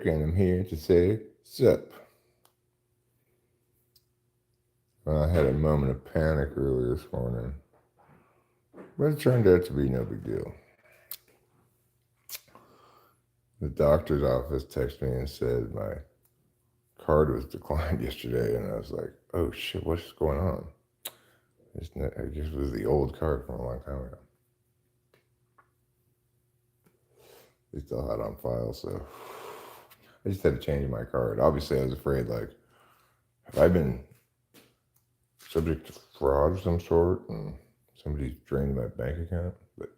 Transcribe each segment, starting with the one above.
Eric, and I'm here to say sup. I had a moment of panic earlier this morning, but it turned out to be no big deal. The doctor's office texted me and said my card was declined yesterday, and I was like, oh shit, what's going on? I guess it was the old card from a long time ago. They still had it on file, so I just had to change my card. Obviously, I was afraid, like, have I been subject to fraud of some sort and somebody's drained my bank account? But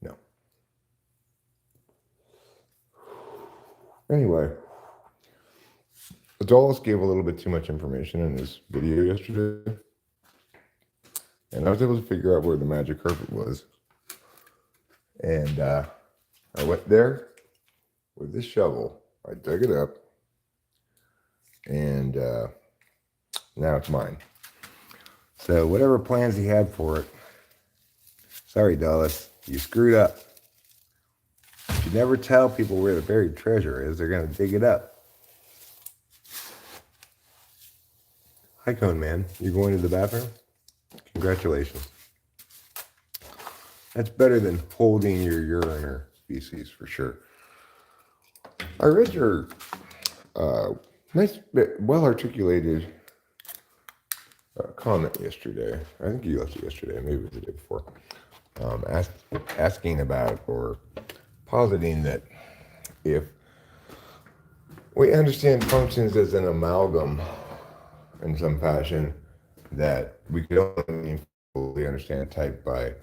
no. Anyway, Adolis gave a little bit too much information in his video yesterday, and I was able to figure out where the magic carpet was. And I went there with this shovel. I dug it up, and now it's mine. So whatever plans he had for it, sorry, Dallas, you screwed up. If you never tell people where the buried treasure is, they're going to dig it up. Hi, Cone Man. You going to the bathroom? Congratulations. That's better than holding your urine or feces, for sure. I read your nice, well-articulated comment yesterday. I think you left it yesterday, maybe it was the day before. Asking about or positing that if we understand functions as an amalgam in some fashion, that we could only fully understand type by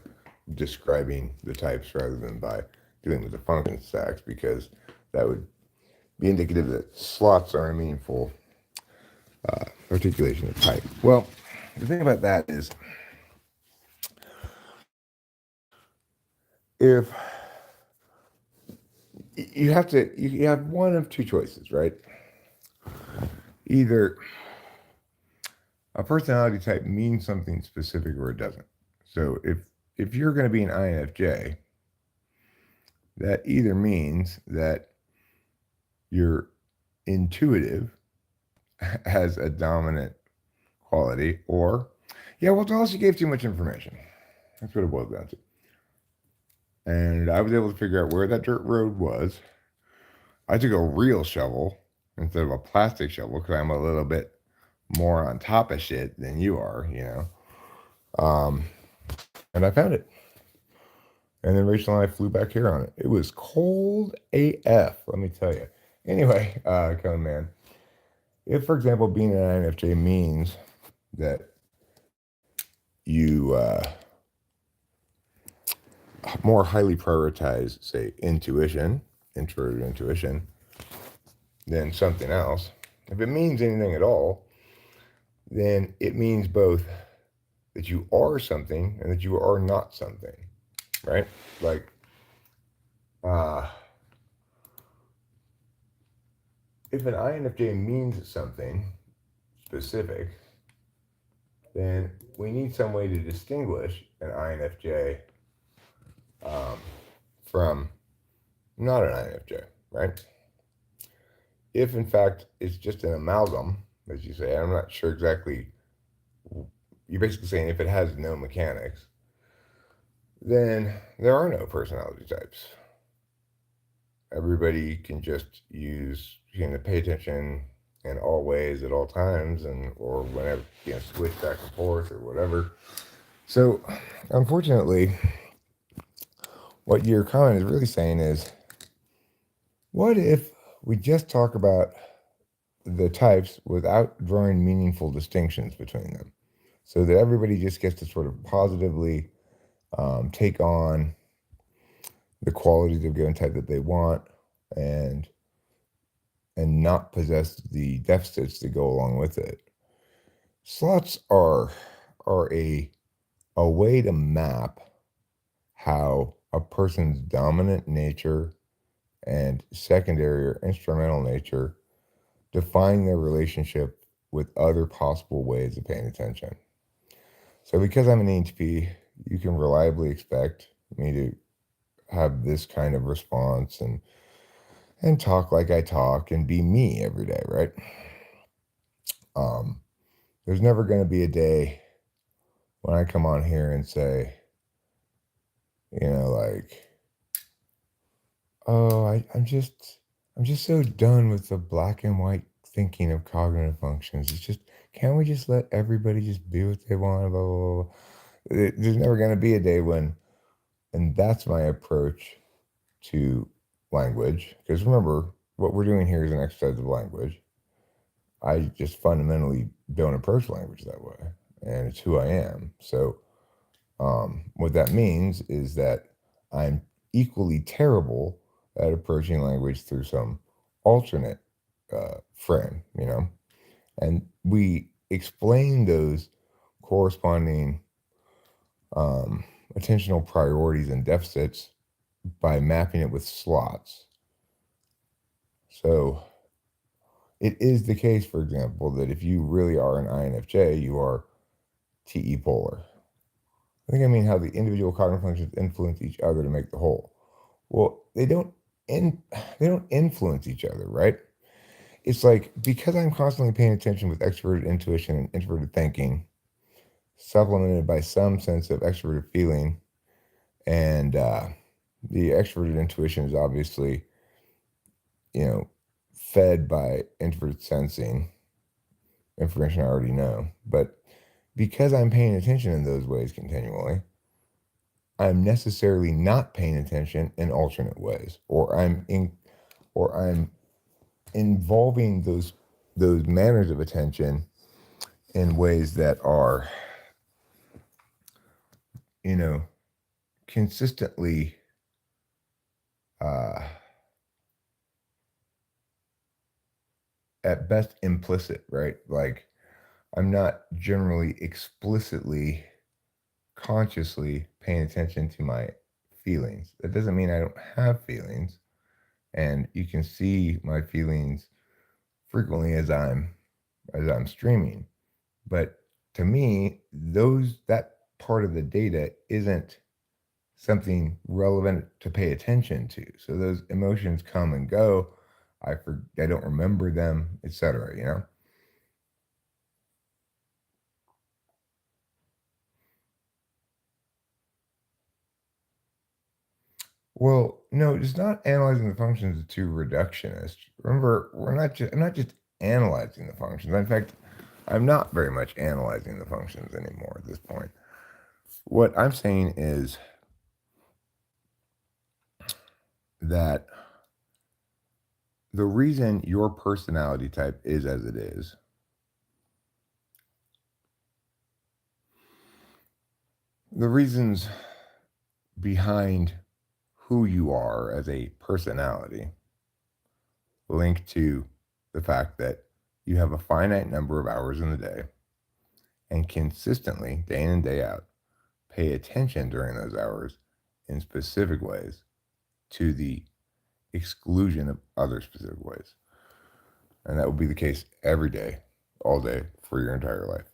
describing the types rather than by dealing with the function stacks, because that would be indicative that slots are a meaningful articulation of type. Well, the thing about that is, if you have one of two choices, right? Either a personality type means something specific or it doesn't. So if you're going to be an INFJ, that either means that you're intuitive has a dominant quality, or, yeah, well, Dallas, you gave too much information. That's what it boils down to. And I was able to figure out where that dirt road was. I took a real shovel instead of a plastic shovel because I'm a little bit more on top of shit than you are, you know. And I found it. And then Rachel and I flew back here on it. It was cold AF, let me tell you. Anyway, Cone Man, if, for example, being an INFJ means that you more highly prioritize, say, introverted intuition, than something else, if it means anything at all, then it means both that you are something and that you are not something, right? Like, if an INFJ means something specific, then we need some way to distinguish an INFJ from not an INFJ, right? If, in fact, it's just an amalgam, as you say, I'm not sure exactly, you're basically saying if it has no mechanics, then there are no personality types. Everybody can just use, pay attention in all ways at all times, and or whenever, switch back and forth or whatever. So, unfortunately, what your comment is really saying is, what if we just talk about the types without drawing meaningful distinctions between them, so that everybody just gets to sort of positively take on the qualities of a given type that they want, and not possess the deficits that go along with it. Slots are a way to map how a person's dominant nature and secondary or instrumental nature define their relationship with other possible ways of paying attention. So because I'm an ENTP, you can reliably expect me to have this kind of response, and and talk like I talk and be me every day, right? Um, there's never going to be a day when I come on here and say, like, oh, I'm just so done with the black and white thinking of cognitive functions. It's just, can't we just let everybody just be what they want? Blah, blah, blah, blah. There's never going to be a day when, and that's my approach to language. Because remember, what we're doing here is an exercise of language. I just fundamentally don't approach language that way, and it's who I am. So, what that means is that I'm equally terrible at approaching language through some alternate frame, and we explain those corresponding um, attentional priorities and deficits by mapping it with slots. So it is the case, for example, that if you really are an INFJ, you are TE polar. I think I mean how the individual cognitive functions influence each other to make the whole. Well, they don't influence each other, right? It's like because I'm constantly paying attention with extroverted intuition and introverted thinking, supplemented by some sense of extroverted feeling, and the extroverted intuition is obviously, you know, fed by introverted sensing, information I already know. But because I'm paying attention in those ways continually, I'm necessarily not paying attention in alternate ways, or I'm involving those manners of attention in ways that are, you know, consistently uh, at best implicit, right? Like I'm not generally explicitly, consciously paying attention to my feelings. That doesn't mean I don't have feelings, and you can see my feelings frequently as I'm streaming. But to me, that part of the data isn't something relevant to pay attention to. So those emotions come and go. I don't remember them, etc. Well, no, just not analyzing the functions is too reductionist. Remember, I'm not just analyzing the functions. In fact, I'm not very much analyzing the functions anymore at this point. What I'm saying is that the reason your personality type is as it is, the reasons behind who you are as a personality link to the fact that you have a finite number of hours in the day and consistently, day in and day out, pay attention during those hours in specific ways to the exclusion of other specific ways. And that will be the case every day, all day, for your entire life.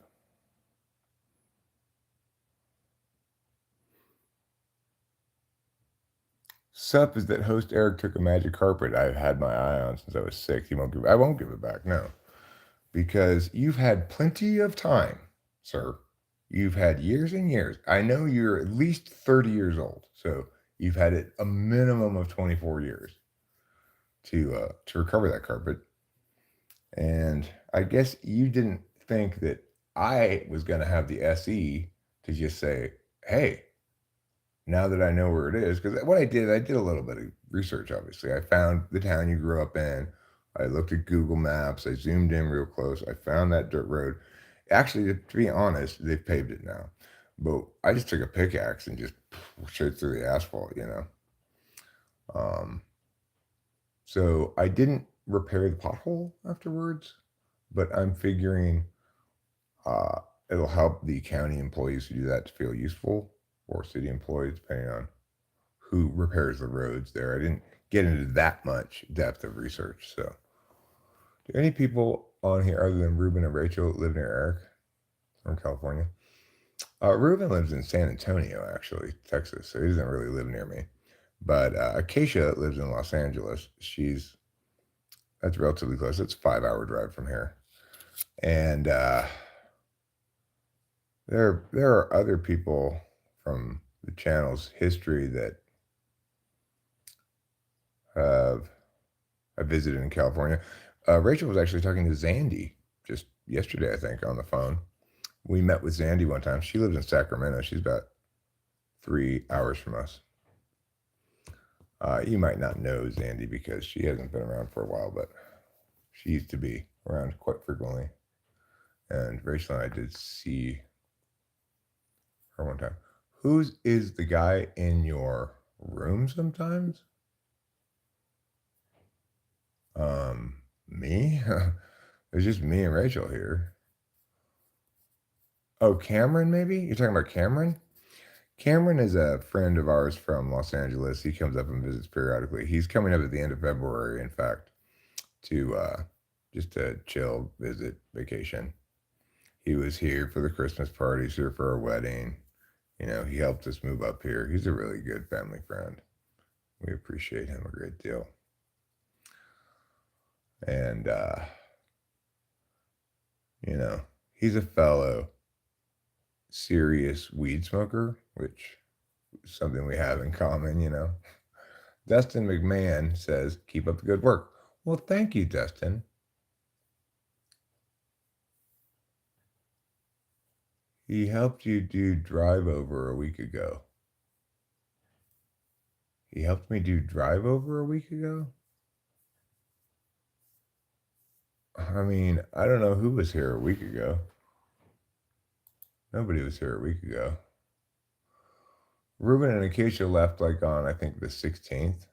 Sup is that host Eric took a magic carpet I've had my eye on since I was 6. I won't give it back, no. Because you've had plenty of time, sir. You've had years and years. I know you're at least 30 years old, so you've had it a minimum of 24 years to recover that carpet. And I guess you didn't think that I was going to have the SE to just say, "Hey, now that I know where it is," because what I did a little bit of research. Obviously, I found the town you grew up in. I looked at Google Maps. I zoomed in real close. I found that dirt road. Actually, to be honest, they've paved it now. But I just took a pickaxe and just straight through the asphalt. Um, so I didn't repair the pothole afterwards, but I'm figuring uh, it'll help the county employees who do that to feel useful, or city employees, depending on who repairs the roads there. I didn't get into that much depth of research. So, do any people on here other than Ruben and Rachel live near Eric from California? Ruben lives in San Antonio, actually, Texas, so he doesn't really live near me. But Acacia lives in Los Angeles. She's That's relatively close. It's a 5-hour drive from here. And there are other people from the channel's history that have I visited in California. Rachel was actually talking to Zandy just yesterday, I think, on the phone. We met with Zandy one time. She lives in Sacramento. She's about 3 hours from us. You might not know Zandy because she hasn't been around for a while, but she used to be around quite frequently. And Rachel and I did see her one time. Who's is the guy in your room sometimes? Me? It's just me and Rachel here. Oh, Cameron, maybe? You're talking about Cameron? Cameron is a friend of ours from Los Angeles. He comes up and visits periodically. He's coming up at the end of February, in fact, to just to chill, visit, vacation. He was here for the Christmas party, he's here for our wedding. You know, he helped us move up here. He's a really good family friend. We appreciate him a great deal. And, you know, he's a fellow serious weed smoker, which is something we have in common, you know. Dustin McMahon says, keep up the good work. Well, thank you, Dustin. He helped you do drive over a week ago. He helped me do drive over a week ago? I mean, I don't know who was here a week ago. Nobody was here a week ago. Ruben and Acacia left like on, I think, the 16th.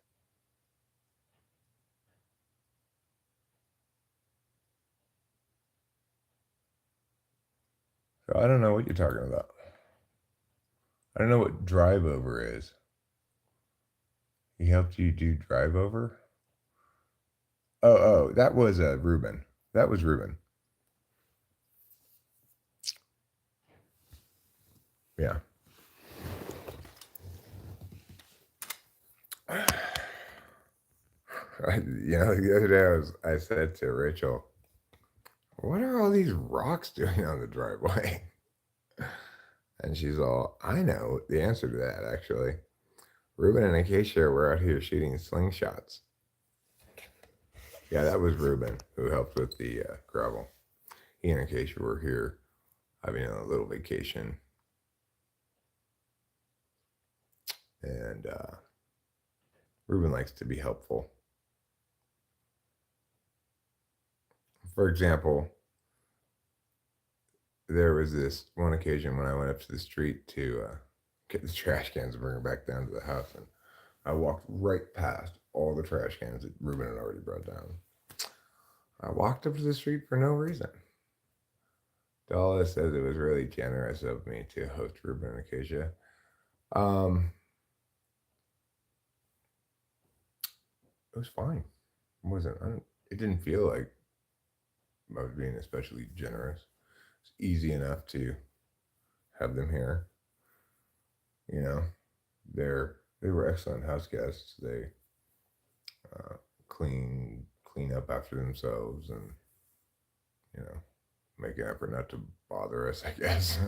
So I don't know what you're talking about. I don't know what drive over is. He helped you do drive over? Oh, that was Ruben. That was Ruben. Yeah. The other day I said to Rachel, "What are all these rocks doing on the driveway?" And she's all, "I know the answer to that actually. Ruben and Acacia were out here shooting slingshots." Yeah, that was Ruben who helped with the gravel. He and Acacia were here having a little vacation, and Ruben likes to be helpful. For example, there was this one occasion when I went up to the street to get the trash cans and bring them back down to the house, and I walked right past all the trash cans that Ruben had already brought down. I walked up to the street for no reason. Dalla says it was really generous of me to host Ruben and Acacia. It was fine. It wasn't. It didn't feel like I was being especially generous. It's easy enough to have them here. You know, they were excellent house guests. They uh, clean up after themselves, and you know, make an effort not to bother us. I guess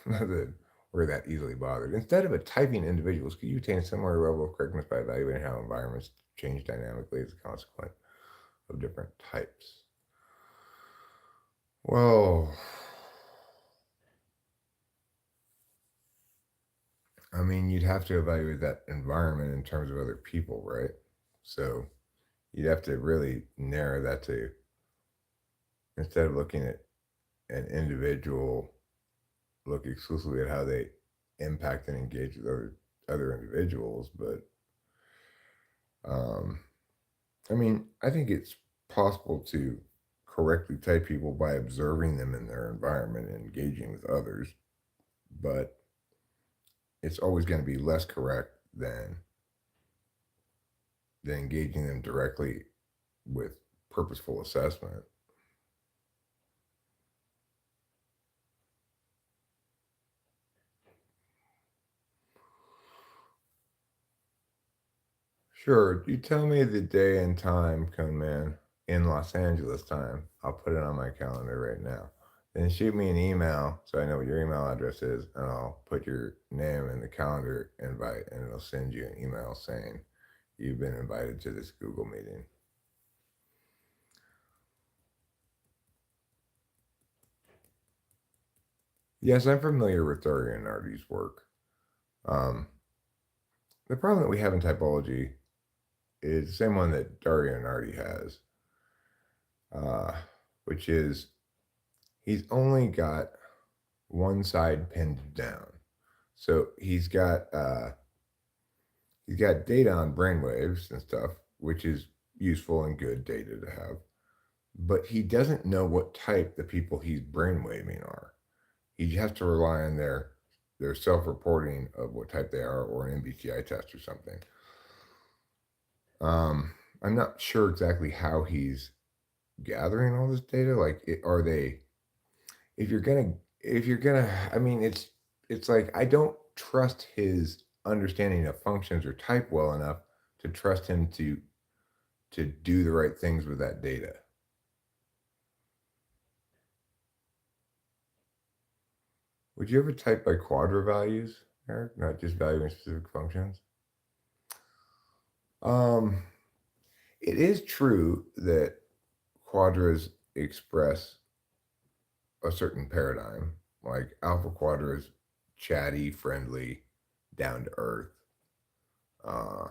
not that we're that easily bothered. Instead of a typing individuals, could you attain a similar level of correctness by evaluating how environments change dynamically as a consequence of different types? Well, I mean, you'd have to evaluate that environment in terms of other people, right? So you'd have to really narrow that to instead of looking at an individual, look exclusively at how they impact and engage with other individuals. But um, I mean, I think it's possible to correctly type people by observing them in their environment and engaging with others, but it's always going to be less correct than engaging them directly with purposeful assessment. Sure, you tell me the day and time, Cone Man, in Los Angeles time. I'll put it on my calendar right now. Then shoot me an email so I know what your email address is, and I'll put your name in the calendar invite, and it'll send you an email saying you've been invited to this Google meeting. Yes, I'm familiar with Dario and Nardi's work. Um, the problem that we have in typology is the same one that Dario Nardi has, uh, which is he's only got one side pinned down. So he's got data on brainwaves and stuff, which is useful and good data to have. But he doesn't know what type the people he's brainwaving are. He has to rely on their self-reporting of what type they are, or an MBTI test or something. I'm not sure exactly how he's gathering all this data. Like, are they? If you're gonna, I mean, it's like I don't trust his understanding of functions or type well enough to trust him to do the right things with that data. Would you ever type by quadra values, Eric, not just valuing specific functions? Um, it is true that quadras express a certain paradigm. Like alpha quadra is chatty, friendly, down to earth. Uh,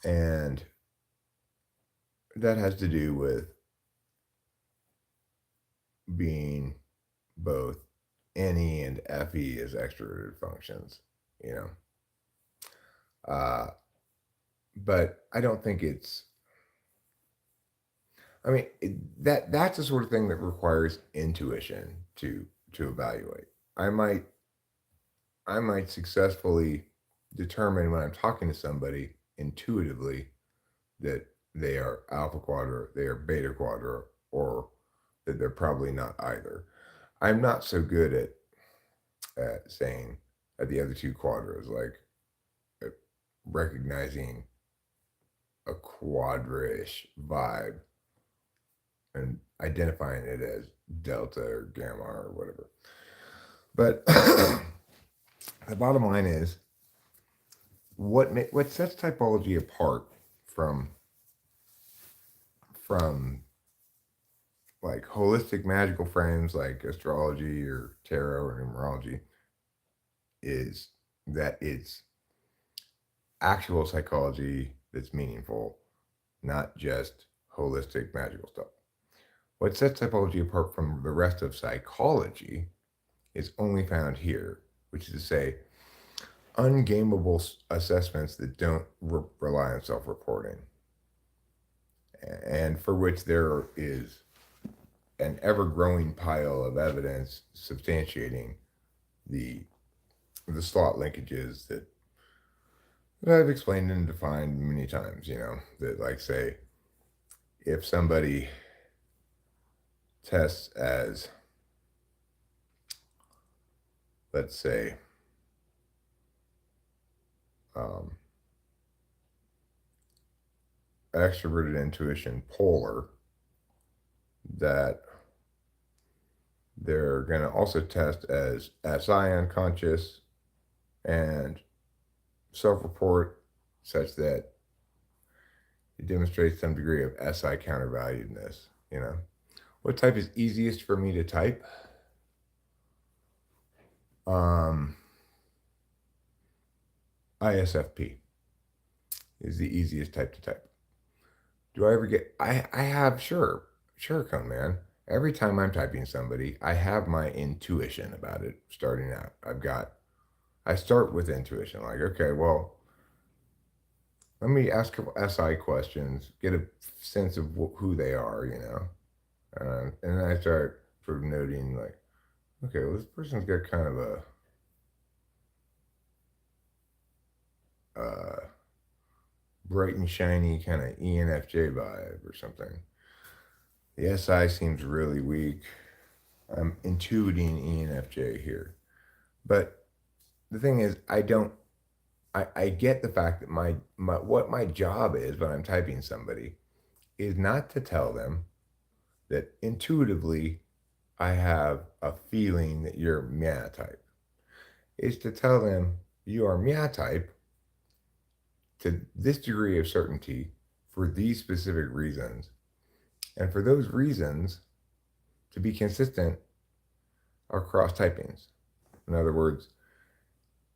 and that has to do with being both NE and FE as extroverted functions, you know. Uh, but I don't think it's. I mean, that's the sort of thing that requires intuition to evaluate. I might I might successfully determine when I'm talking to somebody intuitively that they are alpha quadra, they are beta quadra, or that they're probably not either. I'm not so good at saying at the other two quadras, like at recognizing a quadra-ish vibe and identifying it as delta or gamma or whatever. But the bottom line is what sets typology apart from from like holistic magical frames like astrology or tarot or numerology is that it's actual psychology that's meaningful, not just holistic magical stuff. What sets typology apart from the rest of psychology is only found here, which is to say, ungameable assessments that don't rely on self reporting, and for which there is an ever growing pile of evidence substantiating the slot linkages that I've explained and defined many times, you know, that like say if somebody tests as, let's say, um, extroverted intuition polar, that they're going to also test as SI unconscious and self report such that it demonstrates some degree of SI countervaluedness, you know. What type is easiest for me to type? Um, ISFP is the easiest type to type. Do I ever get? I have sure, come man. Every time I'm typing somebody, I have my intuition about it starting out. I start with intuition, like okay, well, let me ask a couple SI questions, get a sense of who they are, you know, and then I start sort of noting like, okay, well, this person's got kind of a uh, bright and shiny kind of ENFJ vibe or something. The SI seems really weak. I'm intuiting ENFJ here. But the thing is, I get the fact that what my job is when I'm typing somebody is not to tell them that intuitively I have a feeling that you're meow type. It's to tell them you are meow type to this degree of certainty for these specific reasons. And for those reasons, to be consistent across typings. In other words,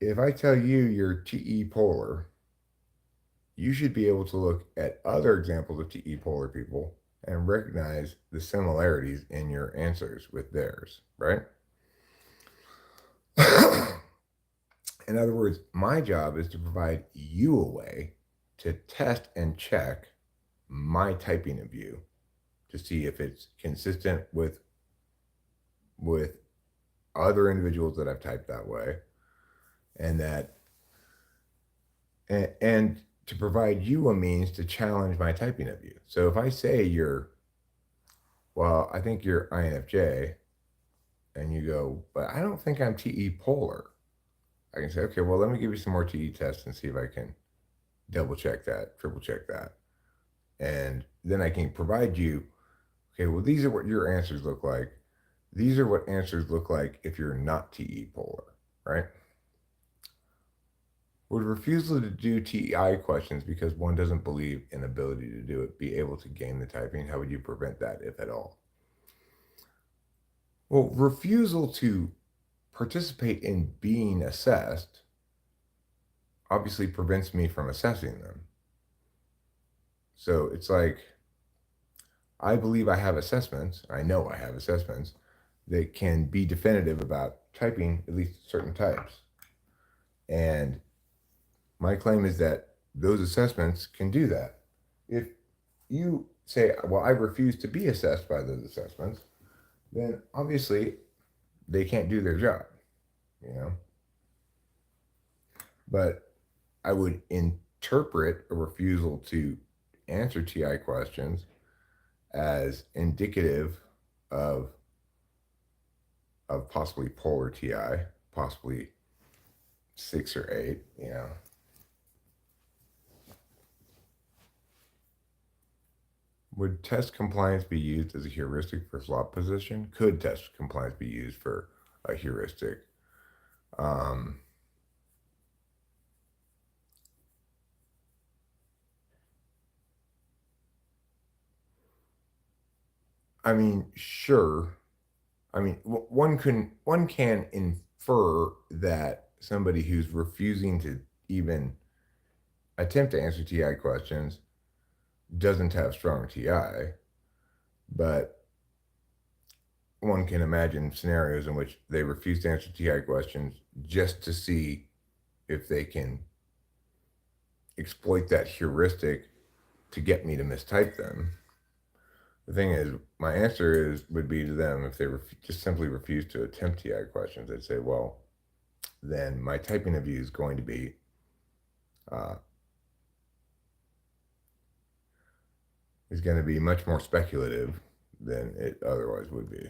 if I tell you you're TE polar, you should be able to look at other examples of TE polar people and recognize the similarities in your answers with theirs, right? In other words, my job is to provide you a way to test and check my typing of you to see if it's consistent with other individuals that I've typed that way, and that and to provide you a means to challenge my typing of you. So if I say I think you're INFJ, and you go, but I don't think I'm TE polar. I can say, okay, well, let me give you some more TE tests and see if I can double check that, triple check that. And then I can provide you, okay, well, these are what your answers look like. These are what answers look like if you're not TE polar, right? Would refusal to do TEI questions because one doesn't believe in ability to do it be able to game the typing? How would you prevent that, if at all? Well, refusal to participate in being assessed obviously prevents me from assessing them. So it's like, I believe I have assessments, I know I have assessments that can be definitive about typing at least certain types. And my claim is that those assessments can do that. If you say, well, I refuse to be assessed by those assessments, then obviously they can't do their job, you know? But I would interpret a refusal to answer TI questions as indicative of possibly polar TI, possibly 6 or 8, you know. Would test compliance be used as a heuristic for slot position? Could test compliance be used for a heuristic? I mean, sure. I mean, one can infer that somebody who's refusing to even attempt to answer TI questions doesn't have strong TI, but one can imagine scenarios in which they refuse to answer TI questions just to see if they can exploit that heuristic to get me to mistype them. The thing is, my answer would be to them, if they just simply refuse to attempt TI questions, I'd say, well, then my typing of you is going to be much more speculative than it otherwise would be.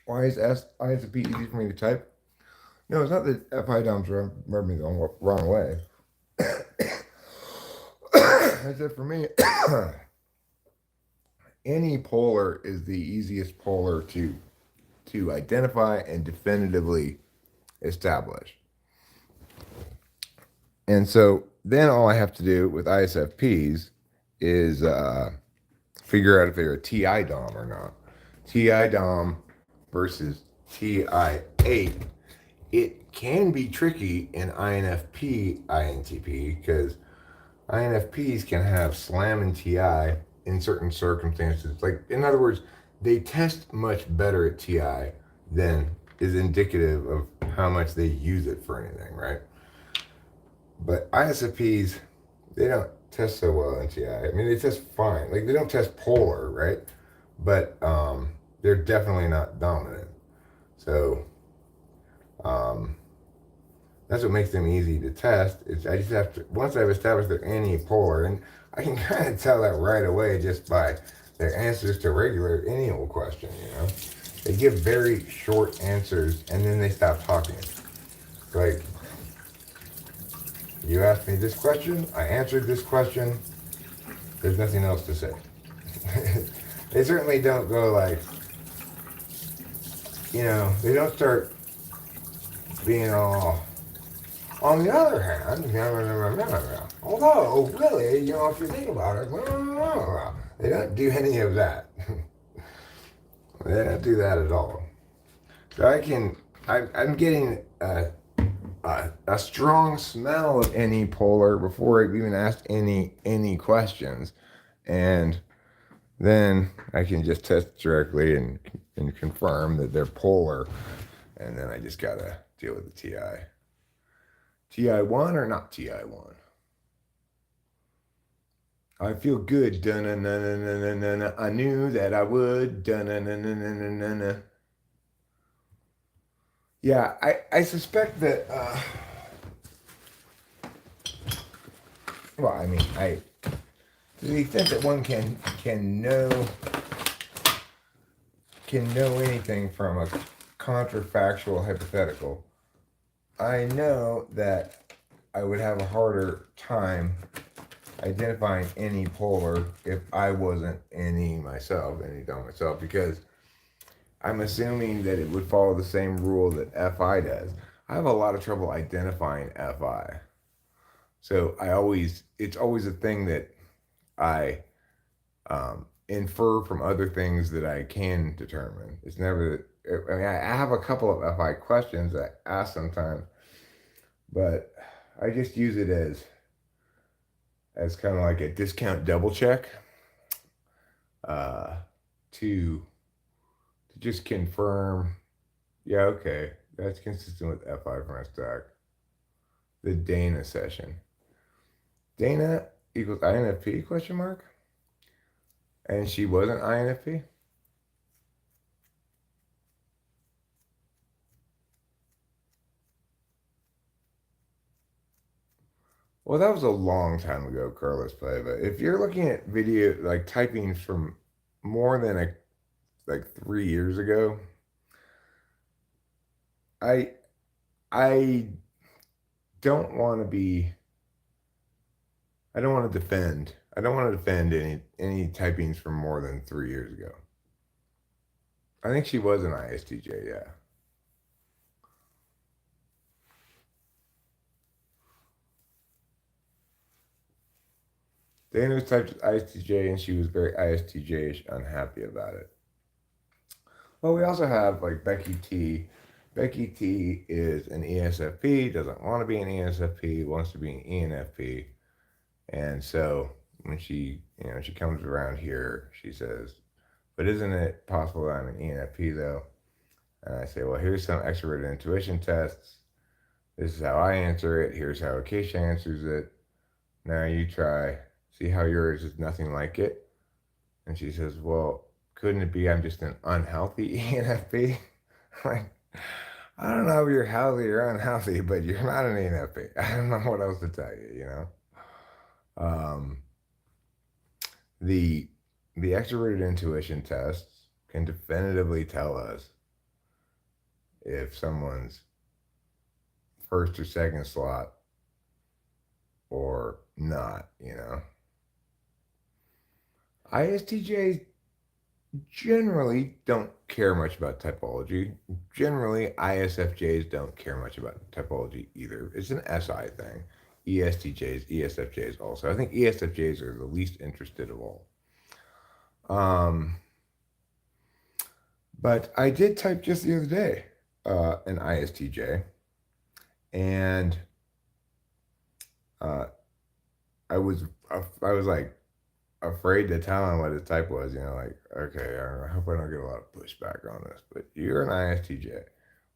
Why is ISFP easy for me to type? No, it's not that FI DOMs rub me the wrong way. I said for me, any polar is the easiest polar to identify and definitively establish. And so then all I have to do with ISFPs is figure out if they're a TI DOM or not. TI DOM versus TI8. It can be tricky in INFP INTP because INFPs can have slam and TI in certain circumstances. Like, in other words, they test much better at TI than is indicative of how much they use it for anything, right? But ISFPs, they don't test so well in TI. I mean, they test fine. Like, they don't test polar, right? But they're definitely not dominant. So That's what makes them easy to test. I just have to, once I've established they're antipolar, and I can kind of tell that right away just by their answers to regular any old question, you know. They give very short answers and then they stop talking. Like, you asked me this question, I answered this question, there's nothing else to say. They certainly don't go like, you know, they don't start being all. On the other hand, although really, you know, if you think about it, they don't do any of that. They don't do that at all. So I'm getting a strong smell of any polar before I've even asked any questions, and then I can just test directly and confirm that they're polar, and then I just gotta deal with the TI. TI1 or not TI1? I feel good. Dun-na-na-na-na-na-na. I knew that I would. Dun-na-na-na-na-na-na. Yeah, I suspect that. Well, I mean, to the extent that one can know anything from a counterfactual hypothetical, I know that I would have a harder time identifying any polar if I wasn't any myself, because I'm assuming that it would follow the same rule that FI does. I have a lot of trouble identifying FI. So it's always a thing that I infer from other things that I can determine. It's never, I mean, I have a couple of FI questions that I ask sometimes, but I just use it as kind of like a discount double check uh, to just confirm, yeah, okay, that's consistent with FI for my stack. The Dana session. Dana equals INFP question mark? And she wasn't INFP? Well, that was a long time ago, Carlos Play. But if you're looking at video, like typing from more than like 3 years ago, I I don't want to be. I don't want to defend. I don't want to defend any typings from more than 3 years ago. I think she was an ISTJ. Yeah. Dana was typed as ISTJ, and she was very ISTJ-ish, unhappy about it. Well, we also have like Becky T. Becky T is an ESFP, doesn't want to be an ESFP, wants to be an ENFP. And so when she comes around here, she says, but isn't it possible that I'm an ENFP though? And I say, well, here's some extroverted intuition tests. This is how I answer it. Here's how Acacia answers it. Now you try. See how yours is nothing like it? And she says, well, couldn't it be I'm just an unhealthy ENFP? Like, I don't know if you're healthy or unhealthy, but you're not an ENFP. I don't know what else to tell you, you know? Um, the the extroverted intuition tests can definitively tell us if someone's first or second slot or not, you know. ISTJs generally don't care much about typology. Generally, ISFJs don't care much about typology either. It's an SI thing. ESTJs, ESFJs also. I think ESFJs are the least interested of all. But I did type just the other day an ISTJ, and uh, I was like afraid to tell him what his type was. You know, like, okay, I hope I don't get a lot of pushback on this, but you're an ISTJ.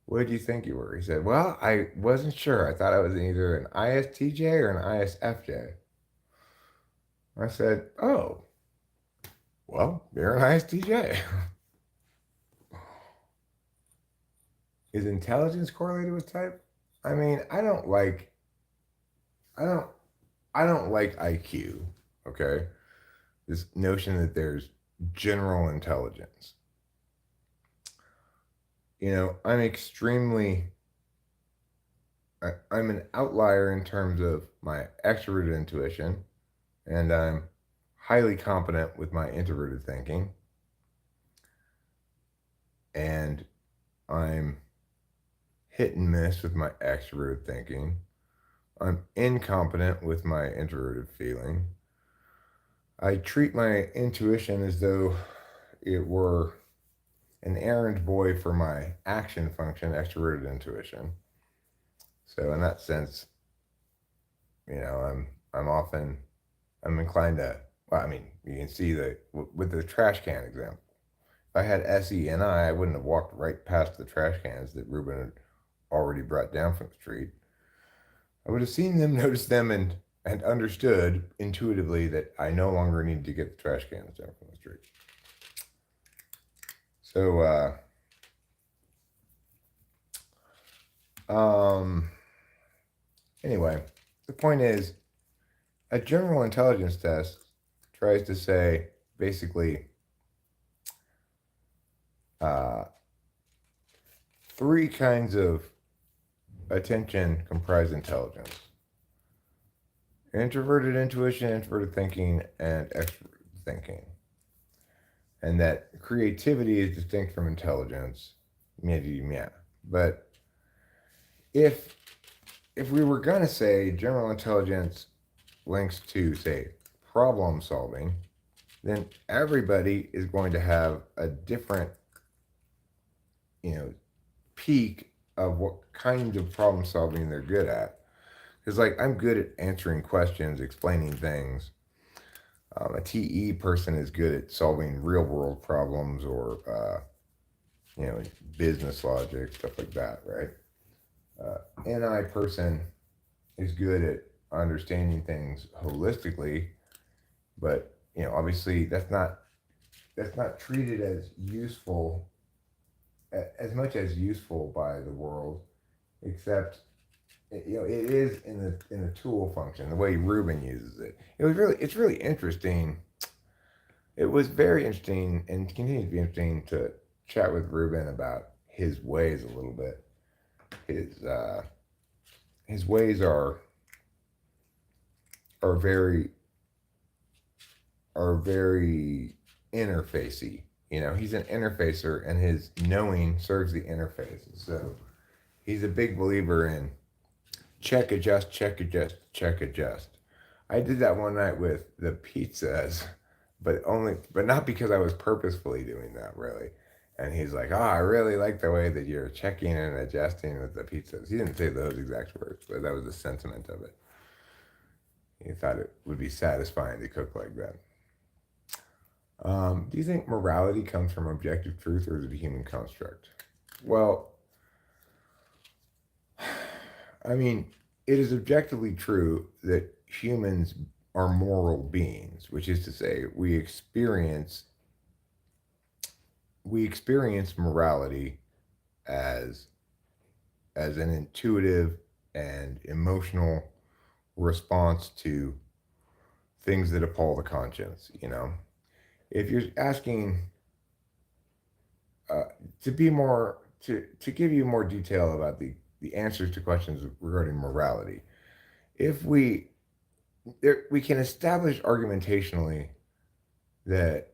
What did you think you were? He said, well, I wasn't sure. I thought I was either an ISTJ or an ISFJ. I said, oh, well, you're an ISTJ. Is intelligence correlated with type? I mean, I don't, I don't like IQ. Okay, this notion that there's general intelligence. I'm I'm an outlier in terms of my extroverted intuition, and I'm highly competent with my introverted thinking, and I'm hit and miss with my extroverted thinking. I'm incompetent with my introverted feeling. I treat my intuition as though it were an errand boy for my action function, extroverted intuition. So in that sense, I'm often I'm inclined to. Well, I mean, you can see that with the trash can example. If I had SENI, I wouldn't have walked right past the trash cans that Ruben had already brought down from the street. I would have seen them, noticed them, and understood intuitively that I no longer need to get the trash cans down from the street. So, um, anyway, the point is, a general intelligence test tries to say basically uh, three kinds of attention comprise intelligence: introverted intuition, introverted thinking, and extroverted thinking. And that creativity is distinct from intelligence. Yeah. But if if we were gonna say general intelligence links to, say, problem solving, then everybody is going to have a different, you know, peak of what kind of problem solving they're good at. Because, like, I'm good at answering questions, explaining things. A TE person is good at solving real world problems or, business logic, stuff like that, right? NI person is good at understanding things holistically, but obviously that's not treated as useful as much as useful by the world, except it is in the tool function the way Ruben uses it. It's really interesting. It was very interesting and continues to be interesting to chat with Ruben about his ways a little bit. His his ways are very are very interfacey. He's an interfacer, and his knowing serves the interface. So he's a big believer in check, adjust, check, adjust, check, adjust. I did that one night with the pizzas, but not because I was purposefully doing that, really. And he's like, "Oh, I really like the way that you're checking and adjusting with the pizzas." He didn't say those exact words, but that was the sentiment of it. He thought it would be satisfying to cook like that. Do you think morality comes from objective truth, or is it a human construct? Well, I mean, it is objectively true that humans are moral beings, which is to say, we experience morality as an intuitive and emotional response to things that appall the conscience. If you're asking uh, to be more to give you more detail about the answers to questions regarding morality, if we can establish argumentationally that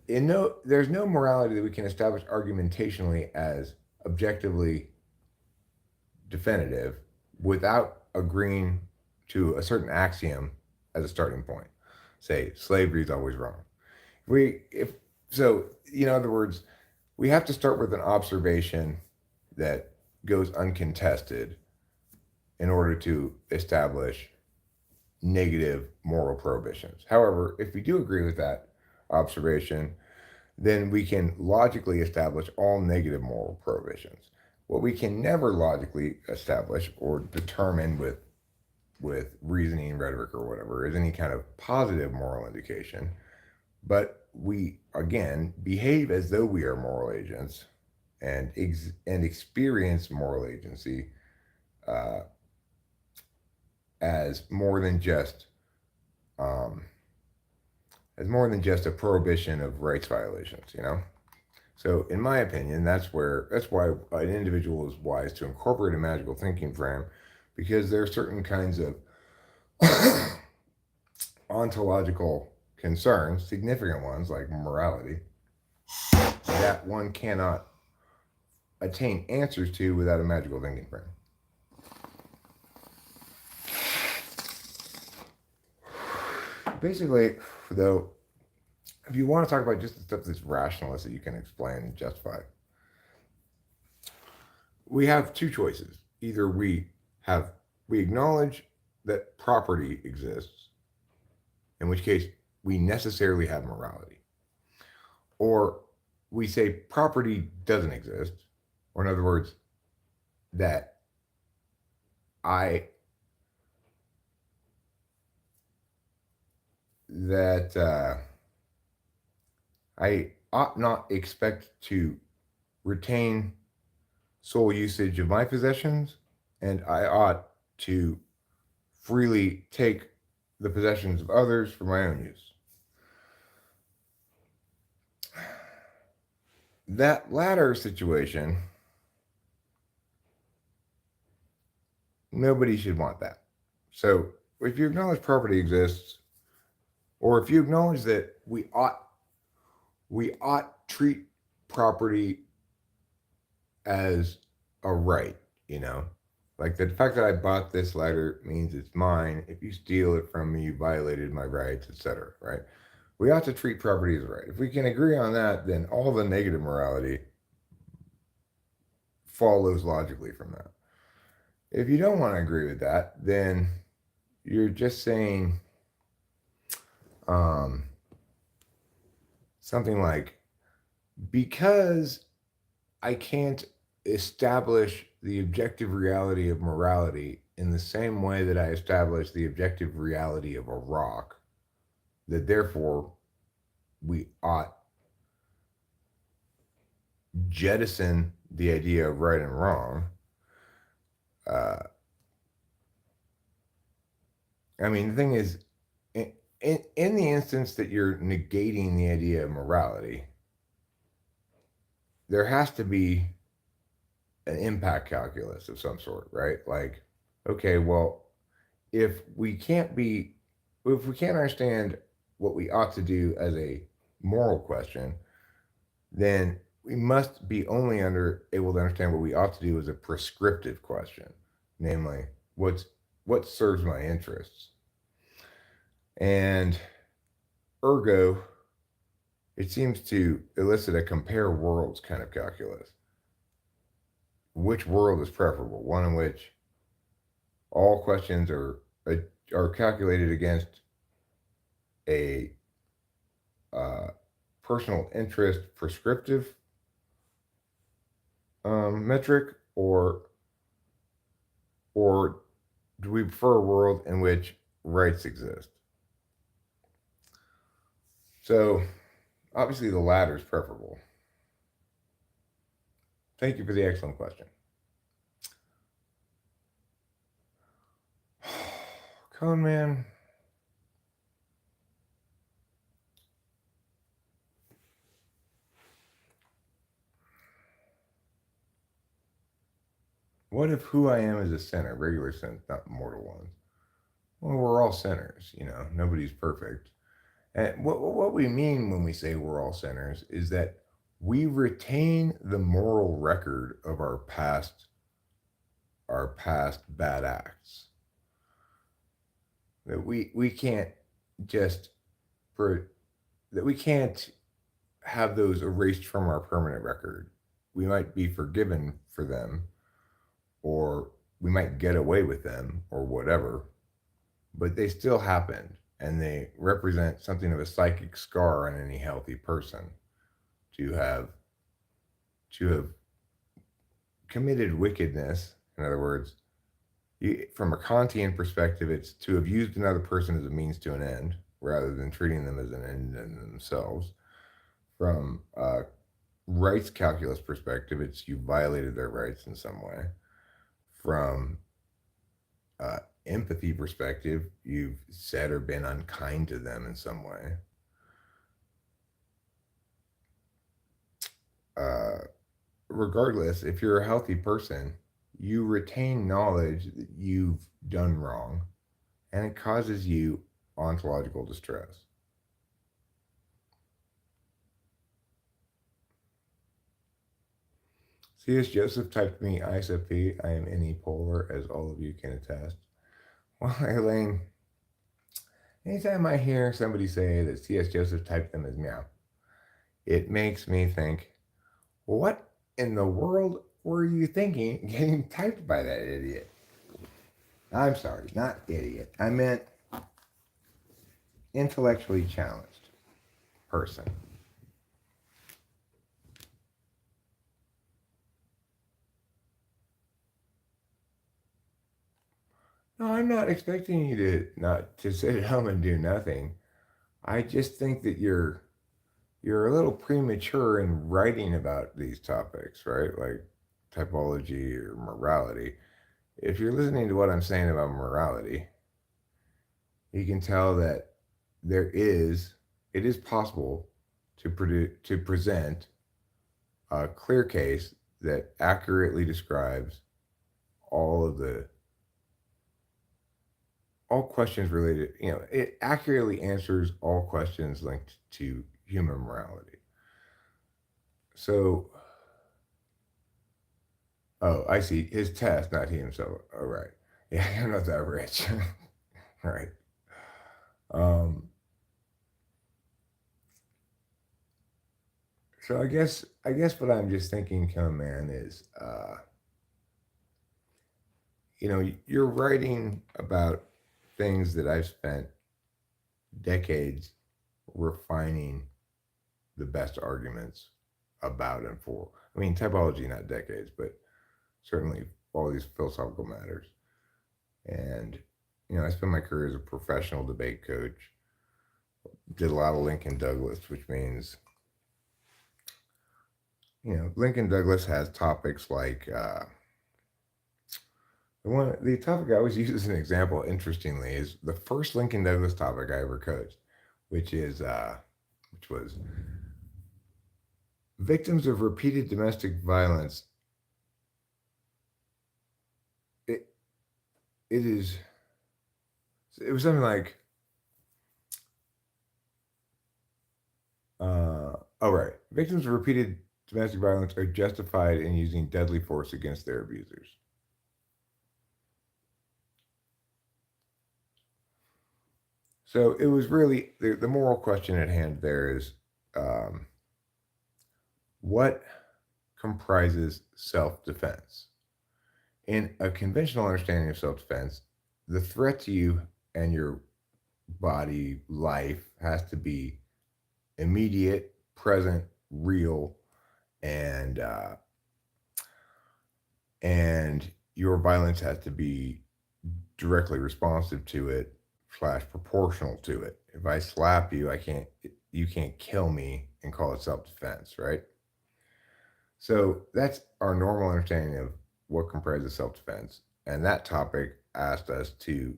there's no morality that we can establish argumentationally as objectively definitive without agreeing to a certain axiom as a starting point. Say slavery is always wrong. We if so, in other words, we have to start with an observation that goes uncontested in order to establish negative moral prohibitions. However, if we do agree with that observation, then we can logically establish all negative moral prohibitions. What we can never logically establish or determine with reasoning, rhetoric, or whatever is any kind of positive moral indication. But we again behave as though we are moral agents and experience moral agency uh, as more than just um, a prohibition of rights violations. So, in my opinion, that's why an individual is wise to incorporate a magical thinking frame, because there are certain kinds of ontological concerns, significant ones like morality, that one cannot attain answers to without a magical thinking frame. Basically, though, if you want to talk about just the stuff that's rationalist that you can explain and justify, we have two choices. Either we acknowledge that property exists, in which case we necessarily have morality, or we say property doesn't exist, or in other words, that I that I ought not expect to retain sole usage of my possessions, and I ought to freely take the possessions of others for my own use. That latter situation, nobody should want that. So, if you acknowledge property exists, or if you acknowledge that we ought treat property as a right, you know, like the fact that I bought this lighter means it's mine. If you steal it from me, you violated my rights, etc. Right? We ought to treat property as a right. If we can agree on that, then all the negative morality follows logically from that. If you don't want to agree with that, then you're just saying um, something like, because I can't establish the objective reality of morality in the same way that I establish the objective reality of a rock, that therefore we ought jettison the idea of right and wrong. Uh, I mean, the thing is, in the instance that you're negating the idea of morality, there has to be an impact calculus of some sort, right? Like, okay, well, if we can't be, if we can't understand what we ought to do as a moral question, then we must be only able to understand what we ought to do as a prescriptive question, namely, what serves my interests, and ergo, it seems to elicit a compare worlds kind of calculus. Which world is preferable? One in which all questions are calculated against a uh, personal interest prescriptive metric, or do we prefer a world in which rights exist? So obviously the latter is preferable. Thank you for the excellent question. Cone Man. What if who I am is a sinner, regular sins, not mortal ones? Well, we're all sinners, nobody's perfect. And what we mean when we say we're all sinners is that we retain the moral record of our past bad acts. That we can't just for that we can't have those erased from our permanent record. We might be forgiven for them, or we might get away with them, or whatever, but they still happened, and they represent something of a psychic scar on any healthy person to have committed wickedness. In other words, from a Kantian perspective, it's to have used another person as a means to an end rather than treating them as an end in themselves. From a rights calculus perspective, it's you violated their rights in some way. From empathy perspective, you've said or been unkind to them in some way. Uh, Regardless, if you're a healthy person, you retain knowledge that you've done wrong and it causes you ontological distress. C.S. Joseph typed me ISFP. I am anypolar, as all of you can attest. Well, Elaine, anytime I hear somebody say that C.S. Joseph typed them as meow, it makes me think, what in the world were you thinking getting typed by that idiot? I'm sorry, not idiot. I meant intellectually challenged person. No, I'm not expecting you to not to sit at home and do nothing. I just think that you're a little premature in writing about these topics, right? Like typology or morality. If you're listening to what I'm saying about morality, you can tell that it is possible to present a clear case that accurately describes all of the all questions related, it accurately answers all questions linked to human morality. So, oh, I see. His test, not he himself. Oh, right. Yeah, I'm not that rich. Right. Um, so I guess what I'm just thinking, come man, is you're writing about things that I've spent decades refining the best arguments about and for. I mean, typology, not decades, but certainly all these philosophical matters. And, I spent my career as a professional debate coach, did a lot of Lincoln Douglas, which means, Lincoln Douglas has topics like, the topic I always use as an example, interestingly, is the first Lincoln Douglas topic I ever coached, which is, which was victims of repeated domestic violence. It, it is, it was something like, oh, right. Victims of repeated domestic violence are justified in using deadly force against their abusers. So it was really the moral question at hand there is um, what comprises self defense? In a conventional understanding of self defense, the threat to you and your body life has to be immediate, present, real, and and your violence has to be directly responsive to it slash proportional to it. If I slap you, you can't kill me and call it self defense, right? So that's our normal understanding of what comprises self defense. And that topic asked us to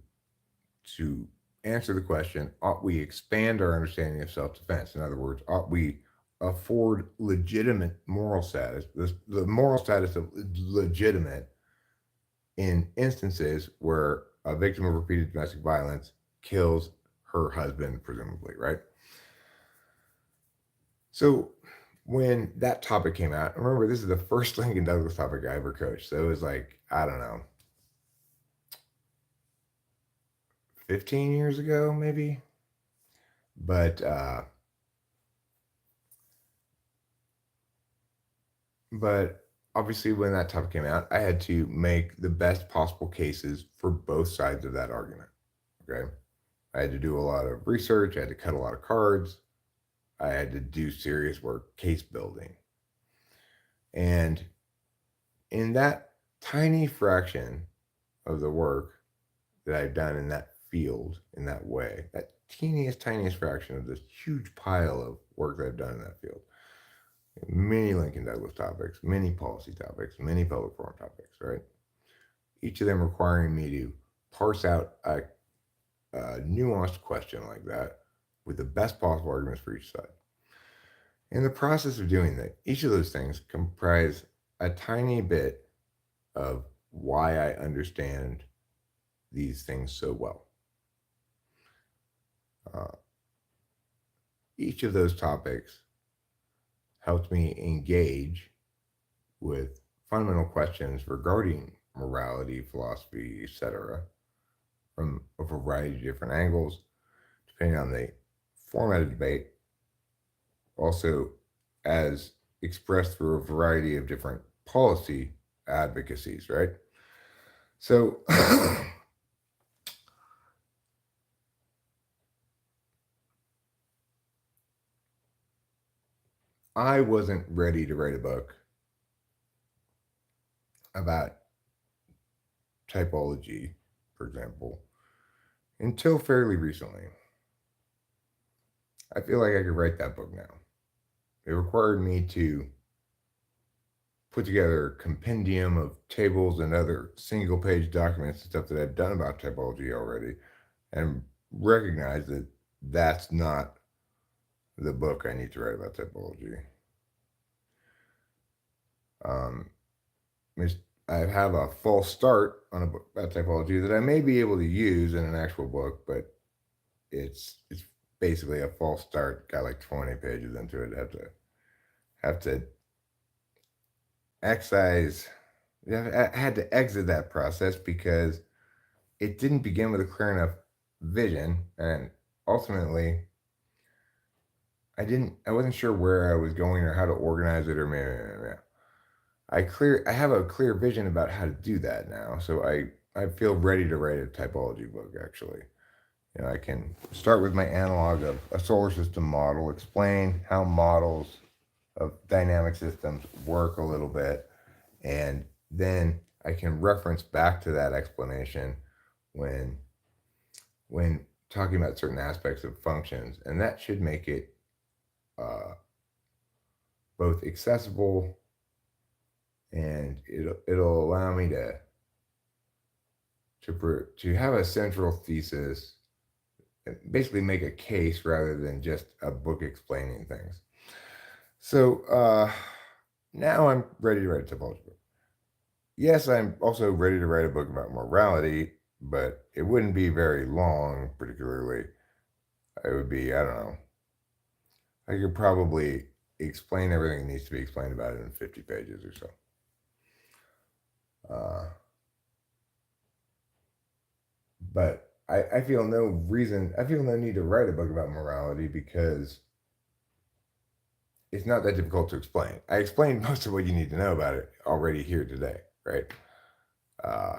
answer the question, ought we expand our understanding of self defense? In other words, ought we afford legitimate moral status, the moral status of legitimate in instances where a victim of repeated domestic violence kills her husband, presumably, right? So when that topic came out, remember this is the first Lincoln Douglas topic I ever coached. So it was like, I don't know, 15 years ago, maybe. But obviously when that topic came out, I had to make the best possible cases for both sides of that argument. Okay. I had to do a lot of research, I had to cut a lot of cards, I had to do serious work, case building. And in that tiny fraction of the work that I've done in that field, in that way, that tiniest fraction of this huge pile of work that I've done in that field, many Lincoln Douglas topics, many policy topics, many public forum topics, right? Each of them requiring me to parse out a nuanced question like that with the best possible arguments for each side. In the process of doing that, each of those things comprise a tiny bit of why I understand these things so well. Uh, each of those topics helped me engage with fundamental questions regarding morality, philosophy, etc., from a variety of different angles, depending on the format of debate, also as expressed through a variety of different policy advocacies, right? So I wasn't ready to write a book about typology, for example, until fairly recently. I feel like I could write that book now. It required me to put together a compendium of tables and other single page documents and stuff that I've done about typology already, and recognize that that's not the book I need to write about typology. Um, I have a false start on a book about typology that I may be able to use in an actual book, but it's basically a false start. Got like 20 pages into it. Have to excise. Yeah, I had to exit that process because it didn't begin with a clear enough vision, and ultimately, I wasn't sure where I was going or how to organize it or maybe. I have a clear vision about how to do that now, so I feel ready to write a typology book. Actually, I can start with my analog of a solar system model, explain how models of dynamic systems work a little bit, and then I can reference back to that explanation when when talking about certain aspects of functions, and that should make it uh, both accessible, and it'll allow me to have a central thesis, basically make a case rather than just a book explaining things. So now I'm ready to write a typology book. Yes, I'm also ready to write a book about morality, but it wouldn't be very long, particularly. It would be, I don't know, I could probably explain everything that needs to be explained about it in 50 pages or so. Uh, but I feel I feel no need to write a book about morality because it's not that difficult to explain. I explained most of what you need to know about it already here today, right? Uh,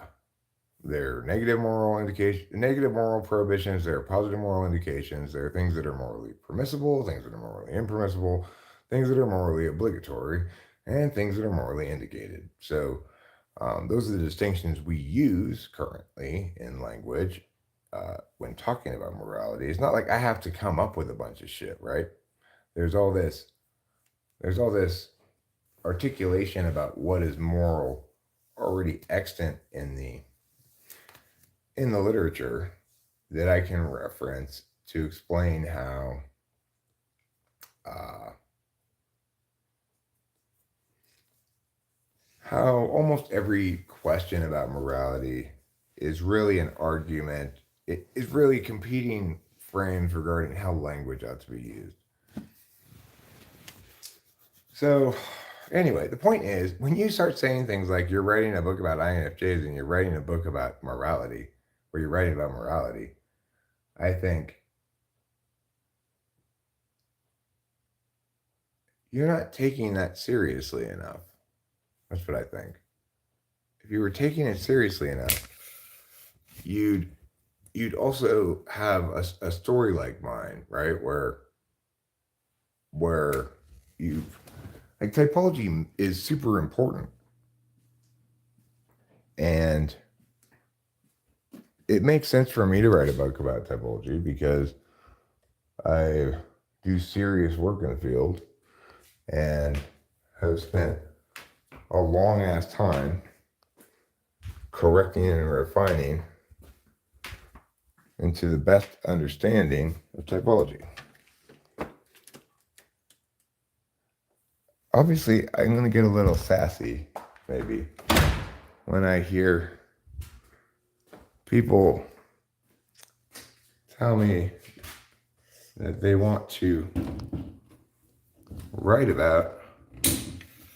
there are negative moral prohibitions, there are positive moral indications, there are things that are morally permissible, things that are morally impermissible, things that are morally obligatory, and things that are morally indicated. So those are the distinctions we use currently in language when talking about morality. It's not like I have to come up with a bunch of shit, right? There's all this, there's all this articulation about what is moral already extant in the literature that I can reference to explain uh, how almost every question about morality is really an argument. It is really competing frames regarding how language ought to be used. So, anyway, the point is when you start saying things like you're writing a book about INFJs and you're writing a book about morality, or you're writing about morality, I think you're not taking that seriously enough. That's what I think. If you were taking it seriously enough, you'd you'd also have a story like mine, right? Where you like typology is super important, and it makes sense for me to write a book about typology because I do serious work in the field and have spent a long ass time correcting and refining and to the best understanding of typology. Obviously, I'm going to get a little sassy, maybe, when I hear people tell me that they want to write about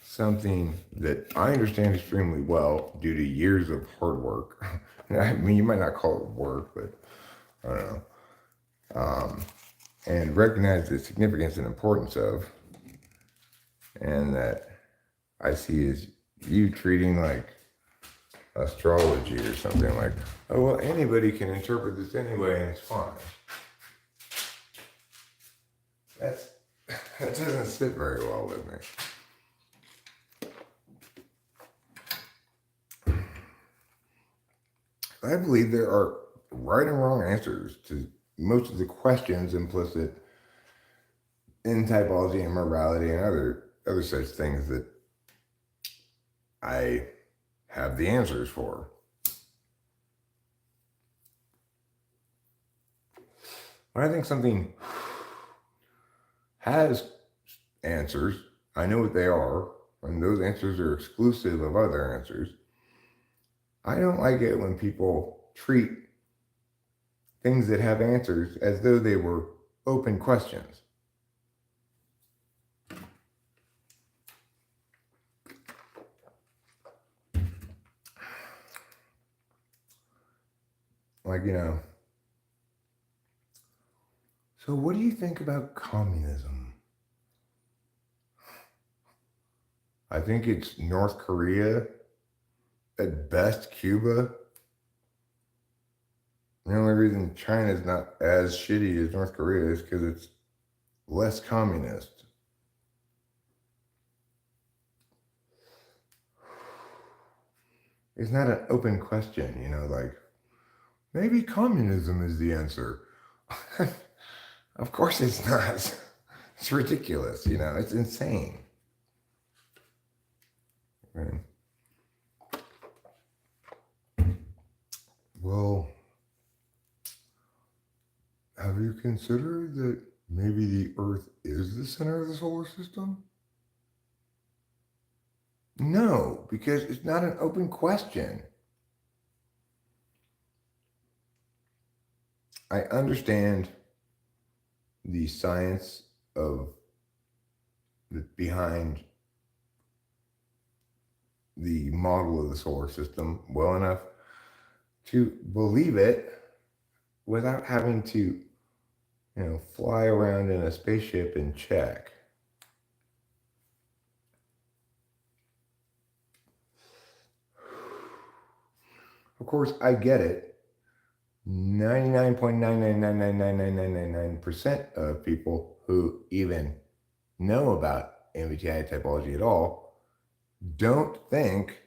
something that I understand extremely well due to years of hard work. I mean, you might not call it work, but I don't know. And recognize the significance and importance of, and that I see as you treating like astrology or something like, oh, well, anybody can interpret this anyway and it's fine. That doesn't sit very well with me. I believe there are right and wrong answers to most of the questions implicit in typology and morality and other such things that I have the answers for. When I think something has answers, I know what they are, and those answers are exclusive of other answers. I don't like it when people treat things that have answers as though they were open questions. Like, so what do you think about communism? I think it's North Korea, at best Cuba. The only reason China's not as shitty as North Korea is because it's less communist. It's not an open question, like, maybe communism is the answer. Of course it's not. It's ridiculous, it's insane. Right? Well, have you considered that maybe the Earth is the center of the solar system? No, because it's not an open question. I understand the science behind the model of the solar system well enough to believe it without having to, fly around in a spaceship and check. Of course, I get it. 99.999999999% of people who even know about MBTI typology at all don't think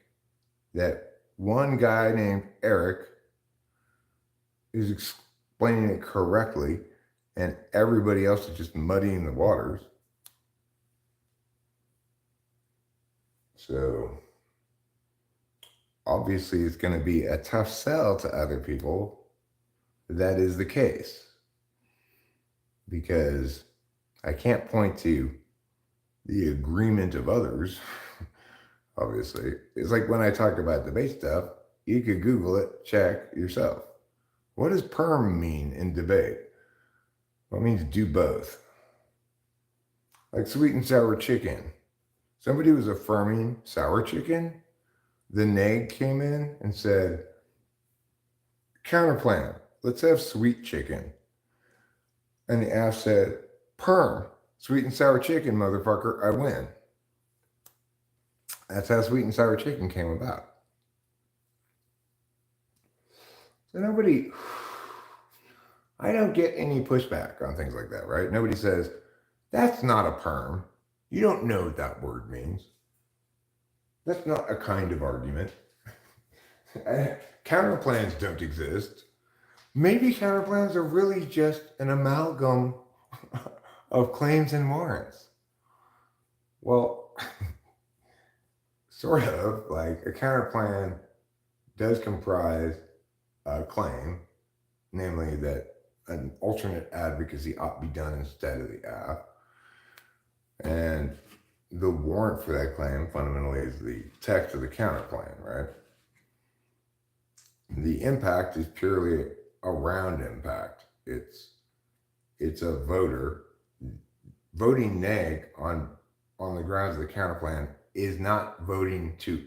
that one guy named Eric is explaining it correctly and everybody else is just muddying the waters. So obviously it's going to be a tough sell to other people. That is the case, because I can't point to the agreement of others. Obviously, it's like when I talk about debate stuff, you could Google it, check yourself. What does perm mean in debate? Well, it means do both. Like sweet and sour chicken. Somebody was affirming sour chicken. The neg came in and said, counterplan, let's have sweet chicken. And the ass said, perm, sweet and sour chicken, motherfucker, I win. That's how sweet and sour chicken came about. So I don't get any pushback on things like that, right? Nobody says, that's not a perm. You don't know what that word means. That's not a kind of argument. Counterplans don't exist. Maybe counterplans are really just an amalgam of claims and warrants. Well, sort of, like a counterplan does comprise a claim namely that an alternate advocacy ought to be done instead of the app. And the warrant for that claim fundamentally is the text of the counterclaim, right? The impact is purely a round impact. It's a voter voting neg on the grounds of the counterclaim is not voting to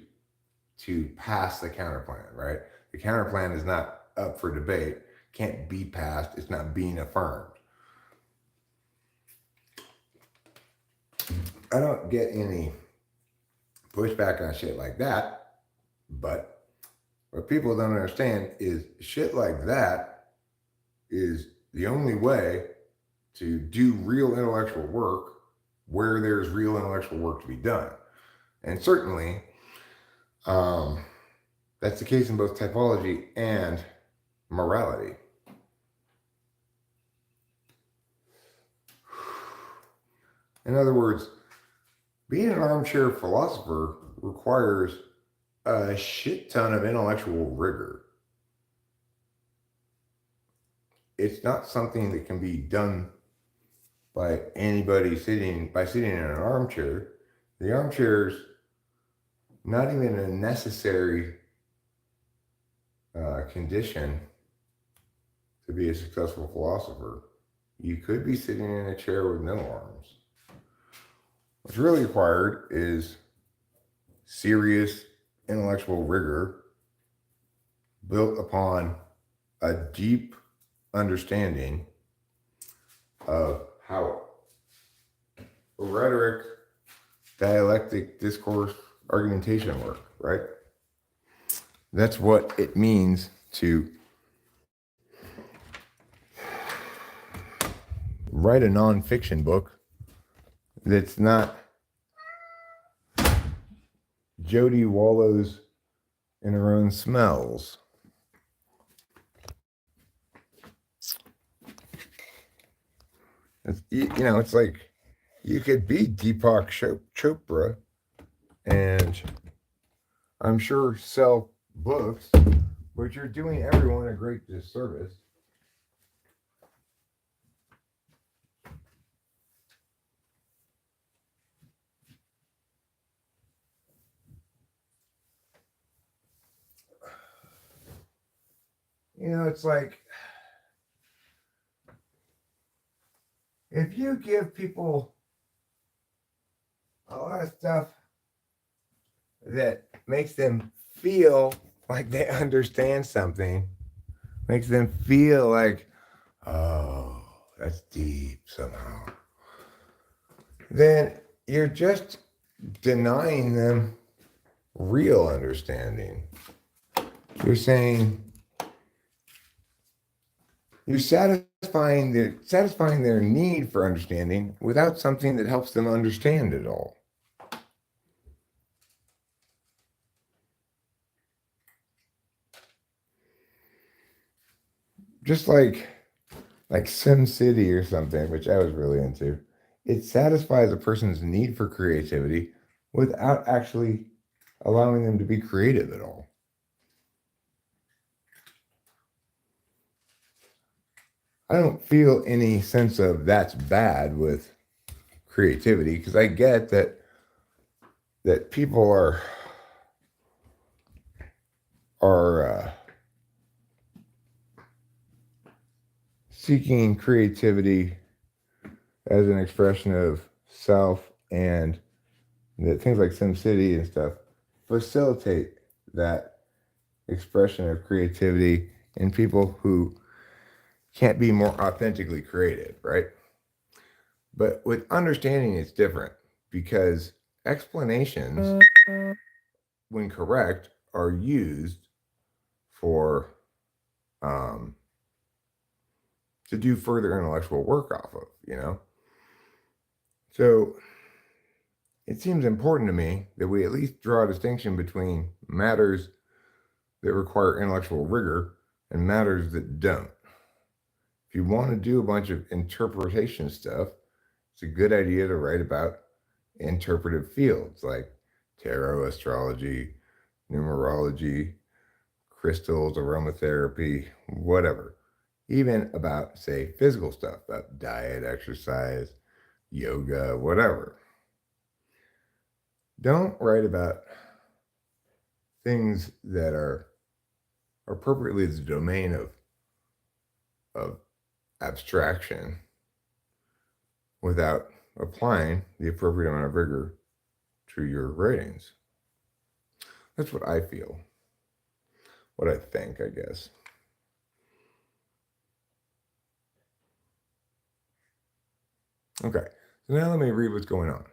pass the counterclaim, right? The counterclaim is not up for debate, can't be passed, it's not being affirmed. I don't get any pushback on shit like that, but what people don't understand is shit like that is the only way to do real intellectual work where there's real intellectual work to be done. And certainly, that's the case in both typology and morality. In other words, being an armchair philosopher requires a shit ton of intellectual rigor. It's not something that can be done by anybody sitting in an armchair. The armchair's not even a necessary condition to be a successful philosopher. You could be sitting in a chair with no arms. What's really required is serious intellectual rigor built upon a deep understanding of how rhetoric, dialectic, discourse, argumentation work, right? That's what it means to write a nonfiction book that's not Jody wallows in her own smells. It's like you could be Deepak Chopra and I'm sure sell books, but you're doing everyone a great disservice. It's like if you give people a lot of stuff that makes them feel like they understand something, makes them feel like, oh, that's deep somehow, then you're just denying them real understanding. You're saying you're satisfying their need for understanding without something that helps them understand it all. Just like SimCity or something, which I was really into, it satisfies a person's need for creativity without actually allowing them to be creative at all. I don't feel any sense of that's bad with creativity because I get that people are seeking creativity as an expression of self, and that things like SimCity and stuff facilitate that expression of creativity in people who can't be more authentically creative, right? But with understanding, it's different because explanations, when correct, are used for to do further intellectual work off of, So it seems important to me that we at least draw a distinction between matters that require intellectual rigor and matters that don't. If you want to do a bunch of interpretation stuff, it's a good idea to write about interpretive fields like tarot, astrology, numerology, crystals, aromatherapy, whatever. even about, say, physical stuff, about diet, exercise, yoga, whatever. Don't write about things that are appropriately the domain of abstraction without applying the appropriate amount of rigor to your ratings. That's what I feel, what I think, I guess. Okay, so now let me read what's going on.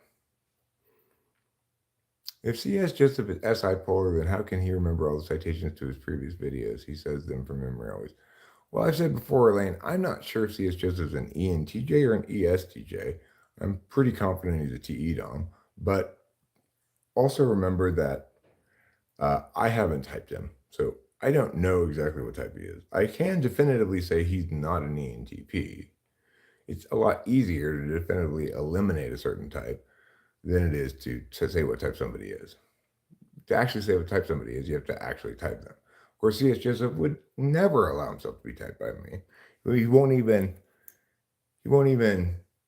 If C.S. Joseph is SI polar, then how can he remember all the citations to his previous videos? He says them from memory always. Well, I've said before, Elaine, I'm not sure if C.S. Joseph's an ENTJ or an ESTJ. I'm pretty confident he's a TE Dom, but also remember that I haven't typed him, so I don't know exactly what type he is. I can definitively say he's not an ENTP. It's a lot easier to definitively eliminate a certain type than it is to say what type somebody is. To actually say what type somebody is, you have to actually type them. Of course, C.S. Joseph would never allow himself to be typed by me. He won't even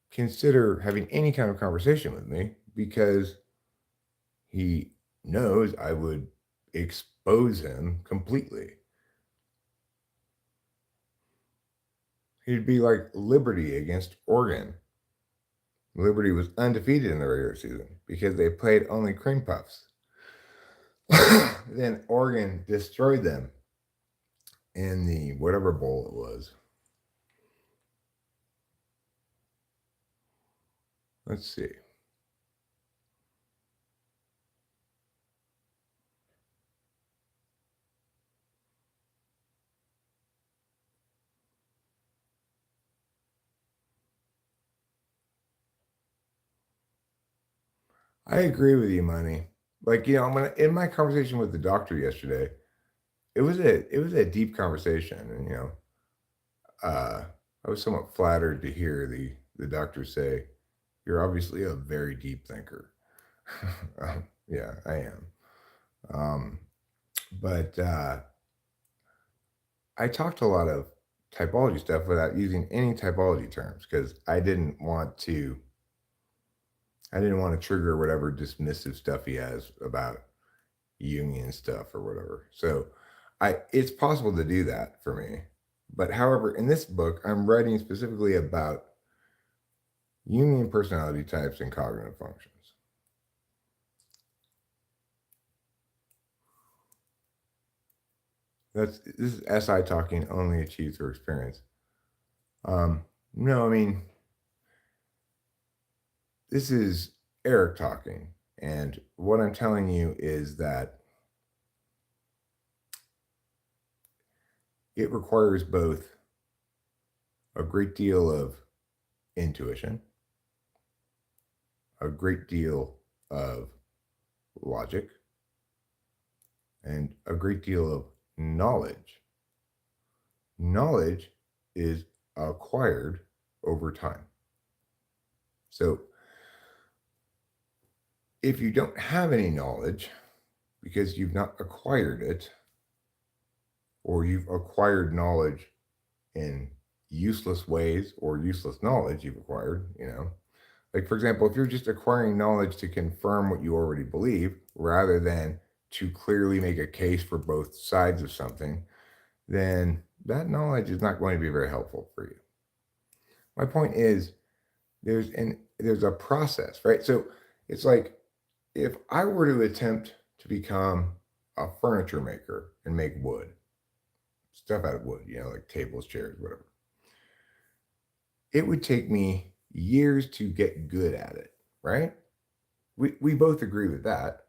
consider having any kind of conversation with me because he knows I would expose him completely. He'd be like Liberty against Oregon. Liberty was undefeated in the regular season because they played only cream puffs. Then Oregon destroyed them in the whatever bowl it was. Let's see. I agree with you, Money. Like, in my conversation with the doctor yesterday, it was a deep conversation, and uh, I was somewhat flattered to hear the doctor say, "You're obviously a very deep thinker." Yeah, I am. Um, but I talked a lot of typology stuff without using any typology terms because I didn't want to trigger whatever dismissive stuff he has about Jungian stuff or whatever. So it's possible to do that for me. But however, in this book, I'm writing specifically about Jungian personality types and cognitive functions. This is SI talking only achieved through experience. No, I mean, this is Eric talking. And what I'm telling you is that it requires both a great deal of intuition, a great deal of logic, and a great deal of knowledge. Knowledge is acquired over time. So if you don't have any knowledge because you've not acquired it, or you've acquired knowledge in useless ways or useless knowledge you've acquired, like for example, if you're just acquiring knowledge to confirm what you already believe rather than to clearly make a case for both sides of something, then that knowledge is not going to be very helpful for you. My point is there's a process, right? So it's like if I were to attempt to become a furniture maker and make wood, stuff out of wood, like tables, chairs, whatever, it would take me years to get good at it, right? We both agree with that.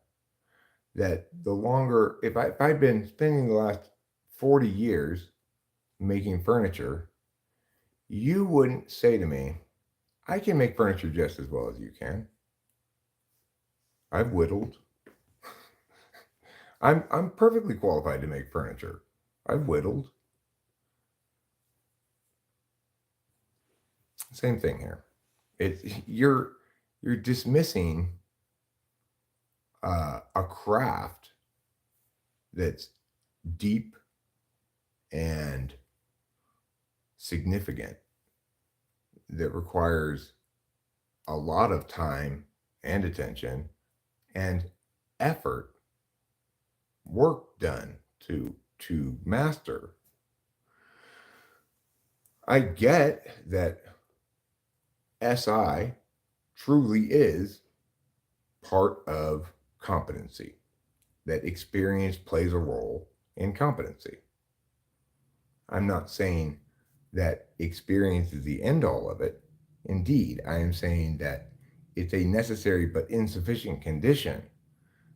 That the longer, if I'd been spending the last 40 years making furniture, you wouldn't say to me, I can make furniture just as well as you can. I've whittled. I'm perfectly qualified to make furniture. I've whittled. Same thing here. It's you're dismissing a craft that's deep and significant, that requires a lot of time and attention and effort, work done to master. I get that SI truly is part of competency, that experience plays a role in competency. I'm not saying that experience is the end all of it. Indeed, I am saying that it's a necessary but insufficient condition.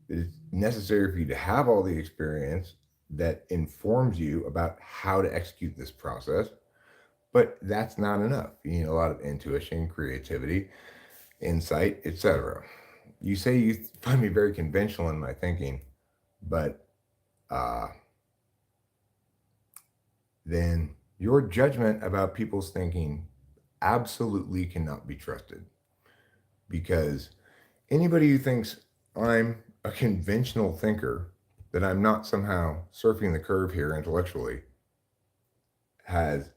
It's necessary for you to have all the experience that informs you about how to execute this process, but that's not enough. You need a lot of intuition, creativity, insight, etc. You say you find me very conventional in my thinking, but uh, then your judgment about people's thinking absolutely cannot be trusted, because anybody who thinks I'm a conventional thinker, that I'm not somehow surfing the curve here intellectually, has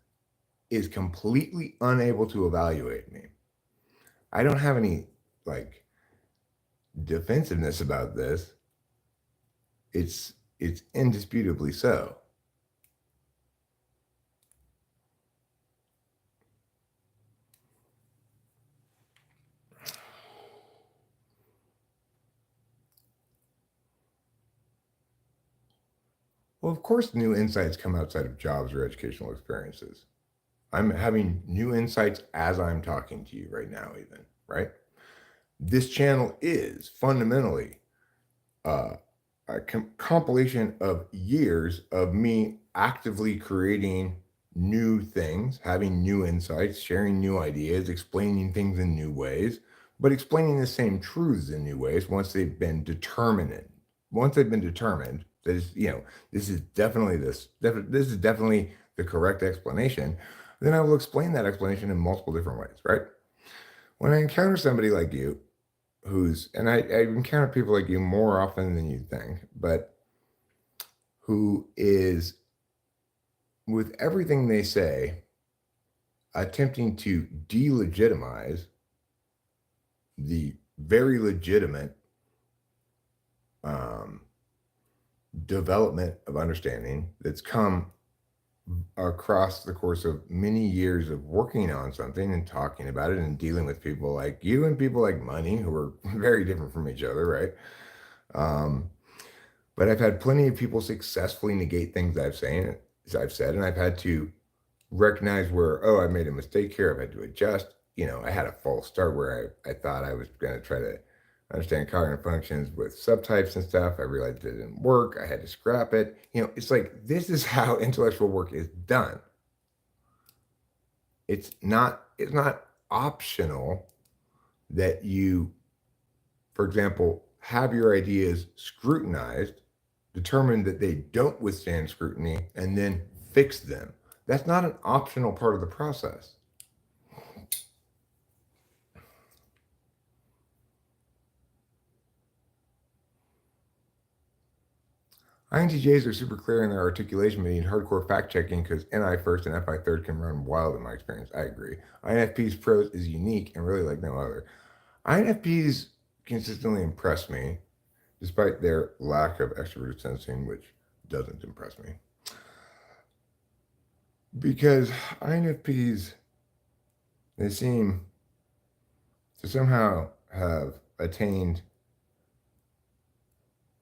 is completely unable to evaluate me. I don't have any like defensiveness about this. It's indisputably so. Well, of course, new insights come outside of jobs or educational experiences. I'm having new insights as I'm talking to you right now, even, right? This channel is fundamentally uh, a compilation of years of me actively creating new things, having new insights, sharing new ideas, explaining things in new ways, but explaining the same truths in new ways once they've been determined. Once they've been determined that is, this is definitely this is definitely the correct explanation, then I will explain that explanation in multiple different ways, right? When I encounter somebody like you, I encounter people like you more often than you think, but who is, with everything they say, attempting to delegitimize the very legitimate um, development of understanding that's come across the course of many years of working on something and talking about it and dealing with people like you and people like money who are very different from each other, right? Um, but I've had plenty of people successfully negate things I've said, and I've had to recognize where, oh, I made a mistake here. I've had to adjust. I had a false start where I thought I was going to try to understand cognitive functions with subtypes and stuff. I realized it didn't work. I had to scrap it. It's like, this is how intellectual work is done. It's not optional that you, for example, have your ideas scrutinized, determine that they don't withstand scrutiny, and then fix them. That's not an optional part of the process. INTJs are super clear in their articulation, but need hardcore fact checking because NI first and FI third can run wild in my experience. I agree. INFP's prose is unique and really like no other. INFPs consistently impress me, despite their lack of extroverted sensing, which doesn't impress me. Because INFPs, they seem to somehow have attained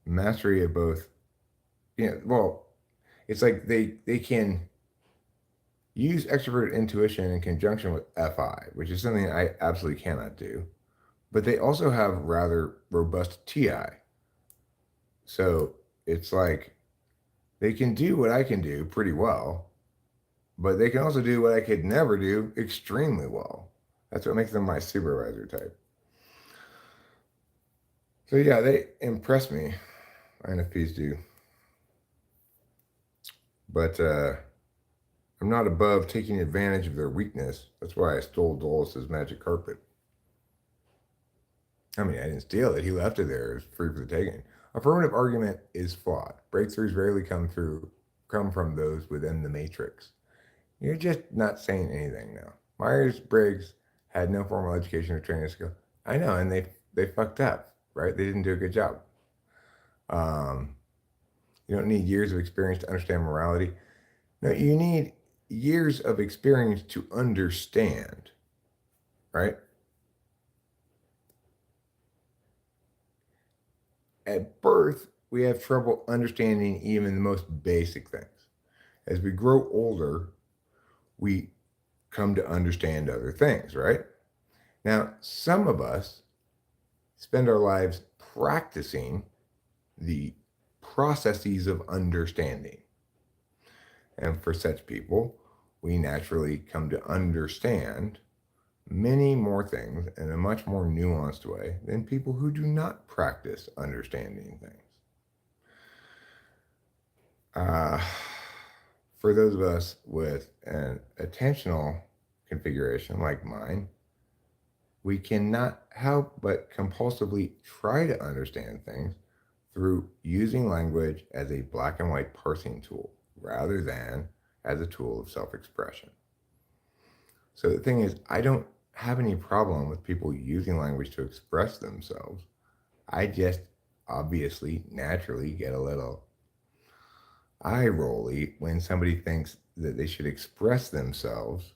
mastery of both. Well, it's like they can use extroverted intuition in conjunction with FI, which is something I absolutely cannot do. But they also have rather robust TI. So it's like they can do what I can do pretty well, but they can also do what I could never do extremely well. That's what makes them my supervisor type. So yeah, they impress me. INFPs do. But I'm not above taking advantage of their weakness. That's why I stole Dolus's magic carpet. I mean, I didn't steal it. He left it there. It was free for the taking. Affirmative argument is flawed. Breakthroughs rarely come from those within the matrix. You're just not saying anything now. Myers-Briggs had no formal education or training skill. I know, and they fucked up, right? They didn't do a good job. Um, you don't need years of experience to understand morality. No, you need years of experience to understand, right? At birth, we have trouble understanding even the most basic things. As we grow older, we come to understand other things, right? Now, some of us spend our lives practicing the processes of understanding. And for such people, we naturally come to understand many more things in a much more nuanced way than people who do not practice understanding things. Uh, for those of us with an attentional configuration like mine, we cannot help but compulsively try to understand things through using language as a black and white parsing tool rather than as a tool of self expression. So the thing is, I don't have any problem with people using language to express themselves. I just obviously naturally get a little eye rolly when somebody thinks that they should express themselves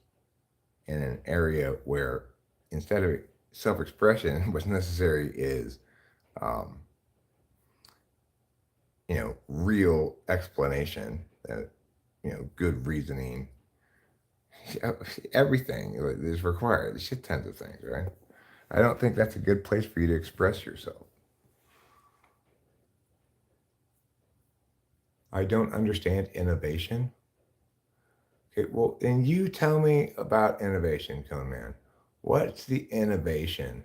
in an area where instead of self expression, what's necessary is, um, real explanation, good reasoning, everything is required. There's shit tons of things, right? I don't think that's a good place for you to express yourself. I don't understand innovation. Okay, well, then you tell me about innovation, Cone Man. What's the innovation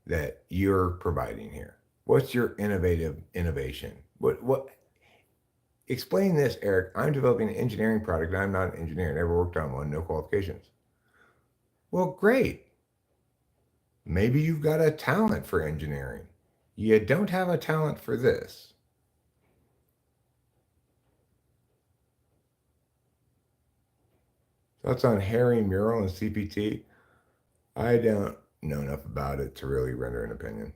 that you're providing here? What's your innovative innovation? What explain this, Eric. I'm developing an engineering product and I'm not an engineer, never worked on one, no qualifications. Well, great. Maybe you've got a talent for engineering. You don't have a talent for this. Thoughts on Harry Mural and CPT? I don't know enough about it to really render an opinion.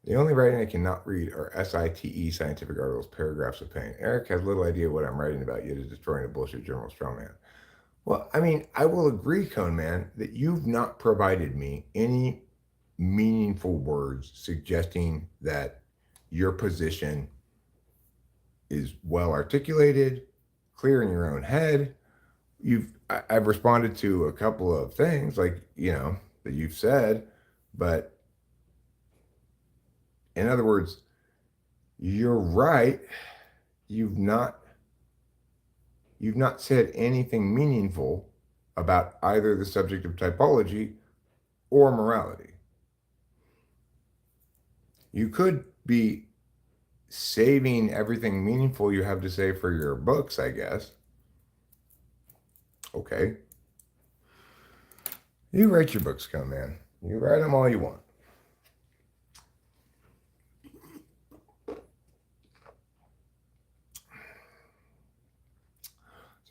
The only writing I cannot read are SITE scientific articles, paragraphs of pain. Eric has little idea what I'm writing about, yet is destroying a bullshit journal strongman. Well, I mean, I will agree, Cone Man, that you've not provided me any meaningful words suggesting that your position is well articulated, clear in your own head. I've responded to a couple of things like, that you've said, but in other words, you're right. You've not said anything meaningful about either the subject of typology or morality. You could be saving everything meaningful you have to say for your books, I guess. Okay. You write your books, Come Man. You write them all you want.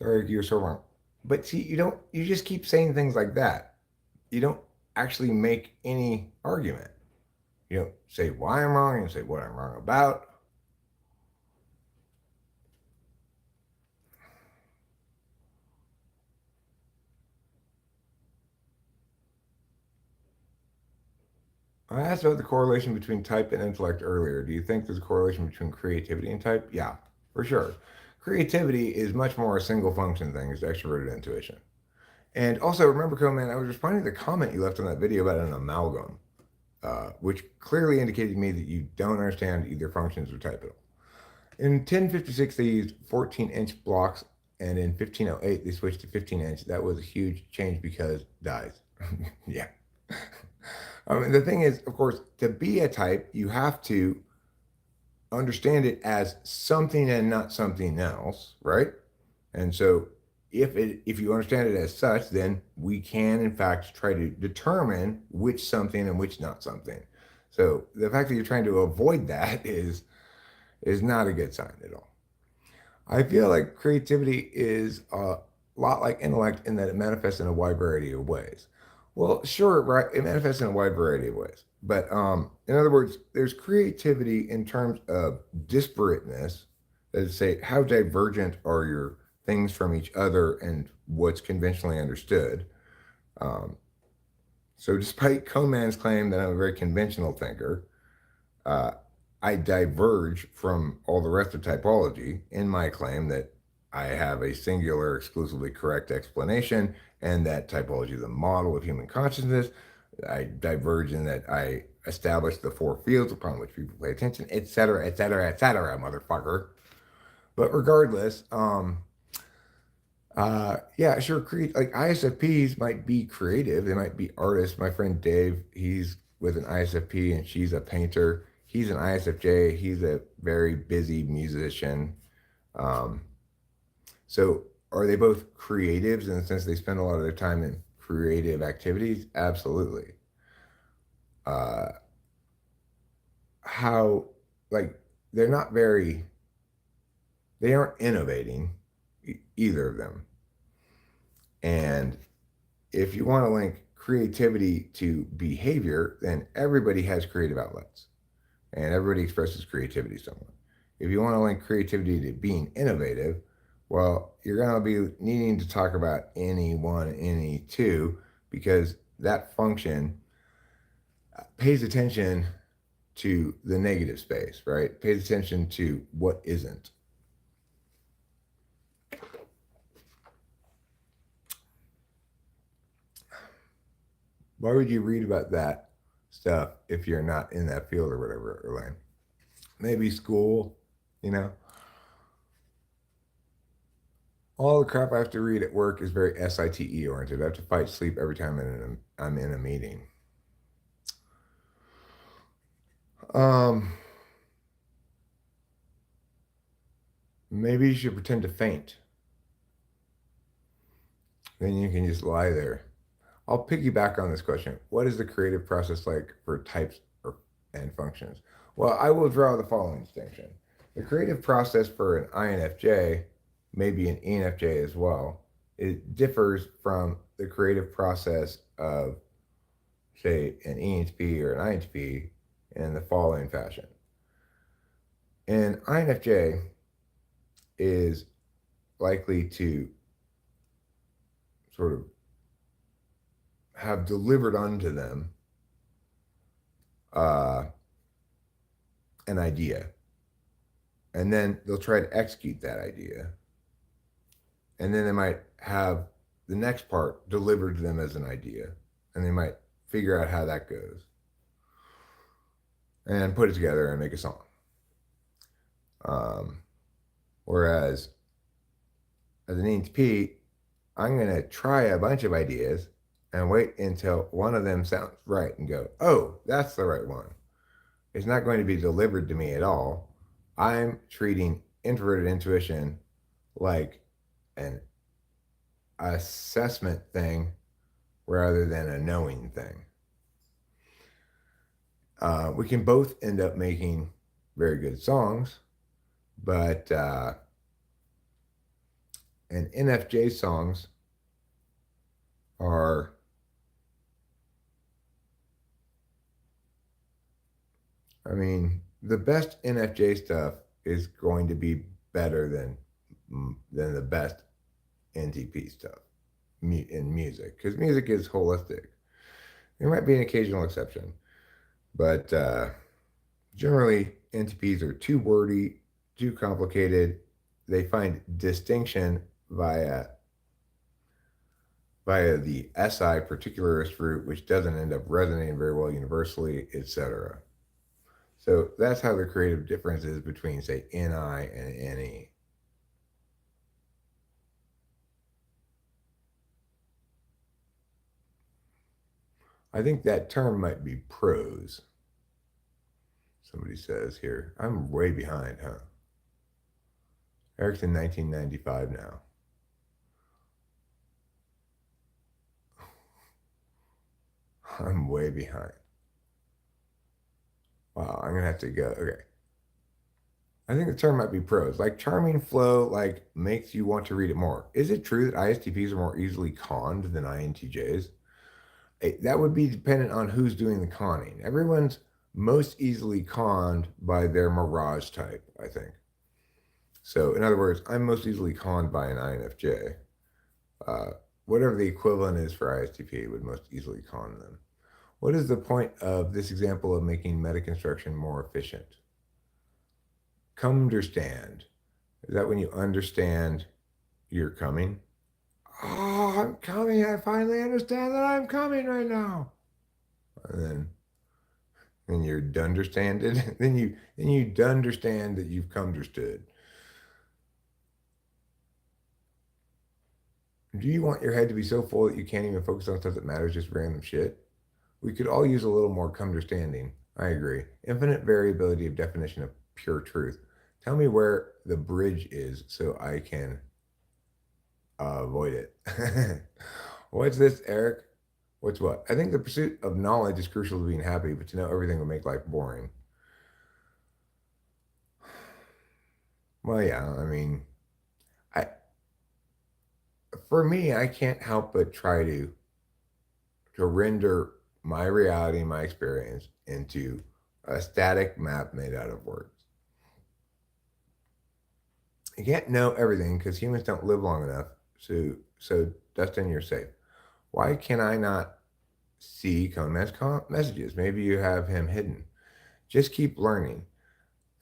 Sorry, you're so wrong. But see, you just keep saying things like that. You don't actually make any argument. You don't say why I'm wrong, you say what I'm wrong about. I asked about the correlation between type and intellect earlier. Do you think there's a correlation between creativity and type? Yeah, for sure. Creativity is much more a single function thing as extroverted intuition. And also, remember, Coleman, I was responding to the comment you left on that video about an amalgam, which clearly indicated to me that you don't understand either functions or type at all. In 1056, they used 14-inch blocks, and in 1508, they switched to 15-inch. That was a huge change because dies. Yeah. The thing is, of course, to be a type, you have to understand it as something and not something else, right? And so if you understand it as such, then we can in fact try to determine which something and which not something. So the fact that you're trying to avoid that is not a good sign at all. I feel like creativity is a lot like intellect in that it manifests in a wide variety of ways. Well, sure, right? It manifests in a wide variety of ways. But in other words, there's creativity in terms of disparateness. That is, say, how divergent are your things from each other and what's conventionally understood. Um, so, despite Coman's claim that I'm a very conventional thinker, uh, I diverge from all the rest of typology in my claim that I have a singular, exclusively correct explanation, and that typology is the model of human consciousness. I diverge in that I establish the four fields upon which people pay attention, etc., etc., etc., motherfucker. But regardless, yeah, sure. Like ISFPs might be creative. They might be artists. My friend Dave, he's with an ISFP and she's a painter. He's an ISFJ. He's a very busy musician. Um, so are they both creatives in the sense they spend a lot of their time in creative activities? Absolutely. Uh, how, like, they're not very, they aren't innovating, either of them. And if you want to link creativity to behavior, then everybody has creative outlets and everybody expresses creativity somewhere. If you want to link creativity to being innovative, well, you're going to be needing to talk about any one, any two, because that function pays attention to the negative space, right? Pays attention to what isn't. Why would you read about that stuff if you're not in that field or whatever, Elaine? Maybe school, you know? All the crap I have to read at work is very SITE oriented. I have to fight sleep every time I'm in a meeting. Um, Maybe you should pretend to faint. Then you can just lie there. I'll piggyback on this question. What is the creative process like for types and functions? Well, I will draw the following distinction. The creative process for an INFJ, maybe an ENFJ as well, it differs from the creative process of, say, an ENTP or an INTP in the following fashion. An INFJ is likely to sort of have delivered unto them uh, an idea, and then they'll try to execute that idea, and then they might have the next part delivered to them as an idea, and they might figure out how that goes and put it together and make a song. Um, Whereas as an ENTP, I'm going to try a bunch of ideas and wait until one of them sounds right and go, oh, that's the right one. It's not going to be delivered to me at all. I'm treating introverted intuition like an assessment thing rather than a knowing thing. We can both end up making very good songs, but and NFJ songs are, I mean, the best NFJ stuff is going to be better than the best NTP stuff in music, because music is holistic. There might be an occasional exception, but generally NTPs are too wordy, too complicated. They find distinction via the SI particularist route, which doesn't end up resonating very well universally, etc. So that's how the creative difference is between, say, NI and NE. I think that term might be prose. Somebody says here, I'm way behind, huh? Eric's in 1995 now. I'm way behind. Wow, I'm gonna have to go. Okay. I think the term might be prose. Like charming flow, like makes you want to read it more. Is it true that ISTPs are more easily conned than INTJs? That would be dependent on who's doing the conning. Everyone's most easily conned by their mirage type, I think. So, in other words, I'm most easily conned by an INFJ. Uh, Whatever the equivalent is for ISTP would most easily con them. What is the point of this example of making meta construction more efficient? Come understand. Is that when you understand you're coming? Oh, I'm coming. I finally understand that I'm coming right now. And then you're understanded. then you understand that you've come understood. Do you want your head to be so full that you can't even focus on stuff that matters, just random shit? We could all use a little more understanding. I agree. Infinite variability of definition of pure truth. Tell me where the bridge is so I can avoid it. What's this, Eric? What's what? I think the pursuit of knowledge is crucial to being happy, but to know everything will make life boring. Well, yeah, I mean, I for me, I can't help but try to render my reality, my experience into a static map made out of words. You can't know everything because humans don't live long enough. So Dustin, you're safe. Why can I not see Conman's messages? Maybe you have him hidden. Just keep learning.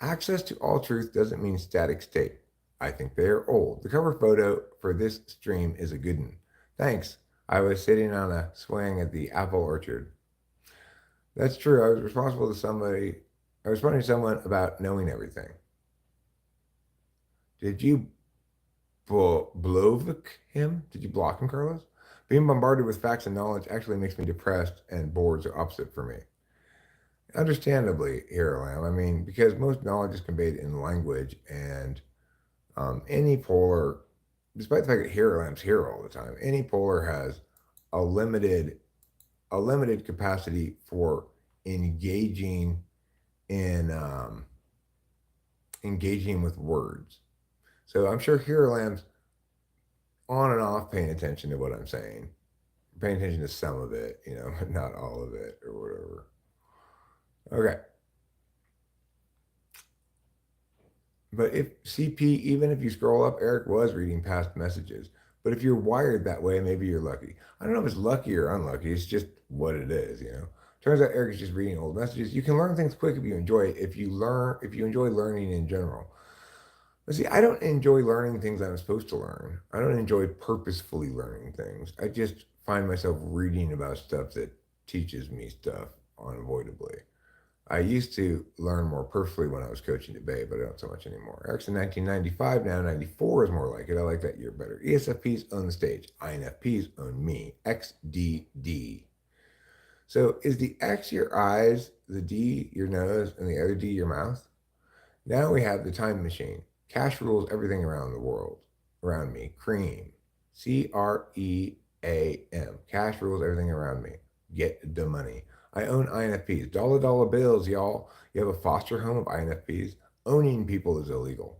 Access to all truth doesn't mean static state. I think they are old. The cover photo for this stream is a good one. Thanks. I was sitting on a swing at the apple orchard. That's true. I was responsible to somebody. I was responding to someone about knowing everything. Did you blovic him? Did you block him, Carlos? Being bombarded with facts and knowledge actually makes me depressed, and boards are opposite for me. Understandably, here, Lamb. I mean, because most knowledge is conveyed in language, and any polar, despite the fact that Hero Lamb's here all the time, any polar has a limited a limited capacity for engaging in engaging with words. So I'm sure Hero Lamb's on and off paying attention to what I'm saying, paying attention to some of it, but not all of it or whatever. Okay. But if CP, even if you scroll up, Eric was reading past messages. But if you're wired that way, maybe you're lucky. I don't know if it's lucky or unlucky. It's just what it is. Turns out Eric is just reading old messages. You can learn things quick if you enjoy it. If you enjoy learning in general. But see, I don't enjoy learning things I'm supposed to learn. I don't enjoy purposefully learning things. I just find myself reading about stuff that teaches me stuff unavoidably. I used to learn more purposefully when I was coaching debate, but I don't so much anymore. Eric's in 1995, now 94 is more like it. I like that year better. ESFPs own the stage. INFPs own me. XDD. So is the X your eyes, the D your nose, and the other D your mouth? Now we have the time machine. Cash rules everything around the world, around me. Cream. CREAM. Cash rules everything around me. Get the money. I own INFPs. Dollar bills, y'all. You have a foster home of INFPs. Owning people is illegal.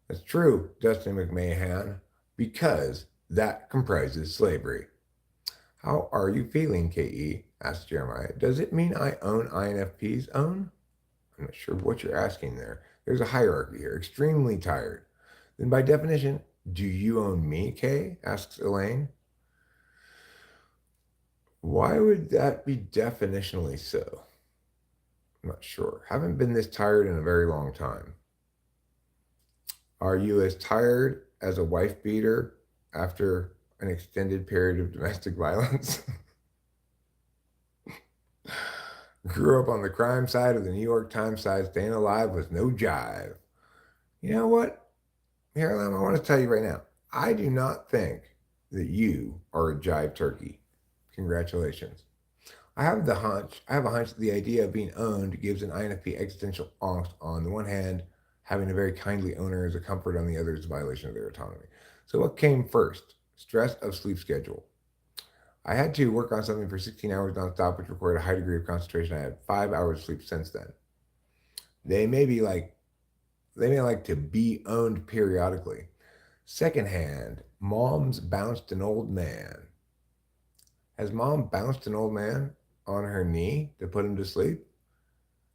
That's true, Dustin McMahon, because that comprises slavery. How are you feeling, KE? Asked Jeremiah. Does it mean I own INFPs? Own? I'm not sure what you're asking there. There's a hierarchy here. Extremely tired. Then by definition, do you own me, Kay? Asks Elaine. Why would that be definitionally so? I'm not sure. Haven't been this tired in a very long time. Are you as tired as a wife beater after an extended period of domestic violence? Grew up on the crime side of the New York Times side, staying alive with no jive. You know what, Marilyn, I want to tell you right now, I do not think that you are a jive turkey. Congratulations. I have a hunch that the idea of being owned gives an INFP existential angst. On the one hand, having a very kindly owner is a comfort, on the other is a violation of their autonomy. So what came first? Stress of sleep schedule. I had to work on something for 16 hours nonstop, which required a high degree of concentration. I had 5 hours of sleep since then. They may be like they may like to be owned periodically. Secondhand, mom's bounced an old man. Has mom bounced an old man on her knee to put him to sleep?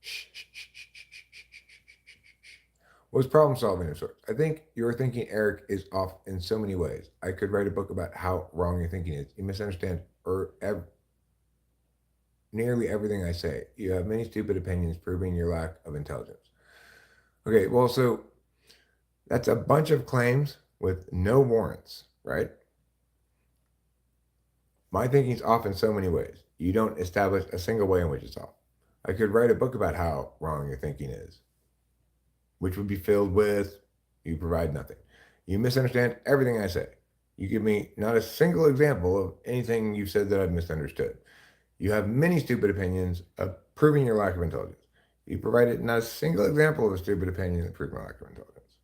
Shh, shh, shh, shh, shh, shh, shh. Was problem solving of sorts. I think your thinking, Eric, is off in so many ways. I could write a book about how wrong your thinking is. You misunderstand nearly everything I say. You have many stupid opinions proving your lack of intelligence. Okay, well, so that's a bunch of claims with no warrants, right? My thinking's off in so many ways. You don't establish a single way in which it's off. I could write a book about how wrong your thinking is, which would be filled with you provide nothing. You misunderstand everything I say. You give me not a single example of anything you've said that I've misunderstood. You have many stupid opinions of proving your lack of intelligence. You provided not a single example of a stupid opinion that proves my lack of intelligence.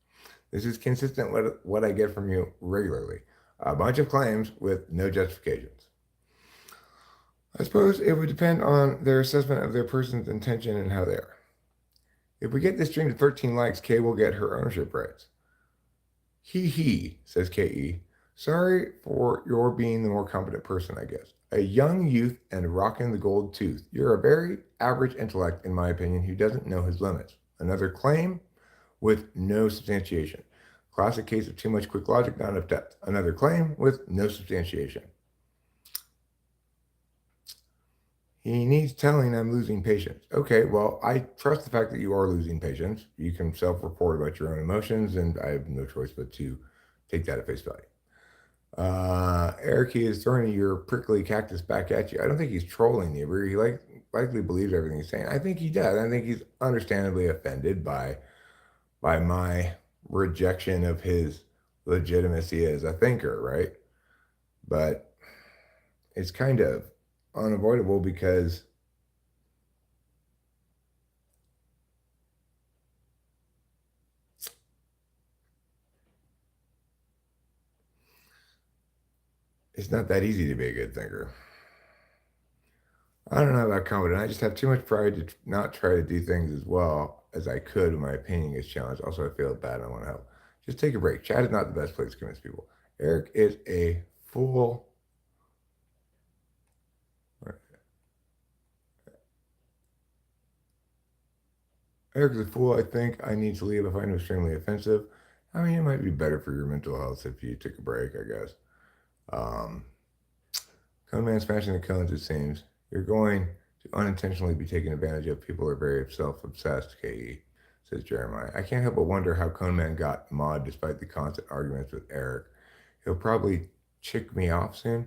This is consistent with what I get from you regularly. A bunch of claims with no justifications. I suppose it would depend on their assessment of their person's intention and how they are. If we get this stream to 13 likes, Kay will get her ownership rights. He, says K.E. Sorry for your being the more competent person, I guess. A young youth and rocking the gold tooth. You're a very average intellect, in my opinion, who doesn't know his limits. Another claim with no substantiation. Classic case of too much quick logic, not enough depth. Another claim with no substantiation. He needs telling I'm losing patience. Okay, well, I trust the fact that you are losing patience. You can self-report about your own emotions, and I have no choice but to take that at face value. Eric, he is throwing your prickly cactus back at you. I don't think he's trolling you. He likely believes everything he's saying. I think he does. I think he's understandably offended by my rejection of his legitimacy as a thinker, right? But it's kind of unavoidable because it's not that easy to be a good thinker. I don't know about confident. I just have too much pride to not try to do things as well as I could when my opinion gets challenged. Also, I feel bad and I want to help. Just take a break. Chat is not the best place to convince people. Eric is a fool. Eric is a fool. I think I need to leave. I find him extremely offensive. I mean, it might be better for your mental health if you took a break, I guess. Cone man smashing the cones, it seems. You're going to unintentionally be taken advantage of. People are very self-obsessed, KE, says Jeremiah. I can't help but wonder how Cone Man got mod despite the constant arguments with Eric. He'll probably chick me off soon.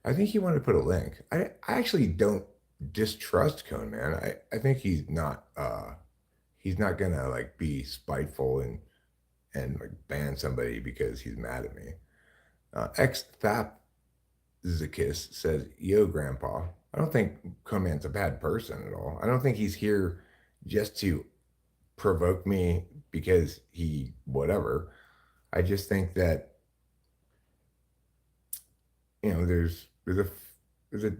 I think he wanted to put a link. I actually don't distrust Cone Man. I think he's not gonna like be spiteful and like ban somebody because he's mad at me. Ex Thap Zakis says, Yo, Grandpa. I don't think Coman's a bad person at all. I don't think he's here just to provoke me because he, whatever. I just think that, there's a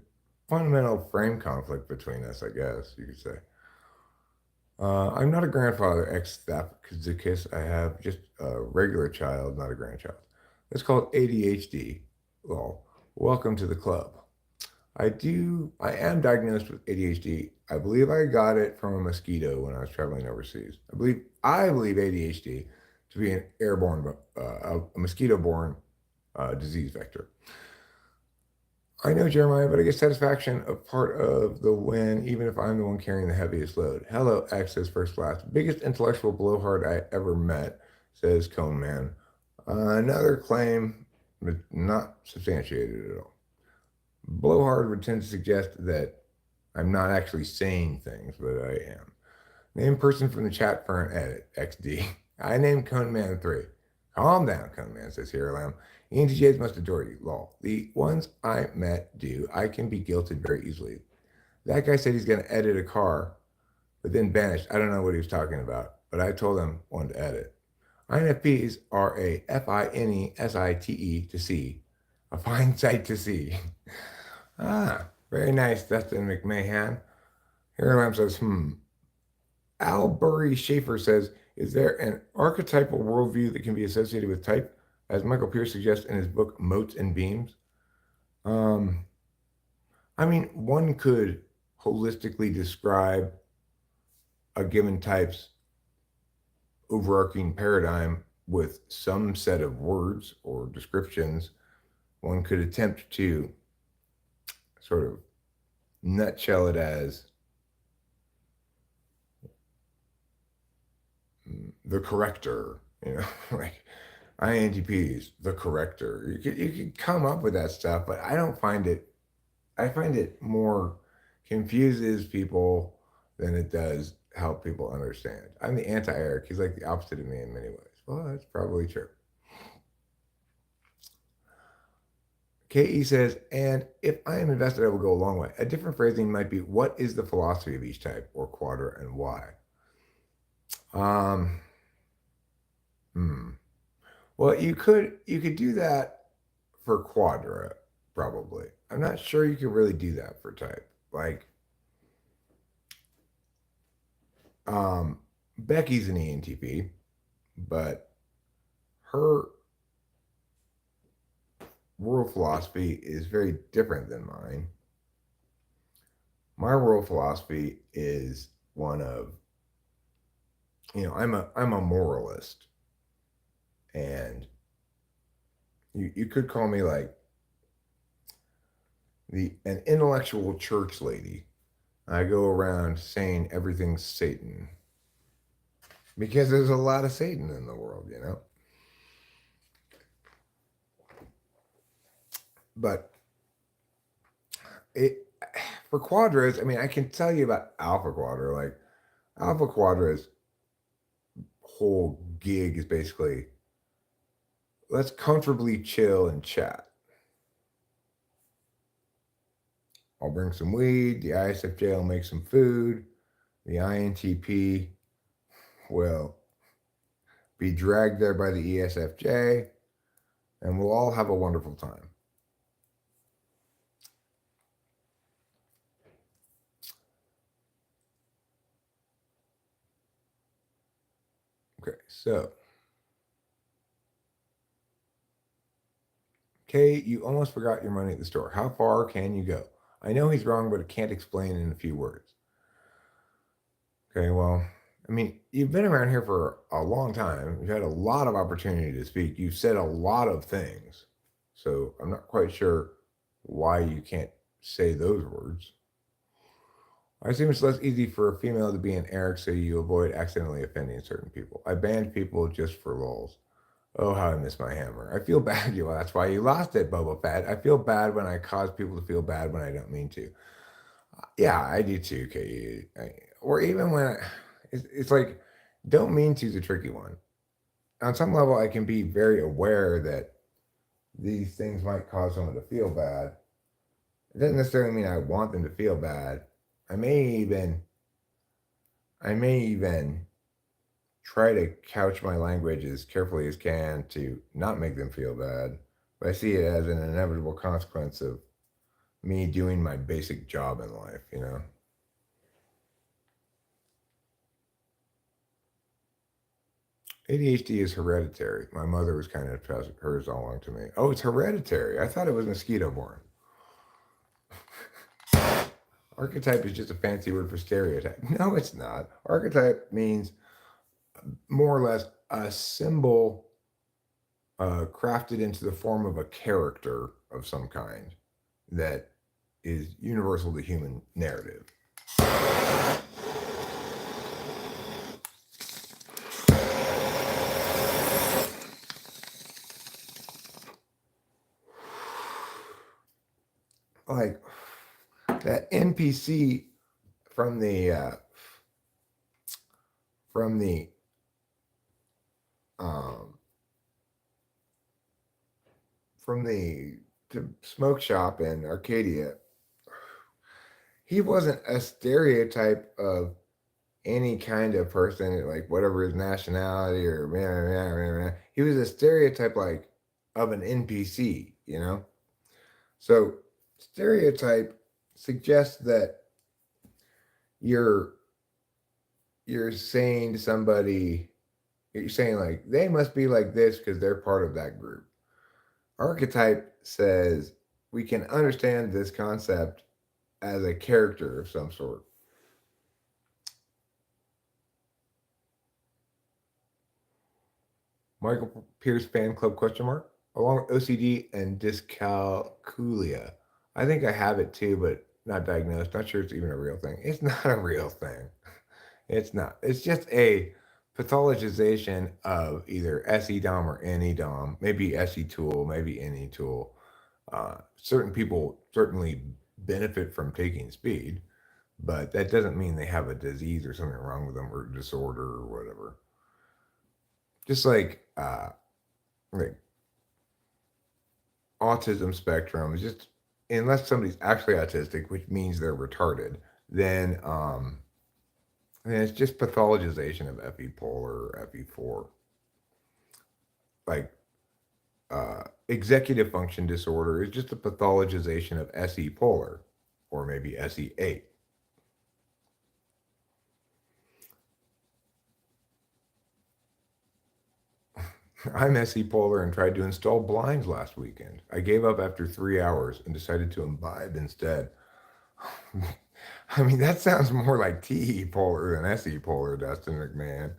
fundamental frame conflict between us, I guess you could say. I'm not a grandfather, ex Zakis. I have just a regular child, not a grandchild. It's called ADHD. Well, welcome to the club. I am diagnosed with ADHD. I believe I got it from a mosquito when I was traveling overseas. I believe ADHD to be an a mosquito-borne disease vector. I know, Jeremiah, but I get satisfaction of part of the win, even if I'm the one carrying the heaviest load. Hello, Access First Class. Biggest intellectual blowhard I ever met, says Cone Man. Another claim, but not substantiated at all. Blowhard would tend to suggest that I'm not actually saying things, but I am. Name person from the chat for an edit, XD. I named Cone Man 3. Calm down, Cone Man, says Hero Lamb. ENTJs must adore you, lol. The ones I met do. I can be guilted very easily. That guy said he's going to edit a car, but then vanished. I don't know what he was talking about, but I told him one to edit. INFPs are a FINESITE to see. A fine sight to see. Very nice, Dustin McMahon. Hero Lamb says, Al Burry Schaefer says, Is there an archetypal worldview that can be associated with type, as Michael Pierce suggests in his book Motes and Beams? Um, I mean, one could holistically describe a given type's overarching paradigm with some set of words or descriptions. One could attempt to sort of nutshell it as the corrector, like INTPs, the corrector. You could come up with that stuff, but I don't find it. I find it more confuses people than it does help people understand. I'm the anti-Eric. He's like the opposite of me in many ways. Well, that's probably true. KE says, and if I am invested, I will go a long way. A different phrasing might be, what is the philosophy of each type or quadra and why? Um, hmm. Well, you could do that for quadra, probably. I'm not sure you could really do that for type. Like, um, Becky's an ENTP, but her world philosophy is very different than mine. My world philosophy is one of, I'm a moralist, and you could call me like the an intellectual church lady. I go around saying everything's Satan because there's a lot of Satan in the world. But it for quadras, I mean, I can tell you about Alpha Quadra. Like Alpha Quadra's whole gig is basically let's comfortably chill and chat. I'll bring some weed. The ISFJ will make some food. The INTP will be dragged there by the ESFJ, and we'll all have a wonderful time. Okay, so Kay, you almost forgot your money at the store. How far can you go? I know he's wrong, but I can't explain in a few words. Okay, well, I mean, you've been around here for a long time. You've had a lot of opportunity to speak. You've said a lot of things. So I'm not quite sure why you can't say those words. I assume it's less easy for a female to be an Eric so you avoid accidentally offending certain people. I banned people just for lulz. Oh, how I miss my hammer. I feel bad, you. That's why you lost it, Boba Fett. I feel bad when I cause people to feel bad when I don't mean to. Yeah, I do too, KU. Or even when it's like, don't mean to is a tricky one. On some level, I can be very aware that these things might cause someone to feel bad. It doesn't necessarily mean I want them to feel bad. I may even, I may even try to couch my language as carefully as can to not make them feel bad. But I see it as an inevitable consequence of me doing my basic job in life. ADHD is hereditary. My mother was kind of hers all along to me. Oh, it's hereditary. I thought it was mosquito borne. Archetype is just a fancy word for stereotype. No, it's not. Archetype means more or less a symbol crafted into the form of a character of some kind that is universal to human narrative. Like that NPC from the from the um, from the smoke shop in Arcadia. He wasn't a stereotype of any kind of person, like whatever his nationality or he was a stereotype like of an NPC. So stereotype suggests that you're you're saying to somebody You're saying like they must be like this because they're part of that group. Archetype says we can understand this concept as a character of some sort. Michael Pierce fan club question mark along with OCD and dyscalculia. I think I have it too, but not diagnosed. Not sure it's even a real thing. It's not a real thing. It's not. It's just a pathologization of either SE-DOM or NE-DOM, maybe SE-tool, maybe NE-tool. Certain people certainly benefit from taking speed, but that doesn't mean they have a disease or something wrong with them or disorder or whatever. Just like autism spectrum is just unless somebody's actually autistic, which means they're retarded, then it's just pathologization of FE polar or FE4. Like executive function disorder is just a pathologization of SE polar or maybe SE8. I'm SE polar and tried to install blinds last weekend. I gave up after 3 hours and decided to imbibe instead. I mean, that sounds more like TE polar than SE polar, Dustin McMahon.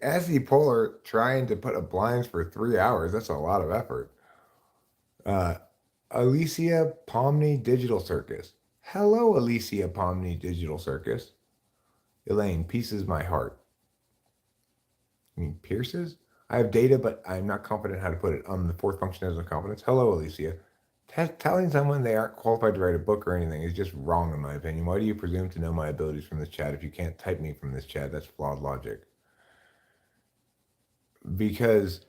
SE polar trying to put up blinds for 3 hours, that's a lot of effort. Uh, Alicia Pomney Digital Circus. Hello, Alicia Pomney Digital Circus. Elaine, pieces my heart. I mean, pierces? I have data, but I'm not confident how to put it. The fourth function is of competence. Hello, Alicia. Telling someone they aren't qualified to write a book or anything is just wrong, in my opinion. Why do you presume to know my abilities from this chat if you can't type me from this chat? That's flawed logic. Because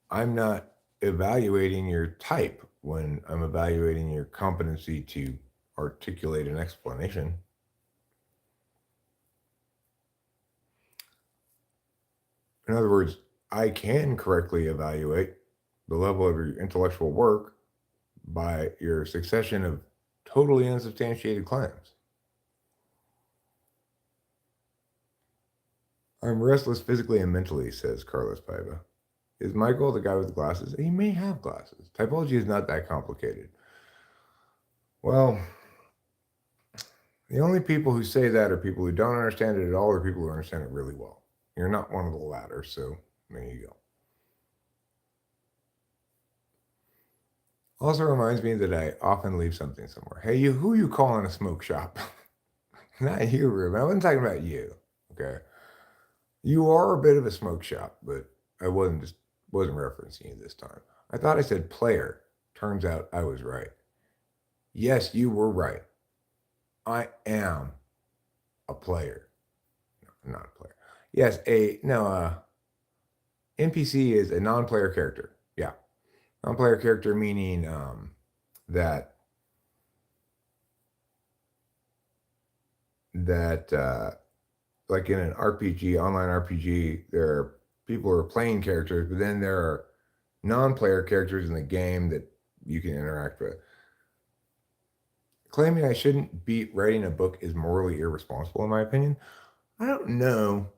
I'm not evaluating your type when I'm evaluating your competency to articulate an explanation. In other words, I can correctly evaluate the level of your intellectual work by your succession of totally unsubstantiated claims. I'm restless physically and mentally, says Carlos Paiva. Is Michael the guy with the glasses? He may have glasses. Typology is not that complicated. Well, the only people who say that are people who don't understand it at all or people who understand it really well. You're not one of the latter, so there you go. Also reminds me that I often leave something somewhere. Hey, you, who you calling a smoke shop? Not you, Ruben. I wasn't talking about you. Okay. You are a bit of a smoke shop, but I wasn't referencing you this time. I thought I said player. Turns out I was right. Yes, you were right. I am a player. No, I'm not a player. Yes, NPC is a non-player character. Yeah. Non-player character meaning that like in an RPG, online RPG, there are people who are playing characters, but then there are non-player characters in the game that you can interact with. Claiming I shouldn't be writing a book is morally irresponsible, in my opinion. I don't know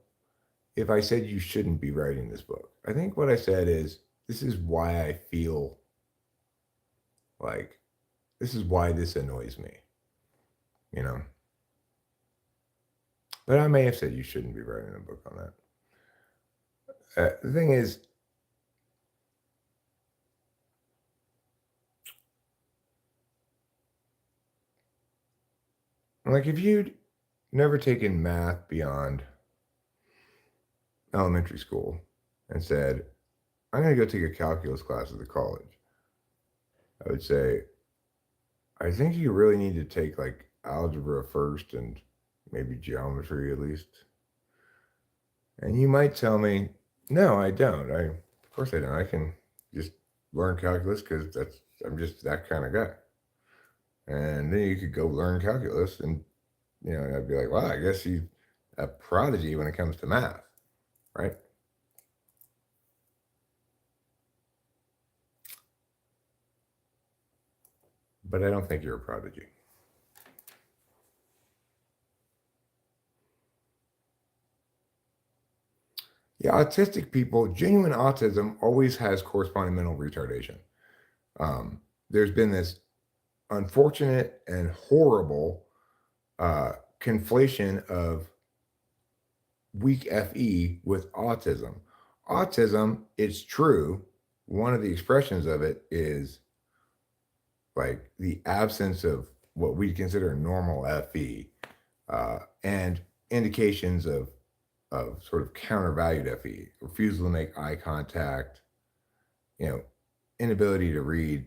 if I said you shouldn't be writing this book. I think what I said is this is why I feel like this is why this annoys me, you know. But I may have said you shouldn't be writing a book on that. The thing is, like, if you'd never taken math beyond elementary school and said, I'm going to go take a calculus class at the college, I would say, I think you really need to take like algebra first and maybe geometry at least. And you might tell me, no, I don't. Of course I don't. I can just learn calculus because I'm just that kind of guy. And then you could go learn calculus and, I'd be like, wow, I guess you're a prodigy when it comes to math, right? But I don't think you're a prodigy. Yeah, autistic people, genuine autism always has corresponding mental retardation. There's been this unfortunate and horrible uh, conflation of weak FE with autism. Autism, it's true. One of the expressions of it is like the absence of what we consider normal FE and indications of sort of countervalued FE, refusal to make eye contact, you know, inability to read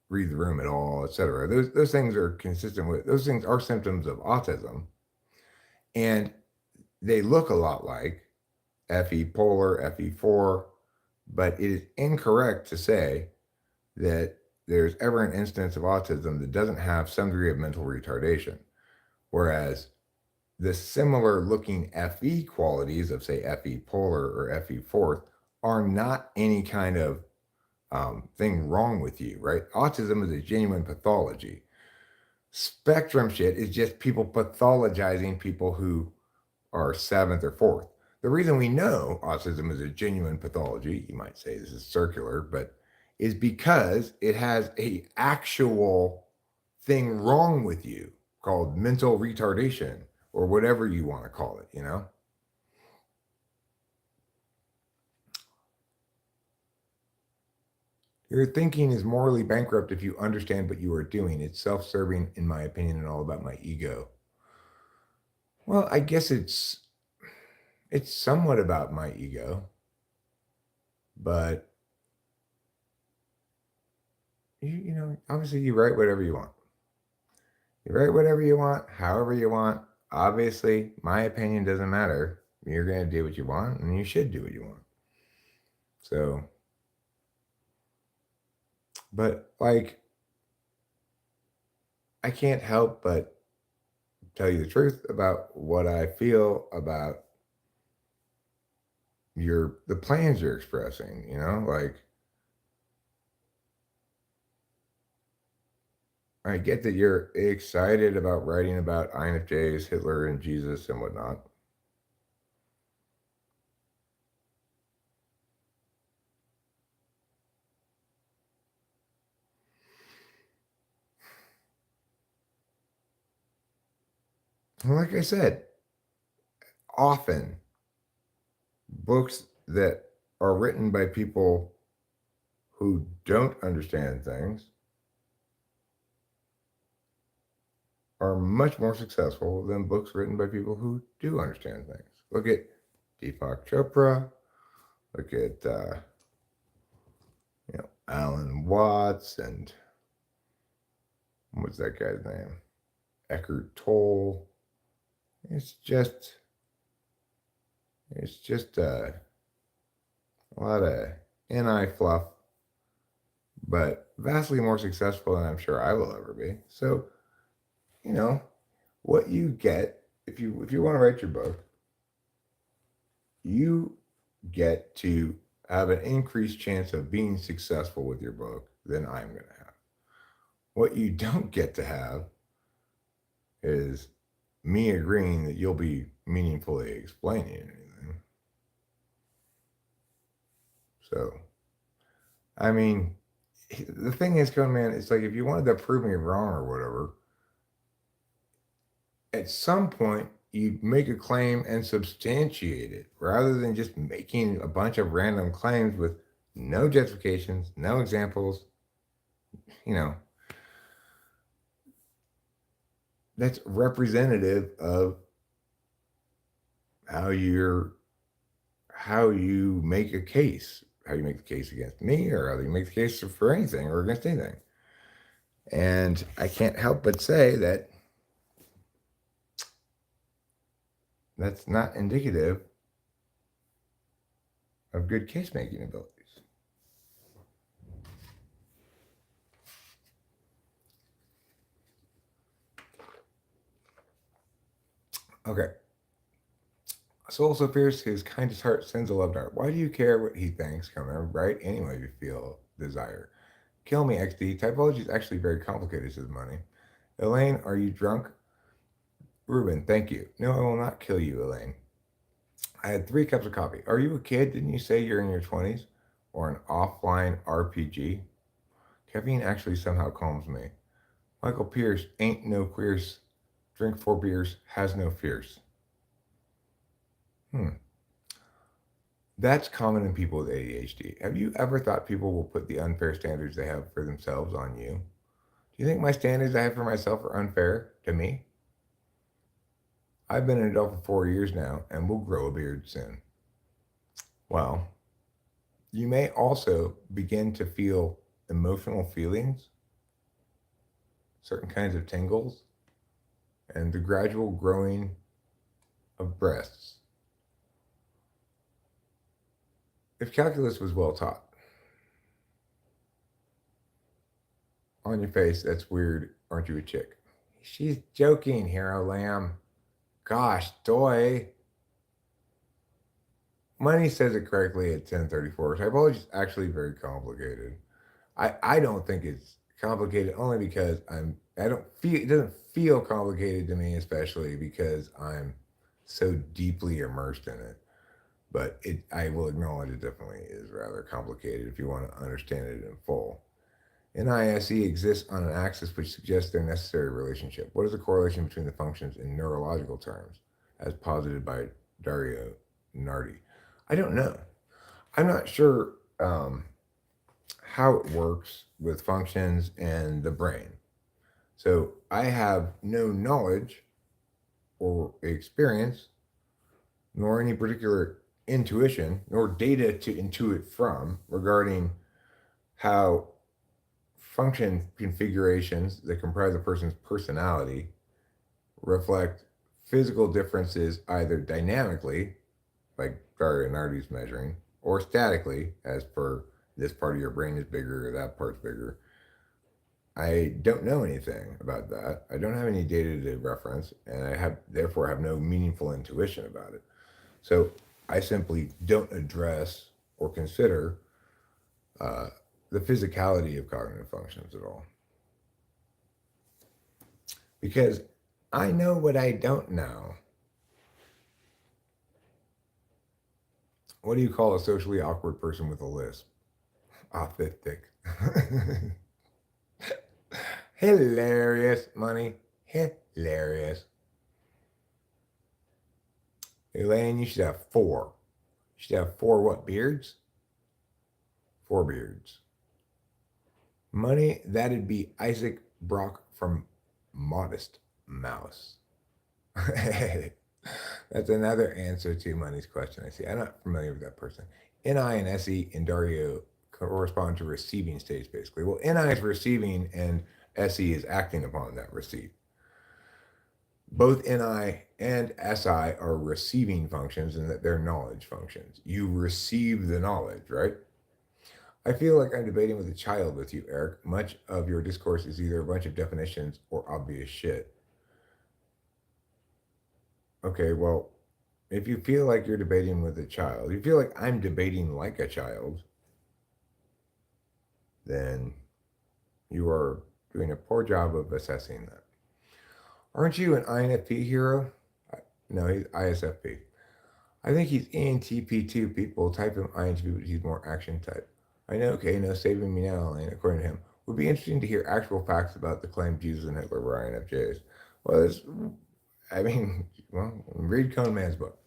the room at all, et cetera. Those things are consistent with those things are symptoms of autism, and they look a lot like FE polar, FE4, but it is incorrect to say that there's ever an instance of autism that doesn't have some degree of mental retardation. Whereas the similar looking FE qualities of, say, FE polar or FE fourth are not any kind of thing wrong with you, right? Autism is a genuine pathology. Spectrum shit is just people pathologizing people who are seventh or fourth. The reason we know autism is a genuine pathology, you might say this is circular, but is because it has a actual thing wrong with you called mental retardation or whatever you want to call it, you know? Your thinking is morally bankrupt if you understand what you are doing. It's self-serving, in my opinion, and all about my ego. Well, I guess it's somewhat about my ego, but you know, obviously you write whatever you want. You write whatever you want, however you want. Obviously, my opinion doesn't matter. You're going to do what you want, and you should do what you want. So, but like, I can't help but tell you the truth about what I feel about the plans you're expressing, you know? Like, I get that you're excited about writing about INFJs, Hitler, and Jesus and whatnot. And like I said, often books that are written by people who don't understand things are much more successful than books written by people who do understand things. Look at Deepak Chopra. Look at Alan Watts and what's that guy's name? Eckhart Tolle. It's just a lot of NI fluff, but vastly more successful than I'm sure I will ever be. So, you know, what you get if you want to write your book, you get to have an increased chance of being successful with your book than I'm going to have. What you don't get to have is me agreeing that you'll be meaningfully explaining anything. So, I mean, the thing is, Cone Man, it's like if you wanted to prove me wrong or whatever, at some point you make a claim and substantiate it rather than just making a bunch of random claims with no justifications, no examples. You know, that's representative of how you're how you make a case, how you make the case against me, or how you make the case for anything or against anything. And I can't help but say that that's not indicative of good case making abilities. Okay. Soul so fierce, his kindest heart sends a love dart. Why do you care what he thinks? Come on, right? Anyway, you feel desire. Kill me, XD. Typology is actually very complicated, says Money. Elaine, are you drunk? Ruben, thank you. No, I will not kill you, Elaine. I had 3 cups of coffee. Are you a kid? Didn't you say you're in your 20s? Or an offline RPG? Caffeine actually somehow calms me. Michael Pierce ain't no queers. Drink 4 beers, has no fears. Hmm. That's common in people with ADHD. Have you ever thought people will put the unfair standards they have for themselves on you? Do you think my standards I have for myself are unfair to me? I've been an adult for 4 years now and will grow a beard soon. Well, you may also begin to feel emotional feelings, certain kinds of tingles, and the gradual growing of breasts. If calculus was well taught, on your face, that's weird. Aren't you a chick? She's joking, Hero Lamb. Gosh, doy. Money says it correctly at 1034. Typology is actually very complicated. I don't think it's complicated only because I don't feel it doesn't feel complicated to me, especially because I'm so deeply immersed in it. But I will acknowledge it definitely is rather complicated if you want to understand it in full. NISE exists on an axis which suggests their necessary relationship. What is the correlation between the functions in neurological terms, as posited by Dario Nardi? I don't know. I'm not sure how it works with functions and the brain. So I have no knowledge or experience, nor any particular intuition, nor data to intuit from regarding how function configurations that comprise a person's personality reflect physical differences either dynamically, like Dario Nardi's measuring, or statically, as per this part of your brain is bigger or that part's bigger. I don't know anything about that. I don't have any data to reference, and I have therefore have no meaningful intuition about it. So I simply don't address or consider uh, the physicality of cognitive functions at all because I know what I don't know. What do you call a socially awkward person with a lisp? Authentic. Hilarious, money. Hilarious. Elaine, you should have four. You should have four what beards? 4 beards. Money, that'd be Isaac Brock from Modest Mouse. That's another answer to Money's question. I see. I'm not familiar with that person. NI and SE in Dario correspond to receiving states, basically. Well, NI is receiving and SE is acting upon that receipt. Both NI and SI are receiving functions and that they're knowledge functions. You receive the knowledge, right? I feel like I'm debating with a child with you, Eric. Much of your discourse is either a bunch of definitions or obvious shit. Okay, well, if you feel like you're debating with a child, you feel like I'm debating like a child, then you are doing a poor job of assessing that. Aren't you an INFP hero? No, he's ISFP. I think he's ENTP2. People type him INTP, but he's more action type. I know, okay, no saving me now, Elaine, according to him. Would be interesting to hear actual facts about the claimed Jesus and Hitler were INFJs. Well, I mean, well, read Cohnman's book.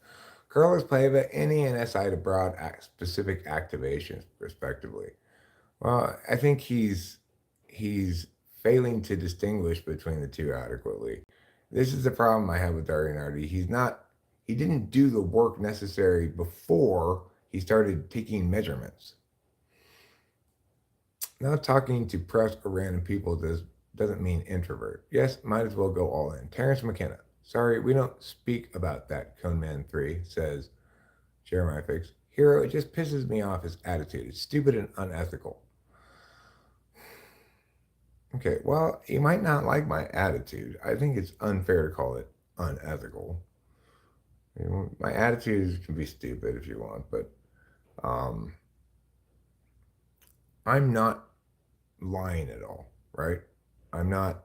Curlers play the NE and SI to broad specific activations, respectively. Well, I think he's failing to distinguish between the two adequately. This is the problem I have with Darionardi. He didn't do the work necessary before he started taking measurements. Not talking to press or random people doesn't mean introvert. Yes, might as well go all in. Terrence McKenna. Sorry, we don't speak about that. Coneman 3 says Jeremiah Fix. Hero, it just pisses me off his attitude. It's stupid and unethical. Okay, well, you might not like my attitude. I think it's unfair to call it unethical. My attitude can be stupid if you want, but um, I'm not lying at all, right? I'm not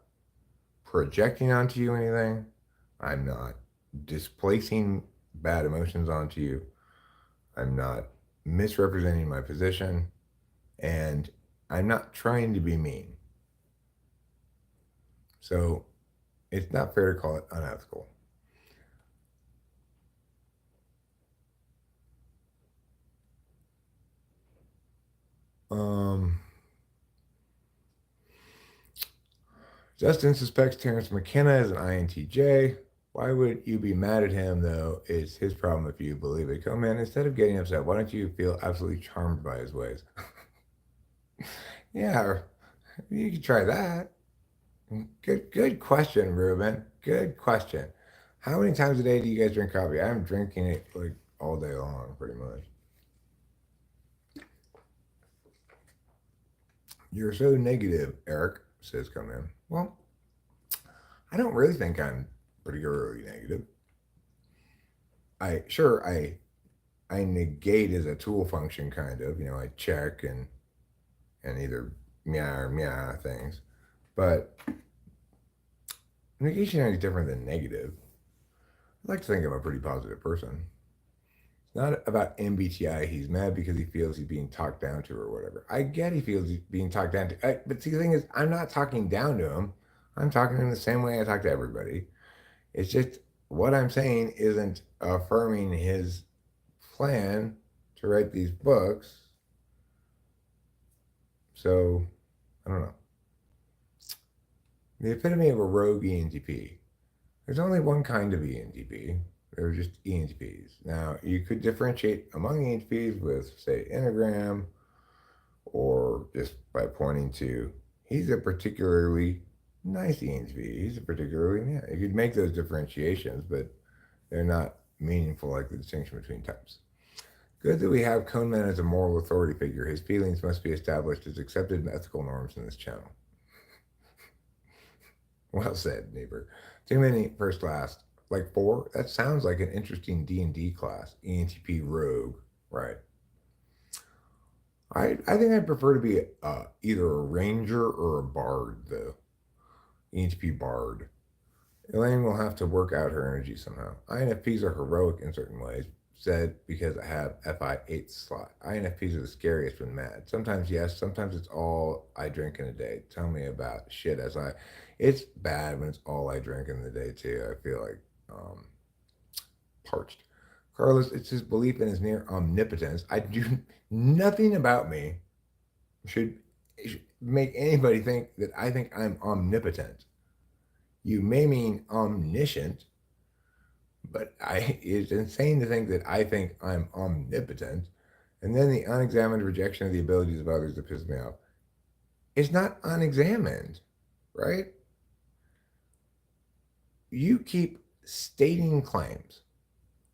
projecting onto you anything. I'm not displacing bad emotions onto you. I'm not misrepresenting my position, and I'm not trying to be mean. So it's not fair to call it unethical. Um, Justin suspects Terrence McKenna is an INTJ. Why would you be mad at him, though? It's his problem if you believe it. Come in, instead of getting upset, why don't you feel absolutely charmed by his ways? Yeah, you could try that. Good question, Ruben. Good question. How many times a day do you guys drink coffee? I'm drinking it like all day long, pretty much. You're so negative, Eric says, come in. Well, I don't really think I'm particularly negative. I negate as a tool function kind of, I check and either meow or meow things. But negation is different than negative. I like to think I'm a pretty positive person. It's not about MBTI. He's mad because he feels he's being talked down to or whatever. I get he feels he's being talked down to. But see, the thing is, I'm not talking down to him. I'm talking to him the same way I talk to everybody. It's just what I'm saying isn't affirming his plan to write these books. So, I don't know. The epitome of a rogue ENTP. There's only one kind of ENTP. They're just ENTPs. Now, you could differentiate among ENTPs with, say, Enneagram, or just by pointing to, he's a particularly nice ENTP. He's a particularly, yeah, you could make those differentiations, but they're not meaningful like the distinction between types. Good that we have Coneman as a moral authority figure. His feelings must be established as accepted ethical norms in this channel. Well said, neighbor. Too many first class. Like four? That sounds like an interesting D&D class. ENTP Rogue. Right. I think I'd prefer to be either a ranger or a bard, though. ENTP Bard. Elaine will have to work out her energy somehow. INFPs are heroic in certain ways, said because I have FI 8th slot. INFPs are the scariest when mad. Sometimes yes, sometimes it's all I drink in a day. Tell me about shit as I. It's bad when it's all I drink in the day too. I feel like parched. Carlos, it's his belief in his near omnipotence. I do nothing about me should, should make anybody think that I think I'm omnipotent. You may mean omniscient, but it's insane to think that I think I'm omnipotent. And then the unexamined rejection of the abilities of others that pisses me off. It's not unexamined, right? You keep stating claims.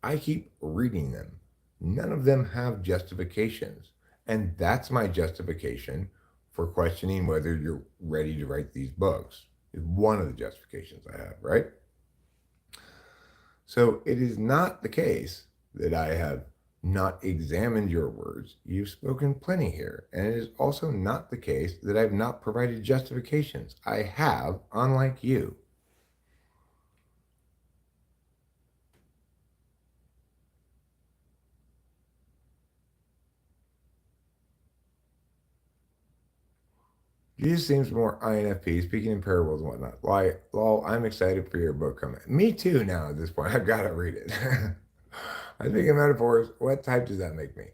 I keep reading them. None of them have justifications. And that's my justification for questioning whether you're ready to write these books. Is one of the justifications I have, right? So it is not the case that I have not examined your words. You've spoken plenty here. And it is also not the case that I've not provided justifications. I have, unlike you. Jesus seems more INFP, speaking in parables and whatnot. Like, lol, I'm excited for your book coming. Me too now at this point. I've got to read it. I speak in metaphors. What type does that make me?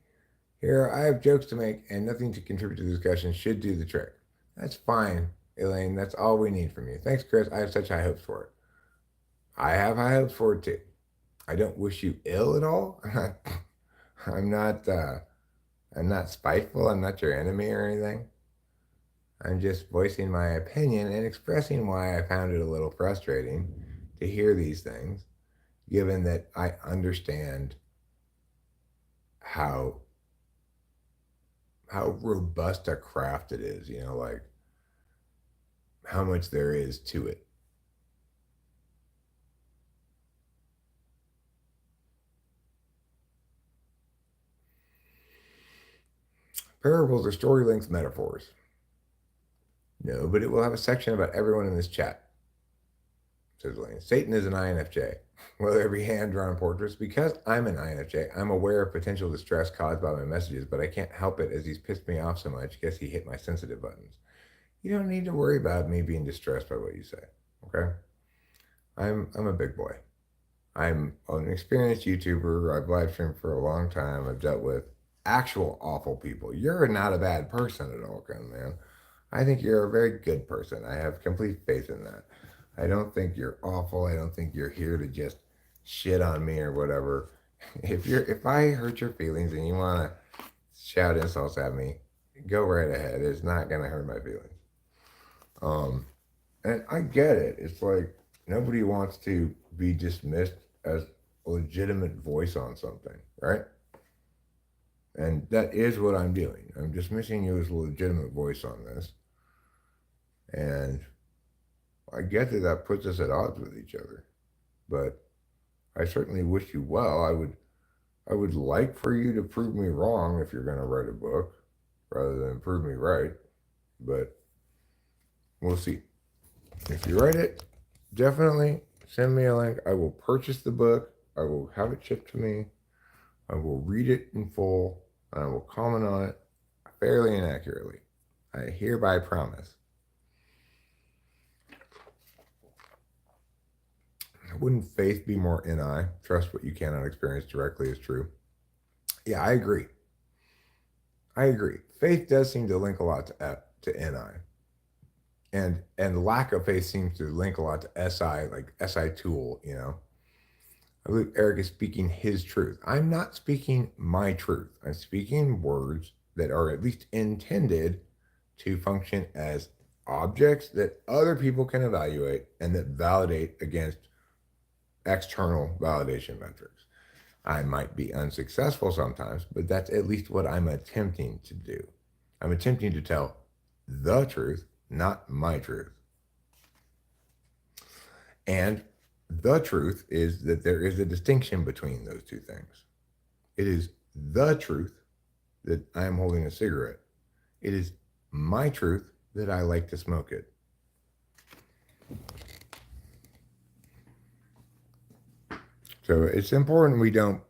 Here, I have jokes to make and nothing to contribute to the discussion should do the trick. That's fine, Elaine. That's all we need from you. Thanks, Chris. I have such high hopes for it. I have high hopes for it too. I don't wish you ill at all. I'm not. I'm not spiteful. I'm not your enemy or anything. I'm just voicing my opinion and expressing why I found it a little frustrating to hear these things, given that I understand how robust a craft it is, like how much there is to it. Parables are story length metaphors. No, but it will have a section about everyone in this chat. sizzling. Satan is an INFJ. Whether it be hand-drawn portraits, because I'm an INFJ, I'm aware of potential distress caused by my messages, but I can't help it as he's pissed me off so much. Guess he hit my sensitive buttons. You don't need to worry about me being distressed by what you say. Okay? I'm a big boy. I'm an experienced YouTuber. I've live streamed for a long time. I've dealt with actual awful people. You're not a bad person at all, gun man. I think you're a very good person. I have complete faith in that. I don't think you're awful. I don't think you're here to just shit on me or whatever. If I hurt your feelings and you want to shout insults at me, go right ahead. It's not gonna hurt my feelings. Um, and I get it. It's like nobody wants to be dismissed as a legitimate voice on something, right? And that is what I'm doing. I'm dismissing you as a legitimate voice on this. And I get that that puts us at odds with each other. But I certainly wish you well. I would like for you to prove me wrong if you're going to write a book rather than prove me right. But we'll see. If you write it, definitely send me a link. I will purchase the book. I will have it shipped to me. I will read it in full. And I will comment on it fairly and accurately. I hereby promise. Wouldn't faith be more NI? Trust what you cannot experience directly is true. Yeah, I agree. I agree. Faith does seem to link a lot to NI. And lack of faith seems to link a lot to SI, like SI tool, you know. I believe Eric is speaking his truth. I'm not speaking my truth. I'm speaking words that are at least intended to function as objects that other people can evaluate and that validate against external validation metrics. I might be unsuccessful sometimes, but that's at least what I'm attempting to do. I'm attempting to tell the truth, not my truth. And the truth is that there is a distinction between those two things. It is the truth that I am holding a cigarette. It is my truth that I like to smoke it. So it's important we don't,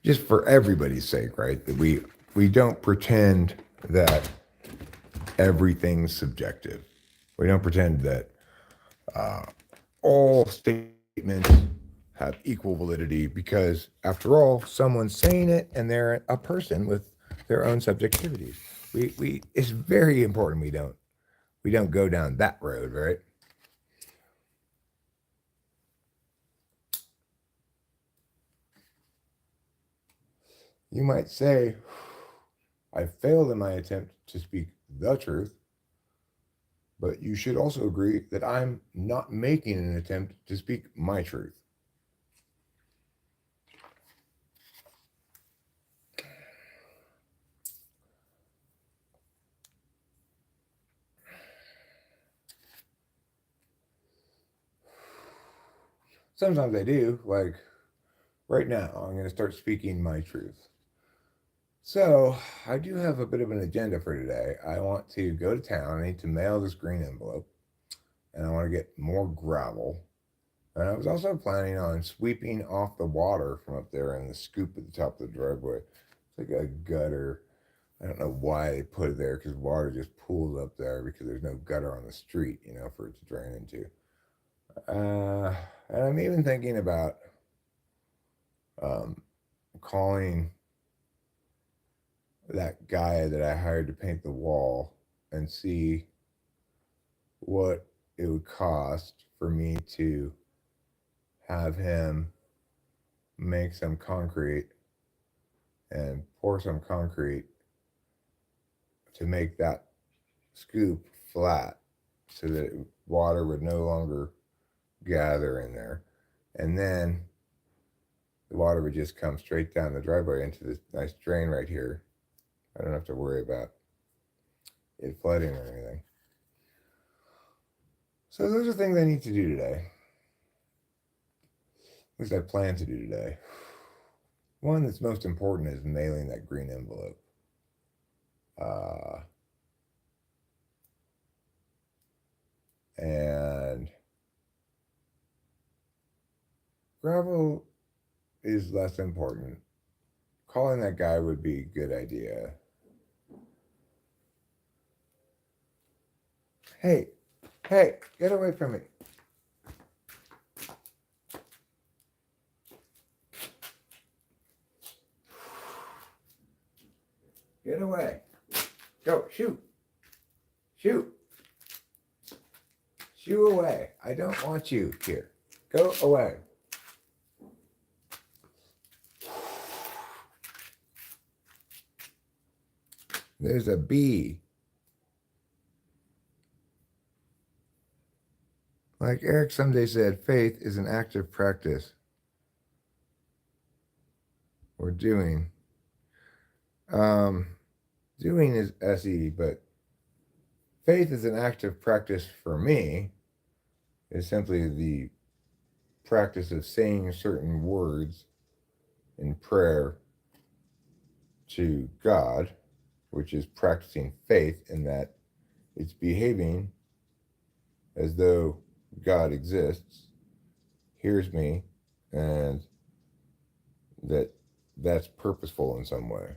just for everybody's sake, right, that we don't pretend that everything's subjective. We don't pretend that all statements have equal validity because, after all, someone's saying it and they're a person with their own subjectivities. It's very important we don't go down that road, right? You might say, I failed in my attempt to speak the truth, but you should also agree that I'm not making an attempt to speak my truth. Sometimes I do, like right now, I'm going to start speaking my truth. So, I do have a bit of an agenda for today. I want to go to town. I need to mail this green envelope, and I want to get more gravel. And I was also planning on sweeping off the water from up there in the scoop at the top of the driveway. It's like a gutter. I don't know why they put it there because water just pools up there because there's no gutter on the street, you know, for it to drain into. And I'm even thinking about calling that guy that I hired to paint the wall and see what it would cost for me to have him make some concrete and pour some concrete to make that scoop flat so that water would no longer gather in there. And then the water would just come straight down the driveway into this nice drain right here. I don't have to worry about it flooding or anything. So those are things I need to do today. At least I plan to do today. One that's most important is mailing that green envelope. And gravel is less important. Calling that guy would be a good idea. Hey, hey, get away from me. Get away. Go, shoot. Shoot. Shoo away. I don't want you here. Go away. There's a bee. Like Eric someday said, faith is an active practice or doing. Doing is SE, but faith is an active practice for me. Is simply the practice of saying certain words in prayer to God, which is practicing faith in that it's behaving as though God exists, hears me, and that's purposeful in some way.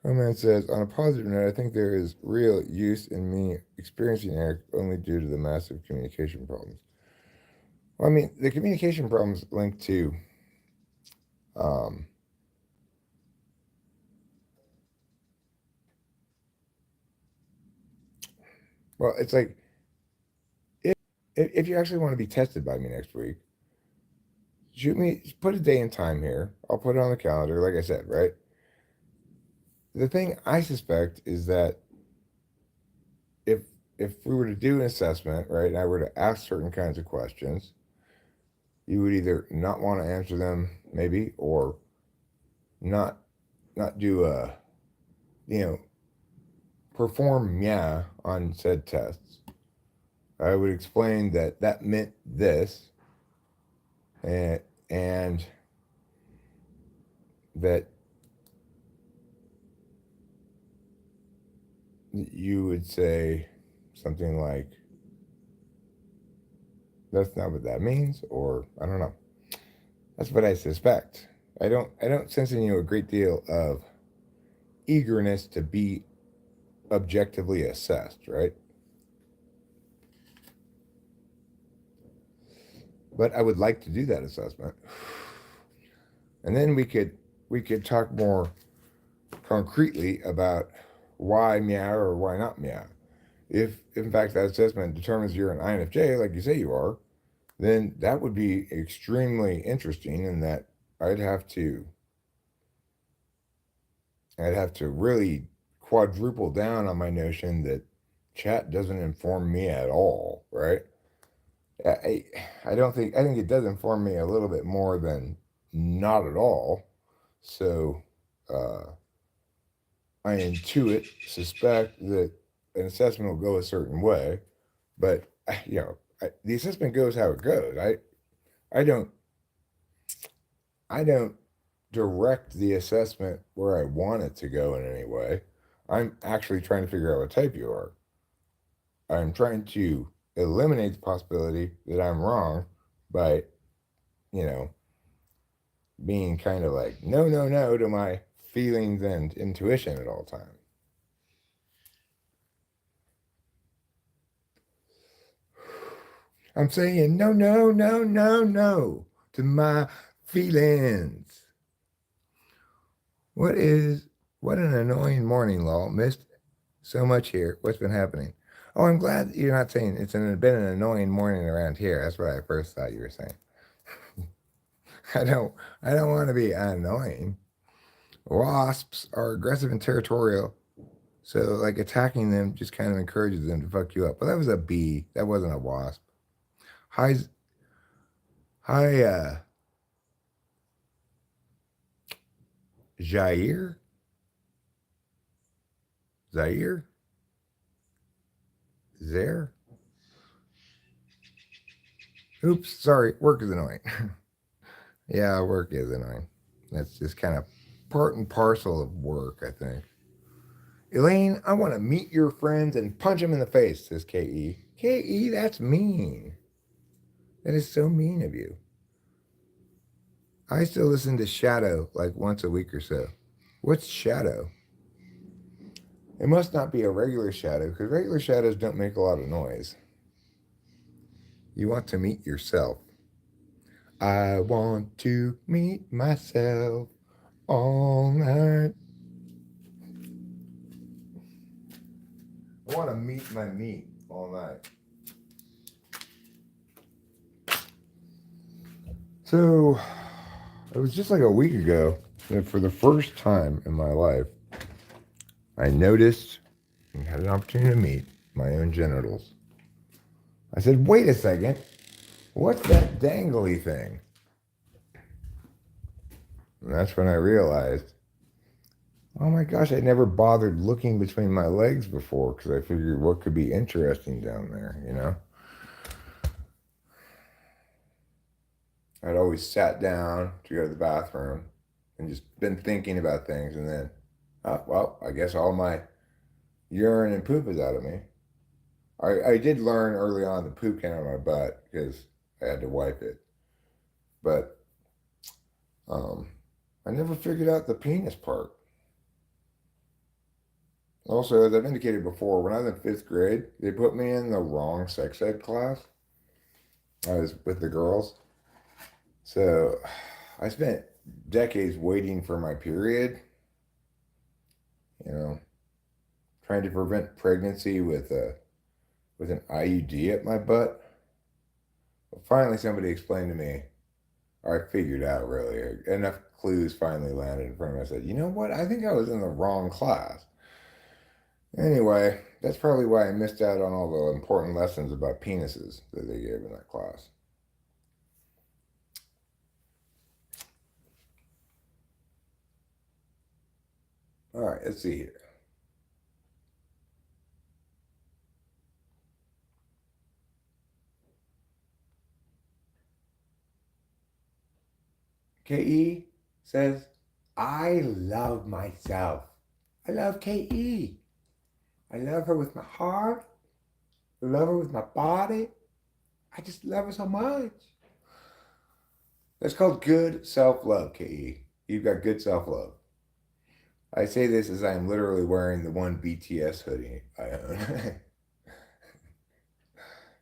Comment says, on a positive note, I think there is real use in me experiencing Eric only due to the massive communication problems. Well, I mean, the communication problems linked to um, well, it's like if you actually want to be tested by me next week, shoot me, put a day and time here. I'll put it on the calendar, like I said, right? The thing I suspect is that if if we were to do an assessment, right, and I were to ask certain kinds of questions, you would either not want to answer them, maybe, or not do a, you know, perform on said tests. I would explain that that meant this, and that you would say something like, that's not what that means, or I don't know. That's what I suspect. I don't sense in you a great deal of eagerness to be objectively assessed, right? But I would like to do that assessment. And then we could talk more concretely about why meow or why not meow. If in fact that assessment determines you're an INFJ, like you say you are, then that would be extremely interesting in that I'd have to really quadruple down on my notion that chat doesn't inform me at all, right? I, I think it does inform me a little bit more than not at all. So uh, I intuit, suspect that an assessment will go a certain way, but the assessment goes how it goes. I don't I don't direct the assessment where I want it to go in any way. I'm actually trying to figure out what type you are. I'm trying to eliminate the possibility that I'm wrong by, you know, being kind of like, no, no, no to my feelings and intuition at all times. I'm saying no, no, no, no, no to my feelings. What is, what an annoying morning, Law. Missed so much here. What's been happening? Oh, I'm glad you're not saying been an annoying morning around here. That's what I first thought you were saying. I don't I don't want to be annoying. Wasps are aggressive and territorial. So like attacking them just kind of encourages them to fuck you up. But that was a bee. That wasn't a wasp. Hi hi Jair? Zaire? There? Oops, sorry, work is annoying. Yeah, work is annoying. That's just kind of part and parcel of work, I think. Elaine, I want to meet your friends and punch them in the face, says K.E. K.E., that's mean. That is so mean of you. I still listen to Shadow like once a week or so. What's Shadow? It must not be a regular shadow because regular shadows don't make a lot of noise. You want to meet yourself. I want to meet myself all night. I want to meet my meat all night. So, it was just like a week ago that for the first time in my life, I noticed and had an opportunity to meet my own genitals. I said, wait a second, what's that dangly thing? And that's when I realized, oh my gosh, I never bothered looking between my legs before because I figured what could be interesting down there, you know? I'd always sat down to go to the bathroom and just been thinking about things, and then, well, I guess all my urine and poop is out of me. I did learn early on the poop came out of my butt because I had to wipe it, but um, I never figured out the penis part. Also, as I've indicated before, when I was in fifth grade, they put me in the wrong sex ed class. I was with the girls. So I spent decades waiting for my period, you know, trying to prevent pregnancy with an IUD at my butt. But finally somebody explained to me, or I figured out really, enough clues finally landed in front of me. I said, you know what? I think I was in the wrong class. Anyway, that's probably why I missed out on all the important lessons about penises that they gave in that class. All right, let's see here. KE says, I love myself. I love KE. I love her with my heart. I love her with my body. I just love her so much. That's called good self-love, KE. You've got good self-love. I say this as I am literally wearing the one BTS hoodie I own.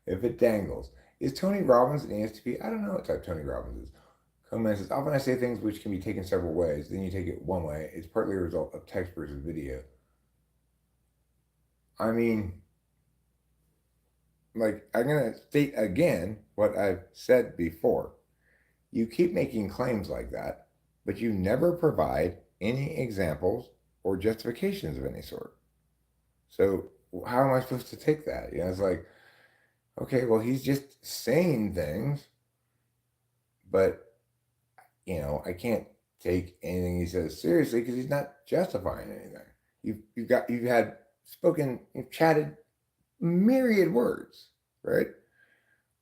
If it dangles. Is Tony Robbins an ESTP? I don't know what type Tony Robbins is. Comment says, often I say things which can be taken several ways. Then you take it one way. It's partly a result of text versus video. I mean, like, I'm going to state again what I've said before. You keep making claims like that, but you never provide any examples or justifications of any sort. So how am I supposed to take that? You know, it's like, okay, well, he's just saying things, but, you know, I can't take anything he says seriously because he's not justifying anything. You've had spoken, you've chatted myriad words, right?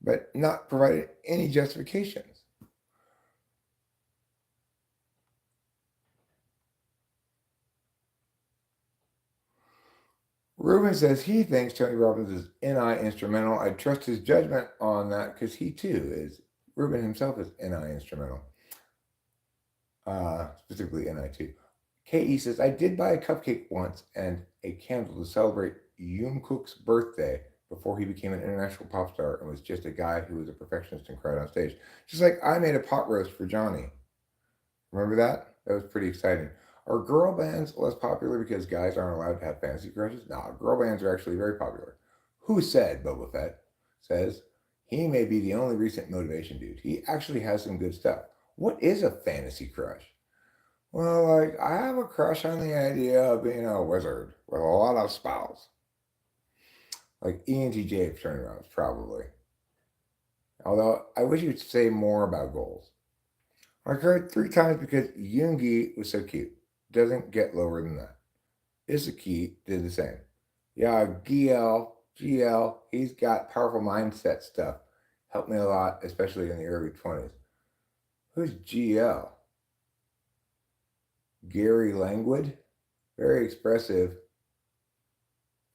But not provided any justifications. Ruben says he thinks Tony Robbins is NI instrumental. I trust his judgment on that because he too is. Ruben himself is NI instrumental, specifically NI2. KE says, I did buy a cupcake once and a candle to celebrate Jungkook's birthday before he became an international pop star and was just a guy who was a perfectionist and cried on stage. Just like I made a pot roast for Johnny. Remember that? That was pretty exciting. Are girl bands less popular because guys aren't allowed to have fantasy crushes? No, girl bands are actually very popular. Who said, Boba Fett says, he may be the only recent motivation dude. He actually has some good stuff. What is a fantasy crush? Well, like, I have a crush on the idea of being a wizard with a lot of spells. Like ENTJ for turning around, probably. Although, I wish you'd say more about goals. I cried 3 times because Yoongi was so cute. Doesn't get lower than that. Isaki did the same. Yeah, GL, he's got powerful mindset stuff. Helped me a lot, especially in the early 20s. Who's GL? Gary Langwood, very expressive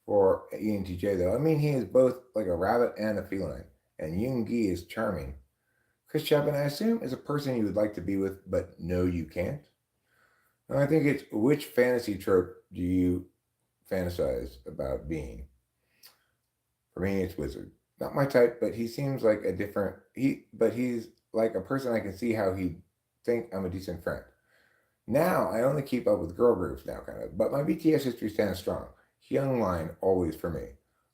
for ENTJ though. I mean, he is both like a rabbit and a feline. And Yoongi is charming. Chris Chapin, I assume, is a person you would like to be with, but no, you can't. And I think it's which fantasy trope do you fantasize about being? For me, it's wizard. Not my type, but he seems like a different. But he's like a person I can see how he think I'm a decent friend. Now I only keep up with girl groups now, kind of. But my BTS history stands strong. Young line always for me.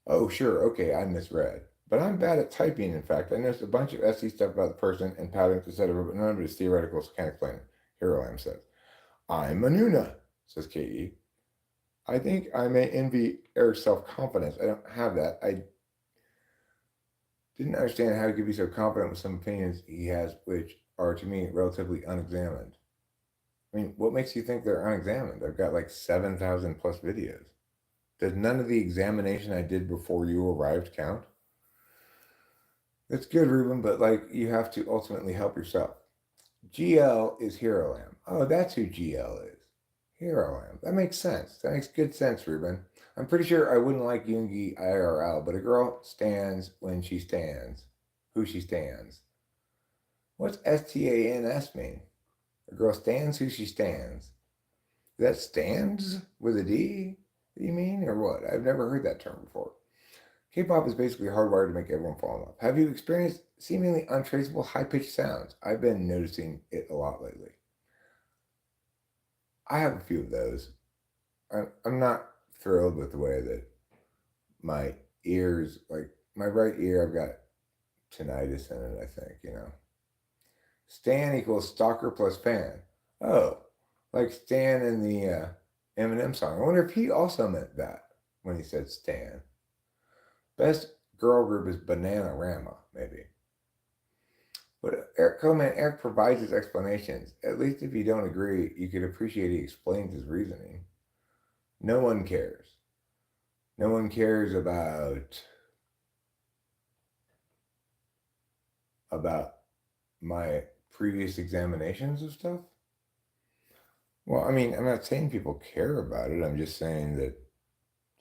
Oh sure, okay, I misread. But I'm bad at typing. In fact, I noticed a bunch of SC stuff about the person and patterns, etc. But none of it is theoretical, so can't explain it. Hero Lamb says, "I'm Manuna," says Ke. I think I may envy Eric's self confidence. I don't have that. I didn't understand how he could be so confident with some opinions he has, which are to me relatively unexamined. I mean, what makes you think they're unexamined? I've got like 7,000 plus videos. Does none of the examination I did before you arrived count? That's good, Ruben, but like you have to ultimately help yourself. GL is Hero Lamb. Oh, that's who GL is. Hero Lamb. That makes sense. That makes good sense, Ruben. I'm pretty sure I wouldn't like Yoongi IRL, but a girl stands when she stands, who she stands. What's STANS mean? A girl stands who she stands. That stands with a D, you mean, or what? I've never heard that term before. K-pop is basically hardwired to make everyone fall in love. Have you experienced seemingly untraceable high-pitched sounds? I've been noticing it a lot lately. I have a few of those. I'm not thrilled with the way that my ears, like my right ear, I've got tinnitus in it, I think. Stan equals stalker plus fan. Oh, like Stan in the Eminem song. I wonder if he also meant that when he said Stan. Best girl group is Bananarama, maybe. But Eric provides his explanations. At least if you don't agree, you could appreciate he explains his reasoning. No one cares. No one cares about my previous examinations of stuff. Well, I mean, I'm not saying people care about it. I'm just saying that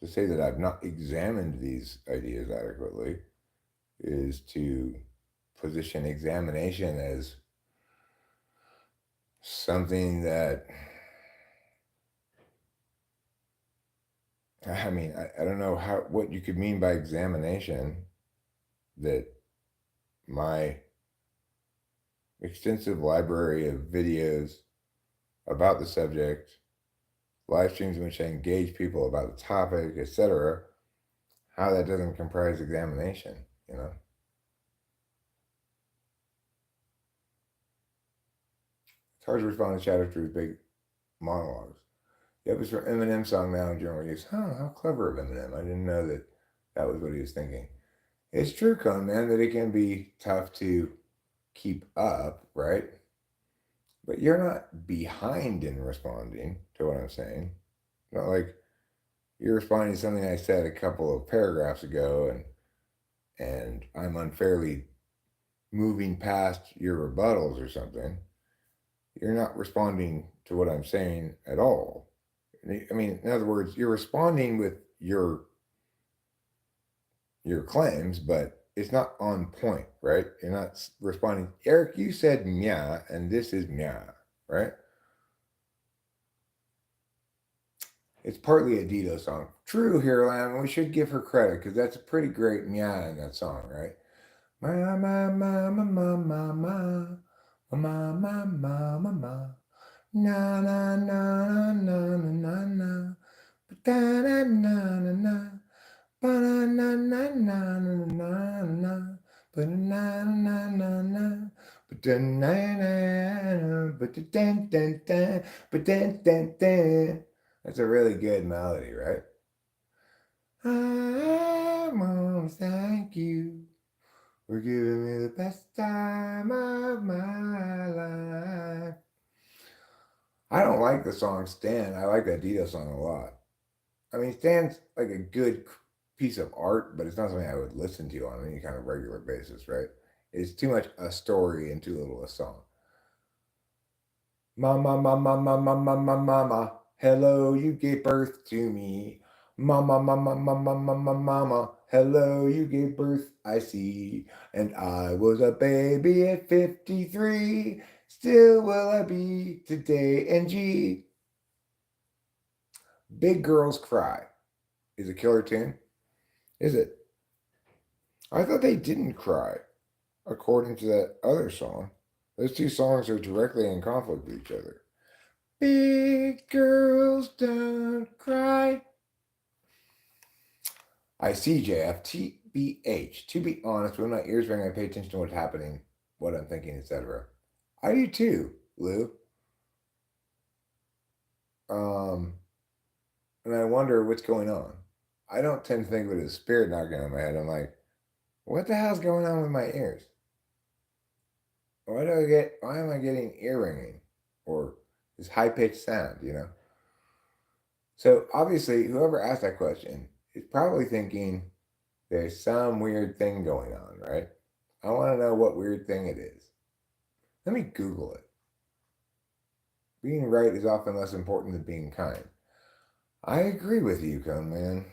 to say that I've not examined these ideas adequately is to position examination as something that, I mean, I don't know what you could mean by examination, that my extensive library of videos about the subject, live streams in which I engage people about the topic, etc., how that doesn't comprise examination. It's hard to respond to chat after his big monologues. Yep, it's from Eminem song now in general use. Huh, how clever of Eminem. I didn't know that that was what he was thinking. It's true, Con, man, that it can be tough to keep up, right? But you're not behind in responding to what I'm saying. Not like you're responding to something I said a couple of paragraphs ago and I'm unfairly moving past your rebuttals or something. You're not responding to what I'm saying at all. I mean, in other words, you're responding with your claims, but it's not on point, right? You're not responding. Eric, you said meh, and this is meh, right? It's partly a Dido song. True, Hero Lamb. We should give her credit because that's a pretty great meh in that song, right? Ma ma ma ma ma ma ma ma ma ma ma ma na na na na na na na na na na na na. Ba-na-na-na-na-na-na-na. Ba-na-na-na-na. Ba-da-na-na-na. Ba-da-dun-dun-dun. Ba-dun-dun-dun. That's a really good melody, right? I want to thank you for giving me the best time of my life. I don't like the song Stan. I like that Dido song a lot. I mean, Stan's like a good piece of art, but it's not something I would listen to on any kind of regular basis, right? It's too much a story and too little a song. Mama, mama, mama, mama, mama. Hello, you gave birth to me. Mama, mama, mama, mama, mama. Hello, you gave birth, I see. And I was a baby at 53. Still will I be today. And G. Big Girls Cry is a killer tune. Is it? I thought they didn't cry, according to that other song. Those two songs are directly in conflict with each other. Big girls don't cry. I see, JF. TBH. To be honest, when my ears ring, I pay attention to what's happening, what I'm thinking, etc. I do too, Lou. Um, and I wonder what's going on. I don't tend to think of it as spirit knocking on my head. I'm like, what the hell's going on with my ears? Why am I getting ear ringing? Or this high pitched sound, you know? So obviously, whoever asked that question is probably thinking there's some weird thing going on, right? I want to know what weird thing it is. Let me Google it. Being right is often less important than being kind. I agree with you, Cone Man.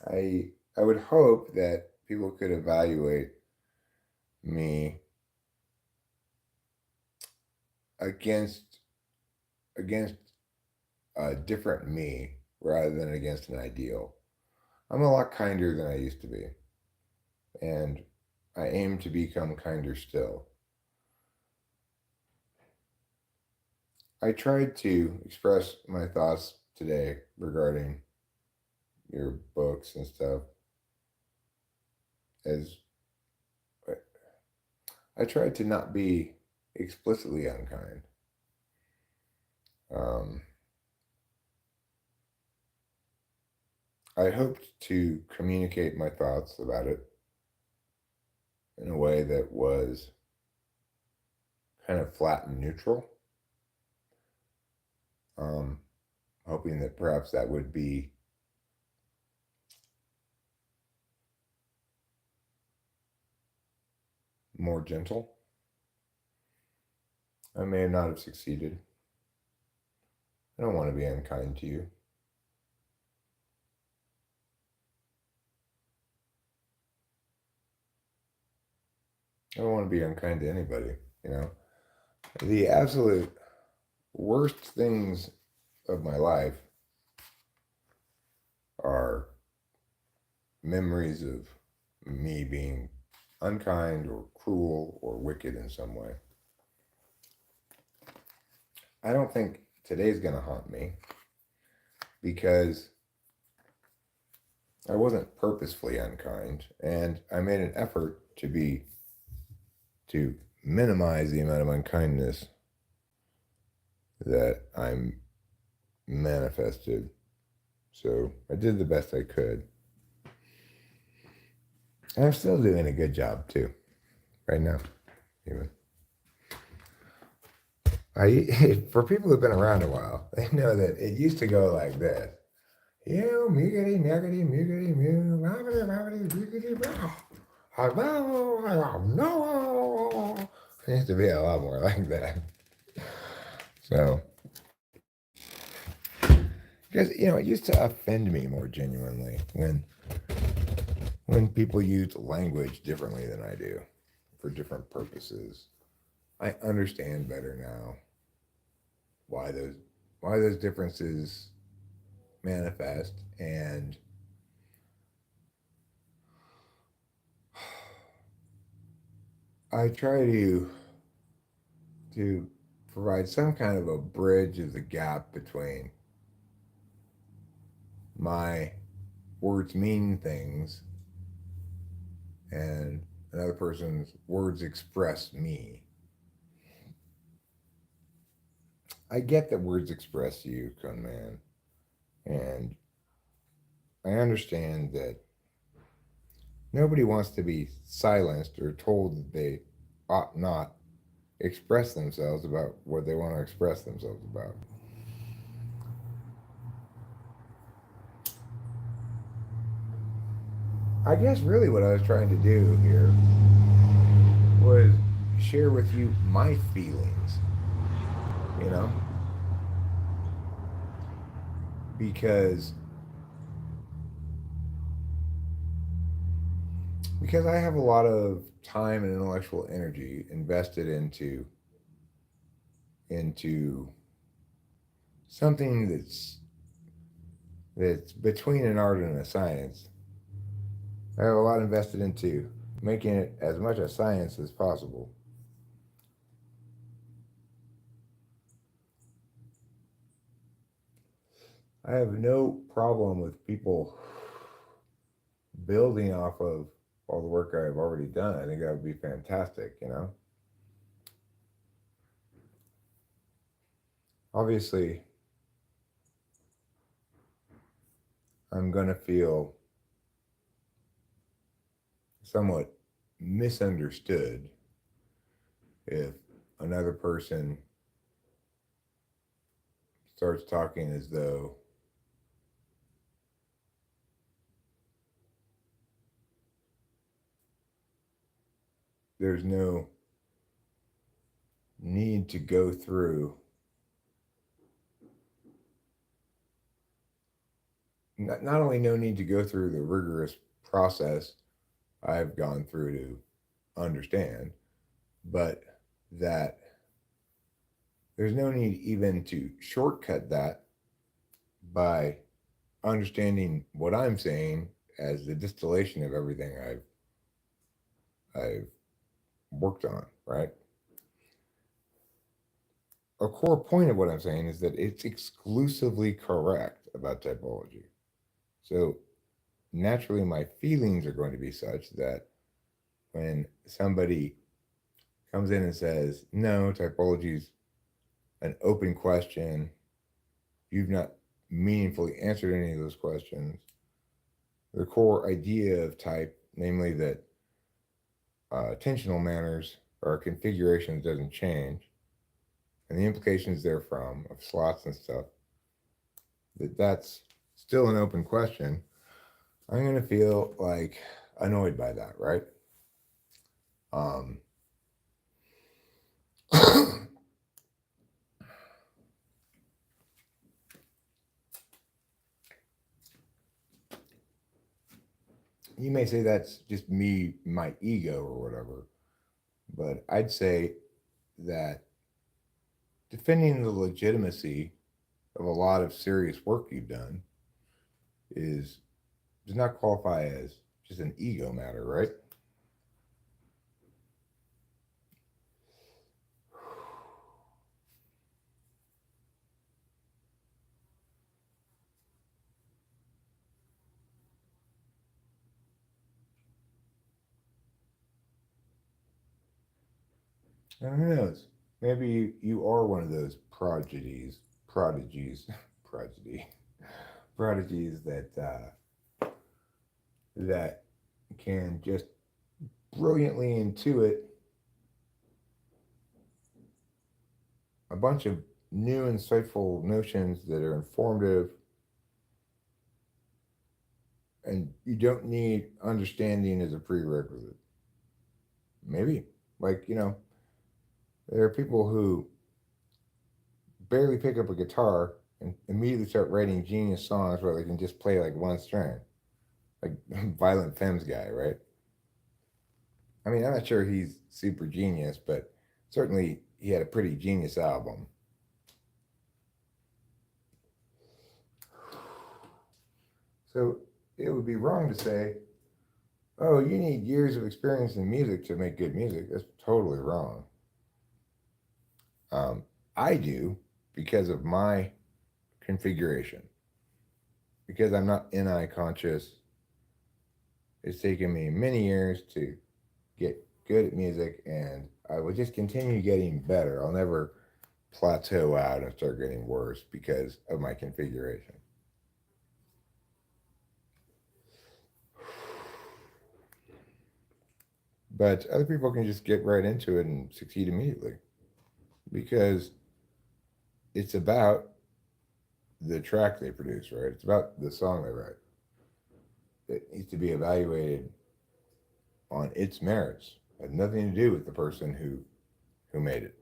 I would hope that people could evaluate me against a different me rather than against an ideal. I'm a lot kinder than I used to be, and I aim to become kinder still. I tried to express my thoughts today regarding your books and stuff as I tried to not be explicitly unkind. Um, I hoped to communicate my thoughts about it in a way that was kind of flat and neutral. Hoping that perhaps that would be more gentle. I may not have succeeded. I don't want to be unkind to you. I don't want to be unkind to anybody, you know. The absolute worst things of my life are memories of me being unkind or cruel or wicked in some way. I don't think today's going to haunt me because I wasn't purposefully unkind, and I made an effort to minimize the amount of unkindness that I'm manifested. So I did the best I could. And I'm still doing a good job too, right now, even. For people who've been around a while, they know that it used to go like this. You muggity muggity muggity moo muggity muggity muggity moo. No. It used to be a lot more like that. So, because it used to offend me more genuinely when people use language differently than I do for different purposes. I understand better now why those differences manifest, and I try to provide some kind of a bridge of the gap between my words mean things and another person's words express me. I get that words express you, Kun Man, and I understand that nobody wants to be silenced or told that they ought not express themselves about what they want to express themselves about. I guess really what I was trying to do here was share with you my feelings you know, because I have a lot of time and intellectual energy invested into something that's between an art and a science. I have a lot invested into making it as much a science as possible. I have no problem with people building off of all the work I've already done. I think that would be fantastic, you know? Obviously, I'm going to feel somewhat misunderstood if another person starts talking as though there's no need to go through, not only no need to go through the rigorous process I've gone through to understand, but that there's no need even to shortcut that by understanding what I'm saying as the distillation of everything I've worked on, right? A core point of what I'm saying is that it's exclusively correct about typology. So naturally, my feelings are going to be such that when somebody comes in and says, no, typology is an open question, you've not meaningfully answered any of those questions. The core idea of type, namely that attentional manners or configurations doesn't change, and the implications therefrom of slots and stuff, that's still an open question, I'm going to feel like annoyed by that, right? Um, you may say that's just me, my ego, or whatever, but I'd say that defending the legitimacy of a lot of serious work you've done is does not qualify as just an ego matter, right? And who knows? Maybe you are one of those prodigies, prodigy, prodigies that can just brilliantly intuit a bunch of new, insightful notions that are informative, and you don't need understanding as a prerequisite. Maybe, like, there are people who barely pick up a guitar and immediately start writing genius songs where they can just play like one string, like Violent Femmes guy, right? I mean, I'm not sure he's super genius, but certainly he had a pretty genius album. So it would be wrong to say, oh, you need years of experience in music to make good music. That's totally wrong. I do because of my configuration. Because I'm not NI conscious, it's taken me many years to get good at music, and I will just continue getting better. I'll never plateau out and start getting worse because of my configuration. But other people can just get right into it and succeed immediately because it's about the track they produce, right? It's about the song they write. It needs to be evaluated on its merits. It has nothing to do with the person who made it.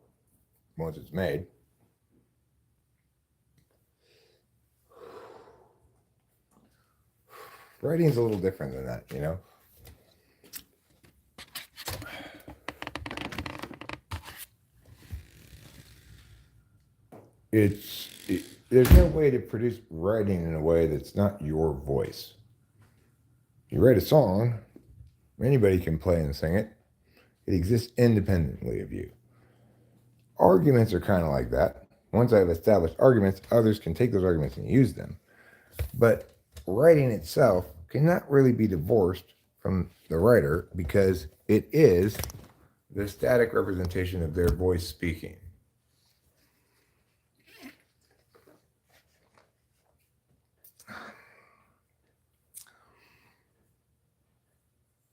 Once it's made, Writing's a little different than that, you know? There's no way to produce writing in a way that's not your voice. You write a song, anybody can play and sing it. It exists independently of you. Arguments are kind of like that. Once I've established arguments, others can take those arguments and use them. But writing itself cannot really be divorced from the writer because it is the static representation of their voice speaking.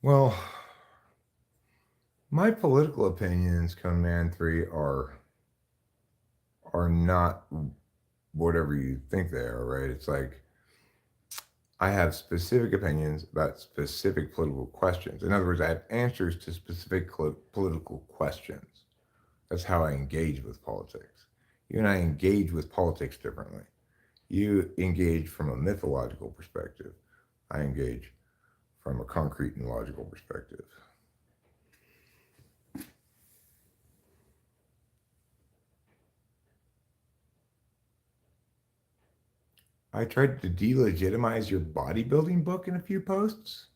Well, my political opinions, Command 3, are not whatever you think they are, right? It's like I have specific opinions about specific political questions. In other words, I have answers to specific political questions. That's how I engage with politics. You and I engage with politics differently. You engage from a mythological perspective. I engage from a concrete and logical perspective. I tried to delegitimize your bodybuilding book in a few posts.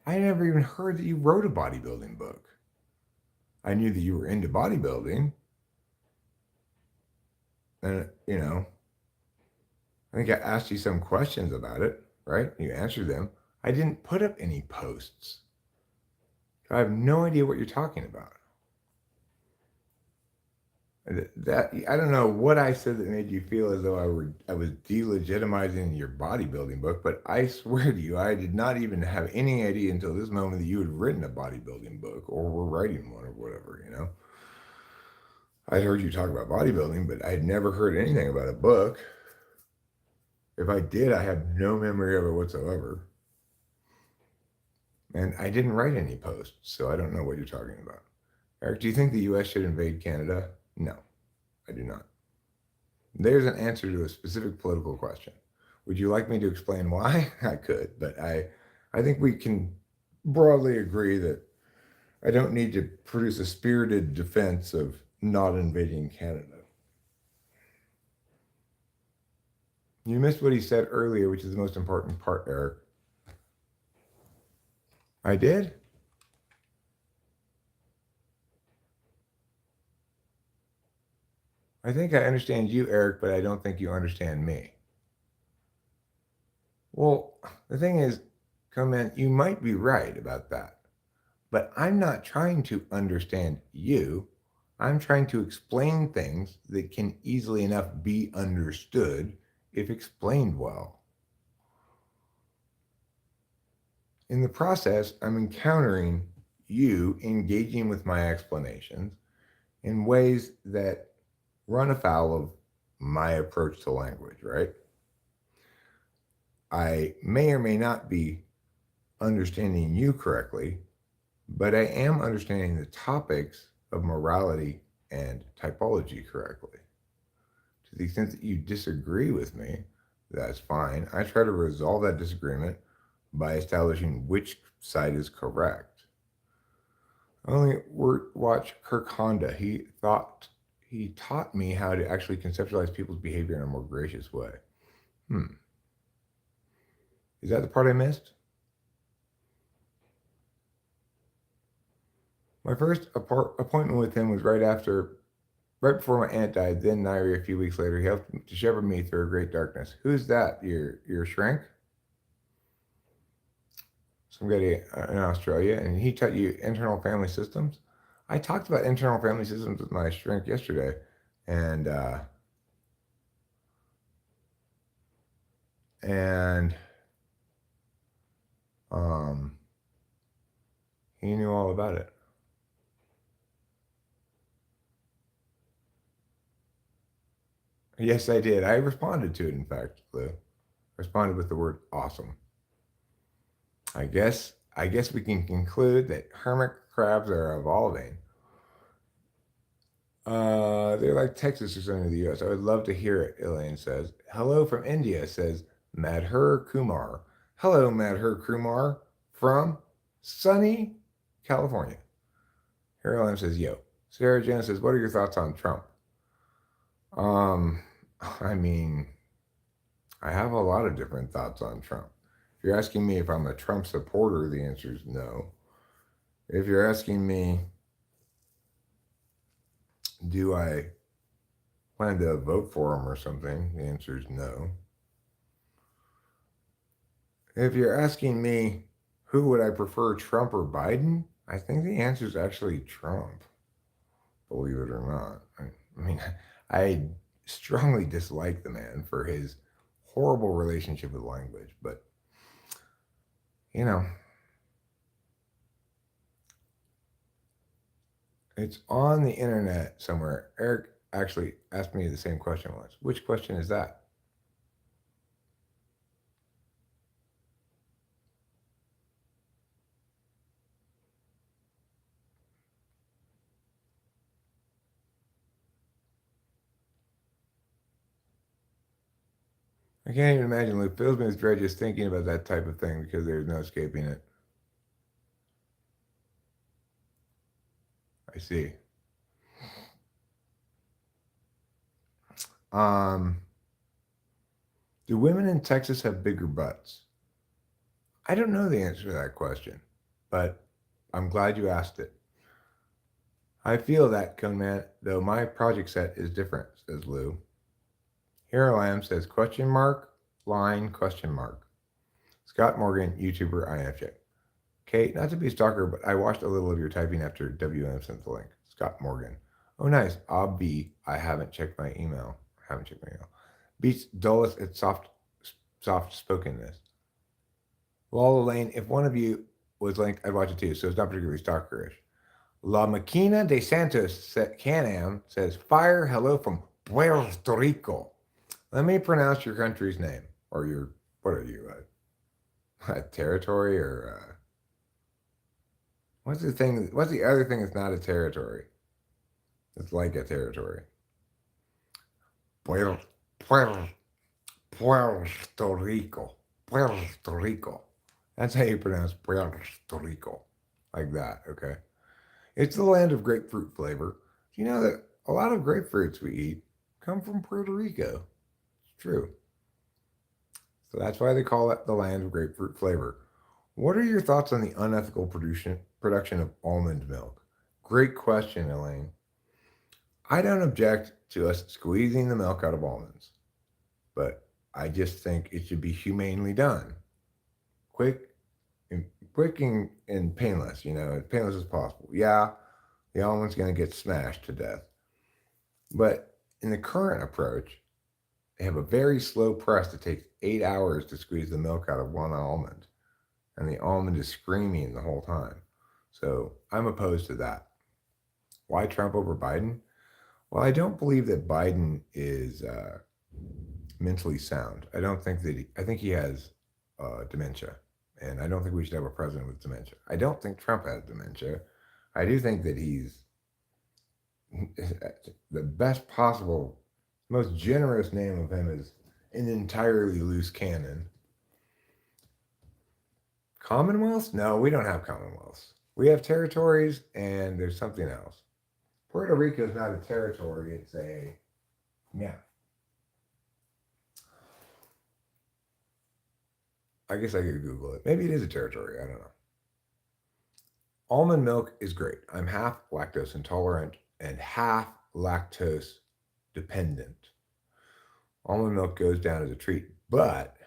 I never even heard that you wrote a bodybuilding book. I knew that you were into bodybuilding. And, I think I asked you some questions about it, right? You answered them. I didn't put up any posts. I have no idea what you're talking about. That I don't know what I said that made you feel as though I was delegitimizing your bodybuilding book, but I swear to you, I did not even have any idea until this moment that you had written a bodybuilding book or were writing one or whatever. I'd heard you talk about bodybuilding, but I'd never heard anything about a book. If I did, I have no memory of it whatsoever. And I didn't write any posts, so I don't know what you're talking about. Eric, do you think the US should invade Canada? No, I do not. There's an answer to a specific political question. Would you like me to explain why? I could, but I think we can broadly agree that I don't need to produce a spirited defense of not invading Canada. You missed what he said earlier, which is the most important part, Eric. I did? I think I understand you, Eric, but I don't think you understand me. Well, the thing is, comment, you might be right about that, but I'm not trying to understand you. I'm trying to explain things that can easily enough be understood if explained well. In the process, I'm encountering you engaging with my explanations in ways that run afoul of my approach to language, right? I may or may not be understanding you correctly, but I am understanding the topics of morality and typology correctly. To the extent that you disagree with me, that's fine. I try to resolve that disagreement by establishing which side is correct. I only watch Kirk Honda. He taught me how to actually conceptualize people's behavior in a more gracious way. Is that the part I missed? My first appointment with him was right before my aunt died. Then Nairi, a few weeks later, he helped to shepherd me through a great darkness. Who's that? Your shrink? Somebody in Australia, and he taught you internal family systems. I talked about internal family systems with my shrink yesterday, and he knew all about it. Yes, I did. I responded to it, in fact, Lou. Responded with the word awesome. I guess we can conclude that hermit crabs are evolving. They're like Texas or something in the US. I would love to hear it, Elaine says. Hello from India, says Madhur Kumar. Hello, Madhur Kumar from sunny California. Harold M says, yo. Sarah Jane says, what are your thoughts on Trump? Um, I mean, I have a lot of different thoughts on Trump. If you're asking me if I'm a Trump supporter, the answer is no. If you're asking me, do I plan to vote for him or something, the answer is no. If you're asking me, who would I prefer, Trump or Biden? I think the answer is actually Trump, believe it or not. I mean, I strongly dislike the man for his horrible relationship with language, but, you know, it's on the internet somewhere. Eric actually asked me the same question once. Which question is that? I can't even imagine Luke fills me with dread just thinking about that type of thing because there's no escaping it. I see. Um, do women in Texas have bigger butts? I don't know the answer to that question, but I'm glad you asked it. I feel that, Coneman, though my project set is different, says Lou. Hero Lamb says question mark, line, question mark. Scott Morgan, YouTuber INFJ. Kate, not to be a stalker, but I watched a little of your typing after WM sent the link. Scott Morgan. Oh, nice. Obvi. I haven't checked my email. Beats dullest at soft spokenness. Lala Lane, if one of you was linked, I'd watch it too, so it's not particularly stalkerish. La Maquina de Santos Canam says, fire hello from Puerto Rico. Let me pronounce your country's name. Or your, what are you, a territory or what's the thing? What's the other thing that's not a territory? It's like a territory. Puerto, Puerto, Puerto Rico. Puerto Rico. That's how you pronounce Puerto Rico. Like that, okay? It's the land of grapefruit flavor. You know that a lot of grapefruits we eat come from Puerto Rico. It's true. So that's why they call it the land of grapefruit flavor. What are your thoughts on the unethical production of almond milk? Great question, Elaine. I don't object to us squeezing the milk out of almonds, but I just think it should be humanely done. Quick and quick and painless, as painless as possible. Yeah, the almond's going to get smashed to death. But in the current approach, they have a very slow press that takes 8 hours to squeeze the milk out of one almond. And the almond is screaming the whole time. So I'm opposed to that. Why Trump over Biden? Well, I don't believe that Biden is mentally sound. I don't think that I think he has dementia. And I don't think we should have a president with dementia. I don't think Trump has dementia. I do think that he's the best possible, most generous name of him is an entirely loose cannon. Commonwealths? No, we don't have commonwealths. We have territories, and there's something else. Puerto Rico is not a territory, it's a, yeah. I guess I could Google it. Maybe it is a territory. I don't know. Almond milk is great. I'm half lactose intolerant and half lactose dependent. Almond milk goes down as a treat, but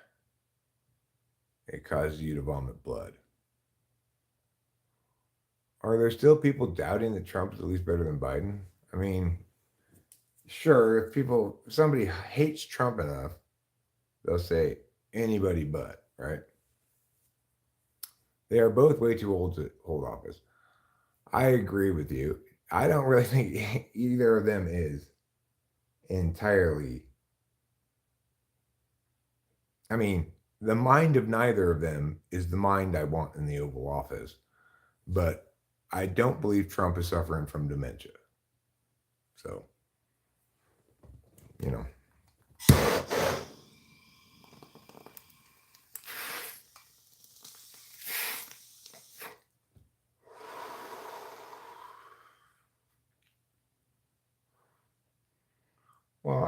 it causes you to vomit blood. Are there still people doubting that Trump is at least better than Biden? I mean, sure, if somebody hates Trump enough, they'll say anybody but, right? They are both way too old to hold office. I agree with you. I don't really think either of them is entirely. I mean, the mind of neither of them is the mind I want in the Oval Office, but I don't believe Trump is suffering from dementia. So, you know.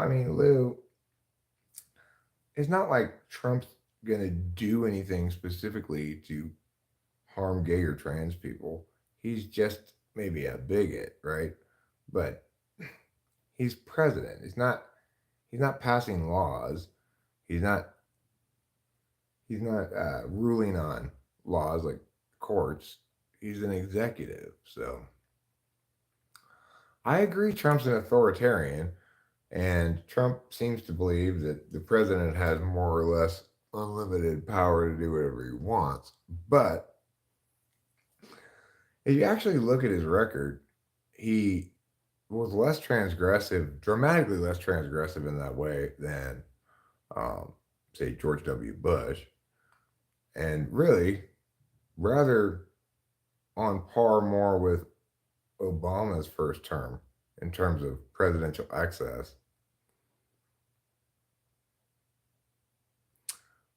I mean, Lou, it's not like Trump's going to do anything specifically to harm gay or trans people. He's just maybe a bigot, right? But he's president. He's not passing laws. He's not he's not ruling on laws like courts. He's an executive. So I agree Trump's an authoritarian, and Trump seems to believe that the president has more or less unlimited power to do whatever he wants. But if you actually look at his record, he was less transgressive, dramatically less transgressive in that way than, um, say, George W. Bush, and really rather on par more with Obama's first term in terms of presidential access.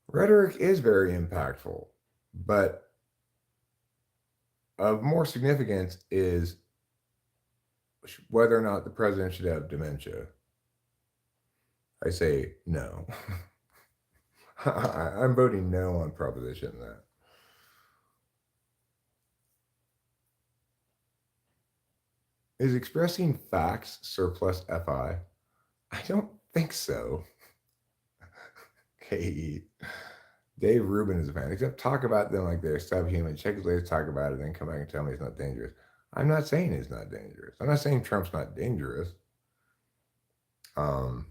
Rhetoric is very impactful, but of more significance is whether or not the president should have dementia. I say no. I'm voting no on proposition that. Is expressing facts surplus FI? I don't think so. KE. Dave Rubin is a fan. Except talk about them like they're subhuman. Check his latest, talk about it, then come back and tell me it's not dangerous. I'm not saying it's not dangerous. I'm not saying Trump's not dangerous. Um,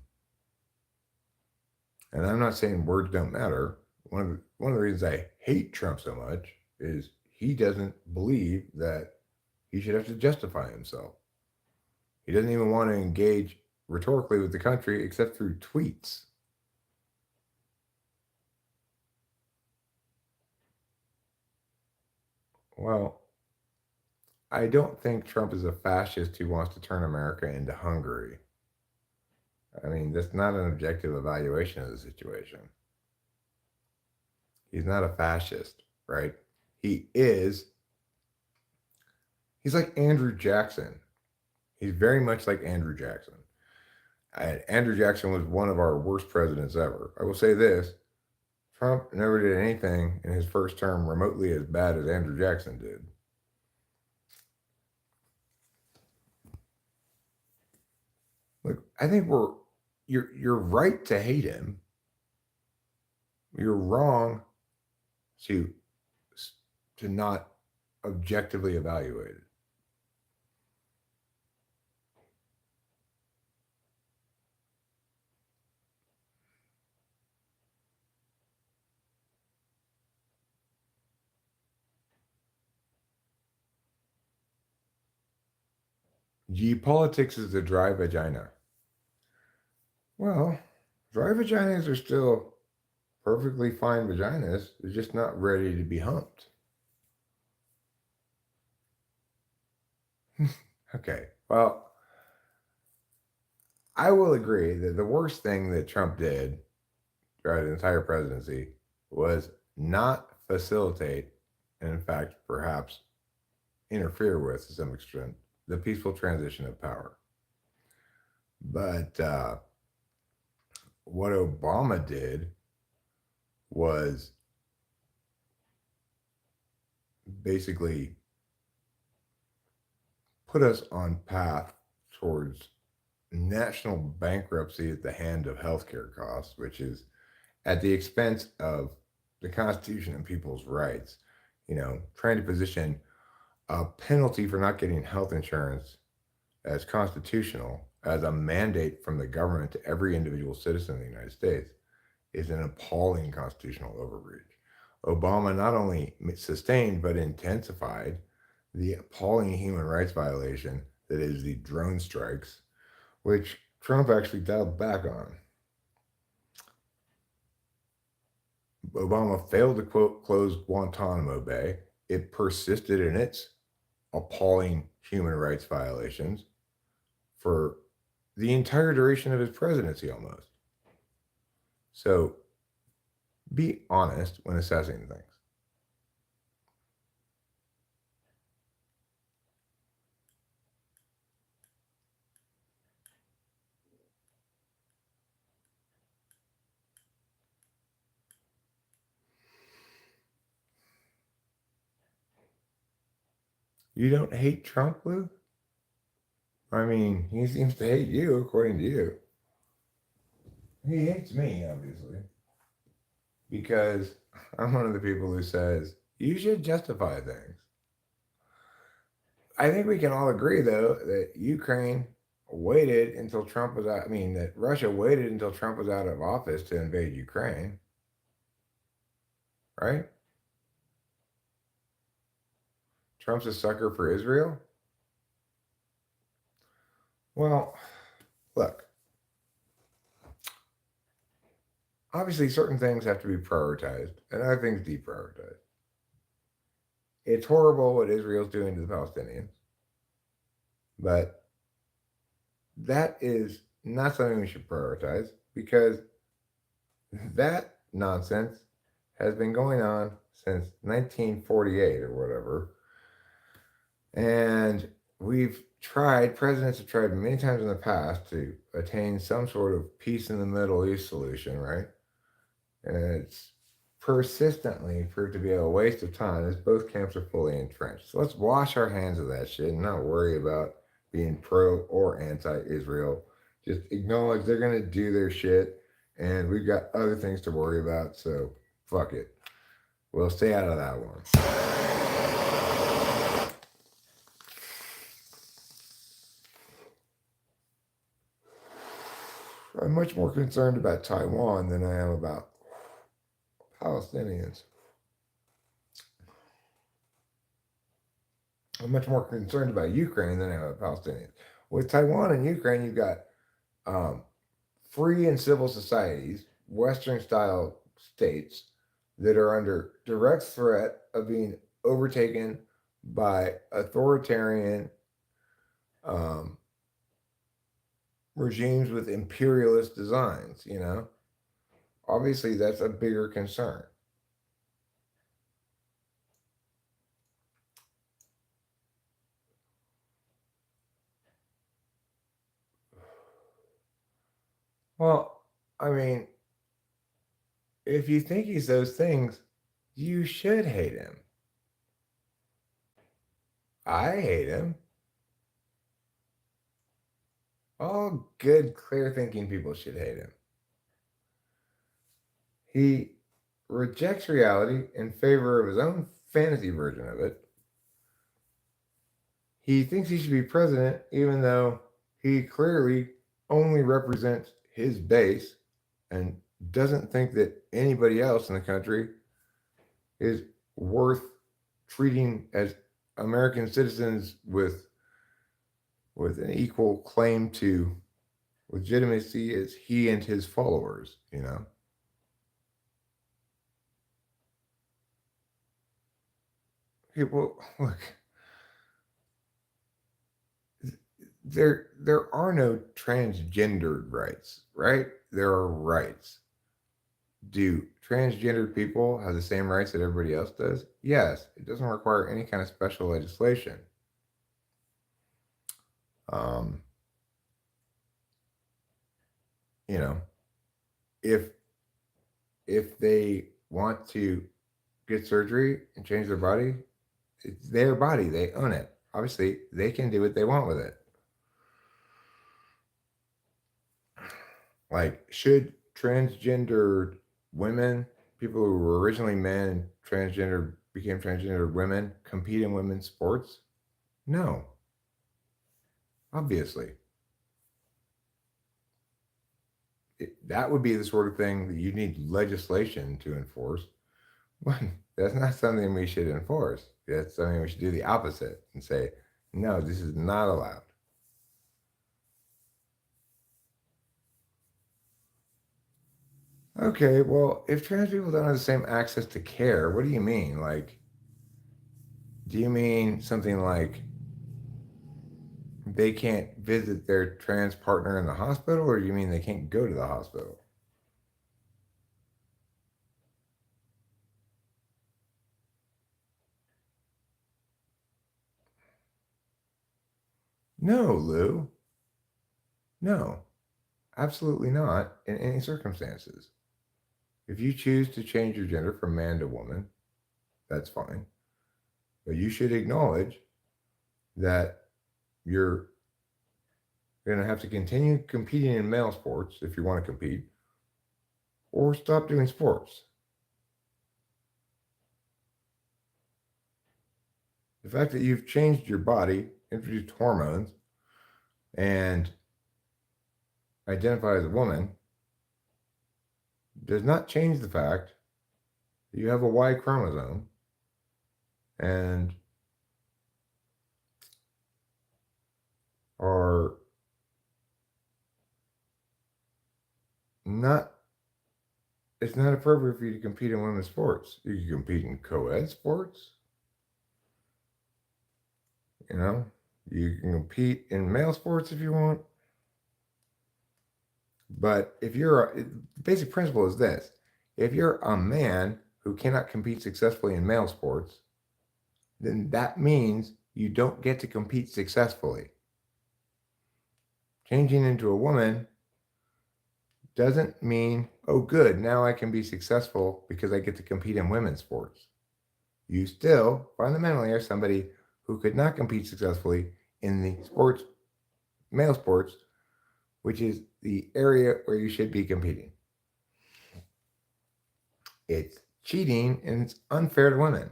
and I'm not saying words don't matter. One of the reasons I hate Trump so much is he doesn't believe that he should have to justify himself. He doesn't even want to engage rhetorically with the country except through tweets. Well, I don't think Trump is a fascist who wants to turn America into Hungary. I mean, that's not an objective evaluation of the situation. He's not a fascist, right? He is, he's like Andrew Jackson. He's very much like Andrew Jackson. And Andrew Jackson was one of our worst presidents ever. I will say this: Trump never did anything in his first term remotely as bad as Andrew Jackson did. Look, I think you're right to hate him. You're wrong to to not objectively evaluate it. Geopolitics is the dry vagina. Well, dry vaginas are still perfectly fine vaginas. They're just not ready to be humped. Okay, well, I will agree that the worst thing that Trump did throughout his entire presidency was not facilitate, and in fact, perhaps interfere with, to some extent, the peaceful transition of power. But what Obama did was basically put us on path towards national bankruptcy at the hand of healthcare costs, which is at the expense of the Constitution and people's rights. Trying to position a penalty for not getting health insurance as constitutional, as a mandate from the government to every individual citizen of the United States, is an appalling constitutional overreach. Obama not only sustained but intensified the appalling human rights violation that is the drone strikes, which Trump actually dialed back on. Obama failed to quote close Guantanamo Bay. It persisted in its appalling human rights violations for the entire duration of his presidency almost. So be honest when assessing things. You don't hate Trump, Lou? I mean, he seems to hate you, according to you. He hates me, obviously, because I'm one of the people who says you should justify things. I think we can all agree, though, that Ukraine waited until Trump was out. I mean, that Russia waited until Trump was out of office to invade Ukraine, right? Trump's a sucker for Israel. Well, look, obviously, certain things have to be prioritized and other things deprioritized. It's horrible what Israel's doing to the Palestinians, but that is not something we should prioritize because that nonsense has been going on since 1948 or whatever. And presidents have tried many times in the past to attain some sort of peace in the Middle East solution, right? And it's persistently proved to be a waste of time as both camps are fully entrenched. So let's wash our hands of that shit and not worry about being pro or anti Israel. Just acknowledge they're going to do their shit and we've got other things to worry about. So fuck it. We'll stay out of that one. I'm much more concerned about Taiwan than I am about Palestinians. I'm much more concerned about Ukraine than I am about Palestinians. With Taiwan and Ukraine, you've got free and civil societies, Western style states that are under direct threat of being overtaken by authoritarian um, regimes with imperialist designs, you know? Obviously, that's a bigger concern. Well, I mean, if you think he's those things, you should hate him. I hate him. All good, clear thinking people should hate him. He rejects reality in favor of his own fantasy version of it. He thinks he should be president, even though he clearly only represents his base and doesn't think that anybody else in the country is worth treating as American citizens with an equal claim to legitimacy as he and his followers, you know. People look, there are no transgendered rights, right? There are rights. Do transgendered people have the same rights that everybody else does? Yes. It doesn't require any kind of special legislation. Um, you know, if they want to get surgery and change their body, it's their body. They own it. Obviously, they can do what they want with it. Like, should transgendered women, people who were originally men, transgender became transgendered women, compete in women's sports? No. Obviously. That would be the sort of thing that you need legislation to enforce. That's not something we should enforce. That's something we should do the opposite and say, no, this is not allowed. Okay, well, if trans people don't have the same access to care, what do you mean? Like, do you mean something like they can't visit their trans partner in the hospital, or do you mean they can't go to the hospital? No, Lou. No, absolutely not in any circumstances. If you choose to change your gender from man to woman, that's fine. But you should acknowledge that you're going to have to continue competing in male sports if you want to compete, or stop doing sports. The fact that you've changed your body, introduced hormones, and identify as a woman does not change the fact that you have a Y chromosome and are not, it's not appropriate for you to compete in women's sports. You can compete in co-ed sports. You know, you can compete in male sports if you want. But if the basic principle is this: if you're a man who cannot compete successfully in male sports, then that means you don't get to compete successfully. Changing into a woman doesn't mean, oh, good, now I can be successful because I get to compete in women's sports. You still fundamentally are somebody who could not compete successfully in the sports, male sports, which is the area where you should be competing. It's cheating and it's unfair to women.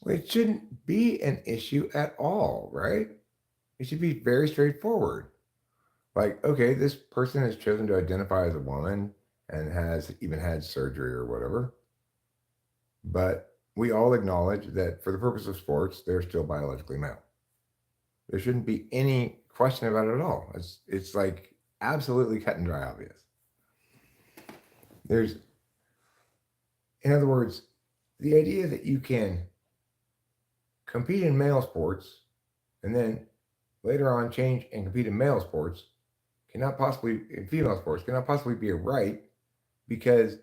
Well, it shouldn't be an issue at all, right? It should be very straightforward. Like, okay, this person has chosen to identify as a woman and has even had surgery or whatever. But we all acknowledge that for the purpose of sports, they're still biologically male. There shouldn't be any question about it at all. It's like absolutely cut and dry obvious. In other words, the idea that you can compete in male sports and then later on change and compete in male sports in female sports cannot possibly be a right, because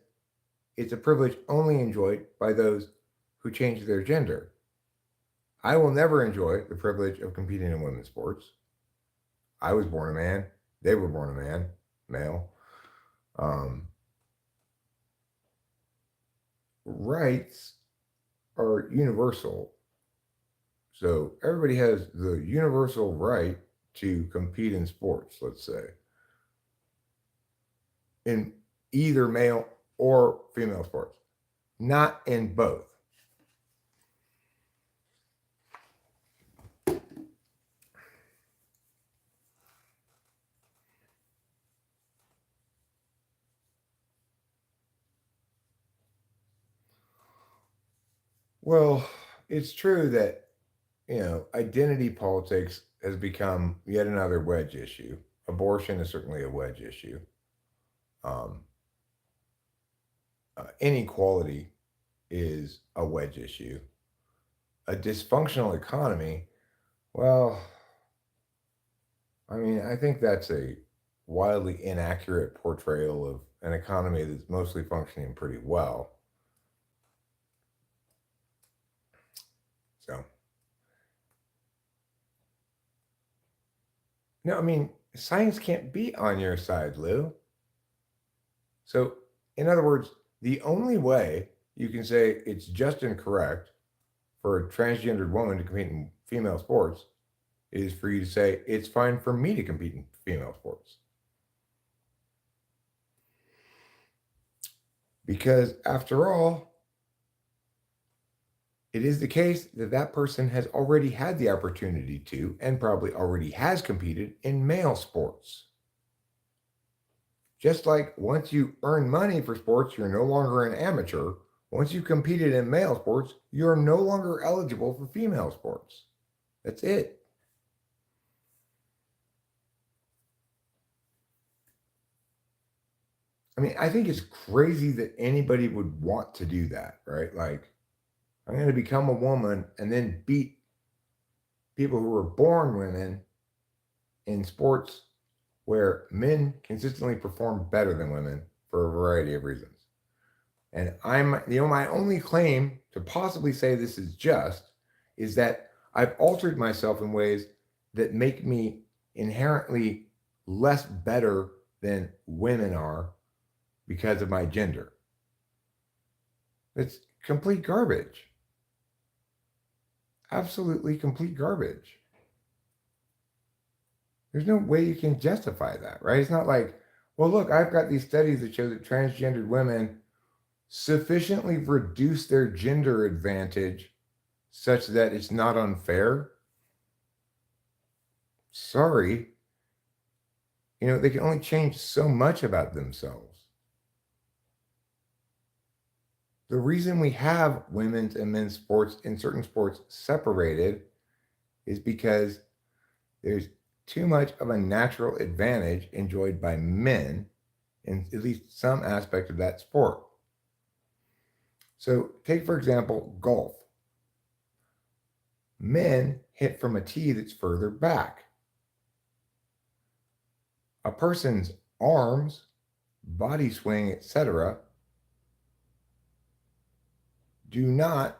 it's a privilege only enjoyed by those who change their gender. I will never enjoy the privilege of competing in women's sports. I was born a man. They were born a man, male. Rights are universal. So everybody has the universal right to compete in sports, let's say, in either male or female sports, not in both. Well, it's true that, identity politics has become yet another wedge issue. Abortion is certainly a wedge issue. Um, Inequality is a wedge issue. A dysfunctional economy, well, I mean, I think that's a wildly inaccurate portrayal of an economy that's mostly functioning pretty well. So, no, I mean, science can't be on your side, Lou. So, in other words, the only way you can say it's just and correct for a transgendered woman to compete in female sports is for you to say it's fine for me to compete in female sports. Because after all, it is the case that that person has already had the opportunity to, and probably already has competed in male sports. Just like once you earn money for sports, you're no longer an amateur. Once you competed in male sports, you're no longer eligible for female sports. That's it. I mean, I think it's crazy that anybody would want to do that, right? Like, I'm going to become a woman and then beat people who were born women in sports where men consistently perform better than women for a variety of reasons. And my only claim to possibly say this is just is that I've altered myself in ways that make me inherently less better than women are because of my gender. It's complete garbage. Absolutely complete garbage. There's no way you can justify that, right? It's not like, well, look, I've got these studies that show that transgendered women sufficiently reduce their gender advantage such that it's not unfair. Sorry, they can only change so much about themselves. The reason we have women's and men's sports in certain sports separated is because there's too much of a natural advantage enjoyed by men in at least some aspect of that sport. So, take for example golf. Men hit from a tee that's further back. A person's arms, body swing, etc., are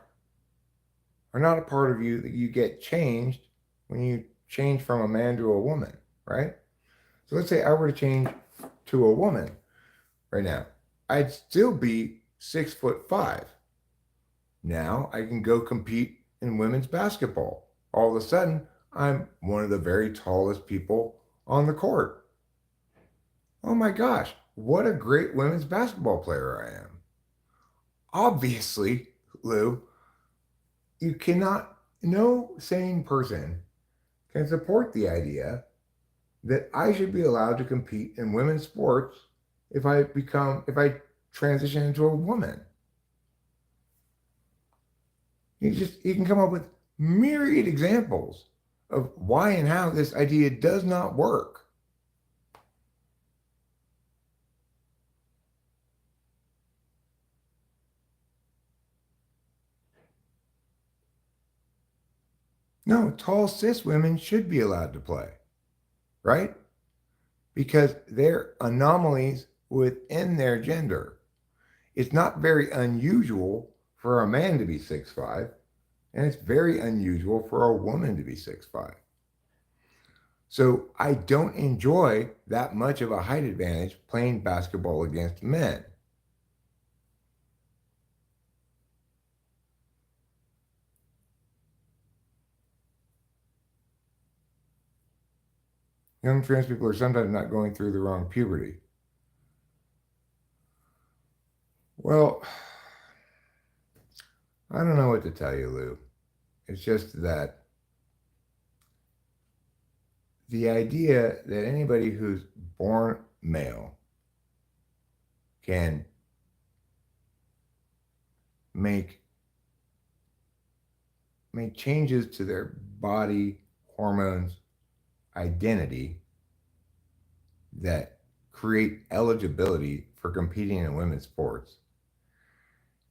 not a part of you that you get changed when you change from a man to a woman, right? So let's say I were to change to a woman right now. I'd still be 6'5". Now I can go compete in women's basketball. All of a sudden, I'm one of the very tallest people on the court. Oh my gosh, what a great women's basketball player I am. Obviously, Lou, no sane person can support the idea that I should be allowed to compete in women's sports if I transition into a woman. You can come up with myriad examples of why and how this idea does not work. No, tall cis women should be allowed to play, right? Because they're anomalies within their gender. It's not very unusual for a man to be 6'5", and it's very unusual for a woman to be 6'5". So I don't enjoy that much of a height advantage playing basketball against men. Young trans people are sometimes not going through the wrong puberty. Well, I don't know what to tell you, Lou. It's just that the idea that anybody who's born male can make changes to their body, hormones, identity that create eligibility for competing in women's sports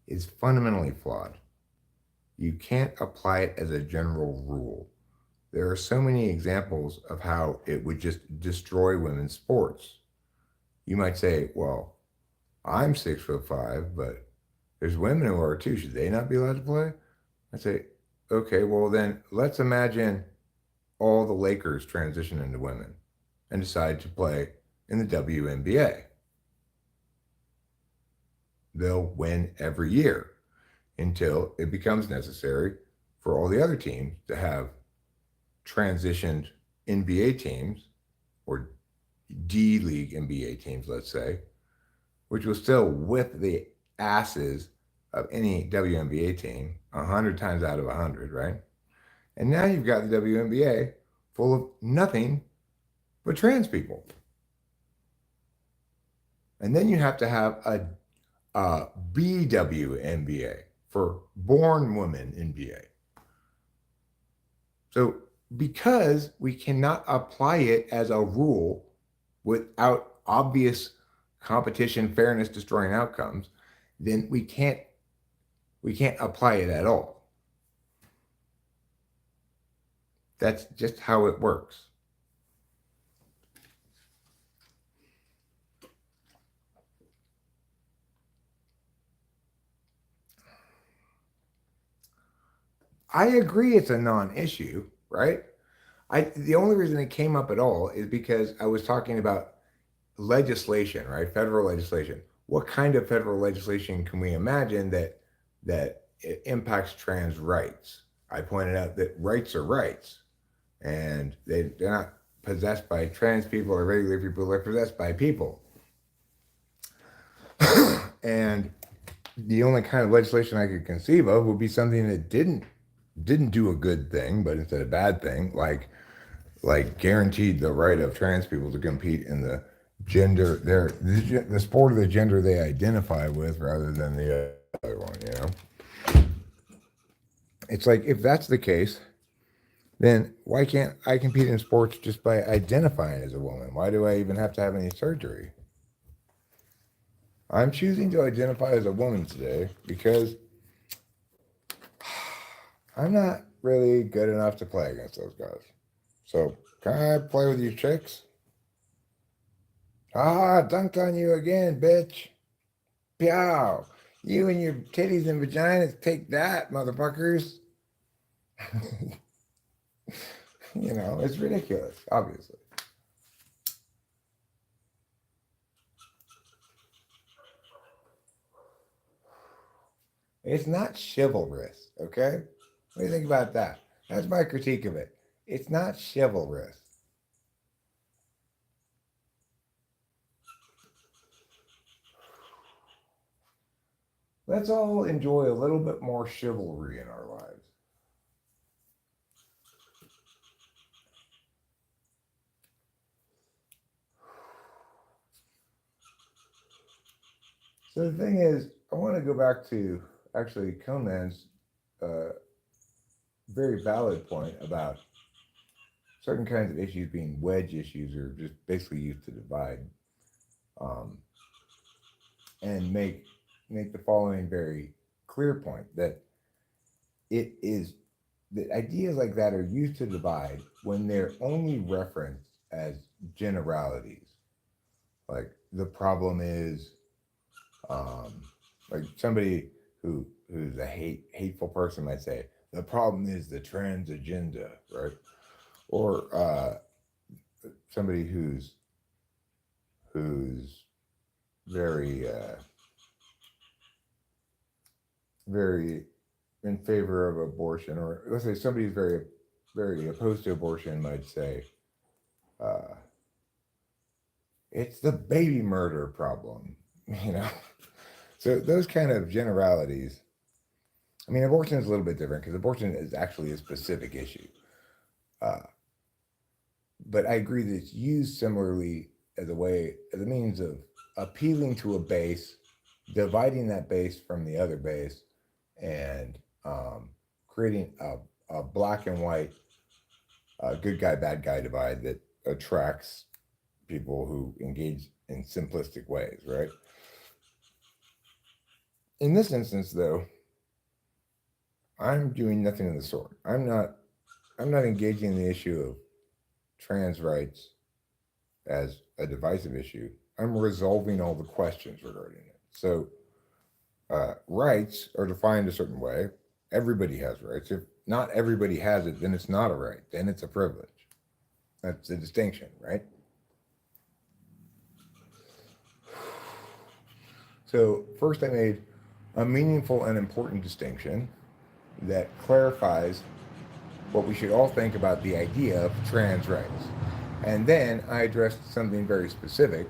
is fundamentally flawed. You can't apply it as a general rule. There are so many examples of how it would just destroy women's sports. You might say, well, I'm 6'5", but there's women who are too. Should they not be allowed to play? I say, okay, well then let's imagine all the Lakers transition into women and decide to play in the WNBA. They'll win every year until it becomes necessary for all the other teams to have transitioned NBA teams or D League NBA teams, let's say, which will still whip the asses of any WNBA team 100 times out of 100, right? And now you've got the WNBA full of nothing but trans people. And then you have to have a BWNBA for born woman NBA. So because we cannot apply it as a rule without obvious competition, fairness, destroying outcomes, then we can't apply it at all. That's just how it works. I agree it's a non-issue, right? The only reason it came up at all is because I was talking about legislation, right? Federal legislation. What kind of federal legislation can we imagine that that it impacts trans rights. I pointed out that rights are rights, and they're not possessed by trans people or regular people, they're possessed by people. And the only kind of legislation I could conceive of would be something that didn't do a good thing, but instead a bad thing, like guaranteed the right of trans people to compete in the gender the sport of the gender they identify with rather than the other one. It's like if that's the case, then why can't I compete in sports just by identifying as a woman? Why do I even have to have any surgery? I'm choosing to identify as a woman today because I'm not really good enough to play against those guys. So, can I play with you chicks? Ah, dunked on you again, bitch. Pow. You and your titties and vaginas, take that, motherfuckers. It's ridiculous, obviously. It's not chivalrous, okay? What do you think about that? That's my critique of it. It's not chivalrous. Let's all enjoy a little bit more chivalry in our lives. So the thing is, I want to go back to actually Conan's uh, very valid point about certain kinds of issues being wedge issues or just basically used to divide, um, and make the following very clear point that it is that ideas like that are used to divide when they're only referenced as generalities. Like the problem is, um, like somebody who's a hateful person might say, the problem is the trans agenda, right? Or somebody who's very very in favor of abortion, or let's say somebody who's very opposed to abortion might say, uh, it's the baby murder problem, you know. So those kind of generalities. I mean, abortion is a little bit different because abortion is actually a specific issue. Uh, but I agree that it's used similarly as a means of appealing to a base, dividing that base from the other base, and creating a black and white, good guy, bad guy divide that attracts people who engage in simplistic ways, right? In this instance, though, I'm doing nothing of the sort. I'm not engaging in the issue of trans rights as a divisive issue. I'm resolving all the questions regarding it. So, rights are defined a certain way. Everybody has rights. If not everybody has it, then it's not a right. Then it's a privilege. That's the distinction, right? So, first, I made a meaningful and important distinction that clarifies what we should all think about the idea of trans rights. And then I addressed something very specific,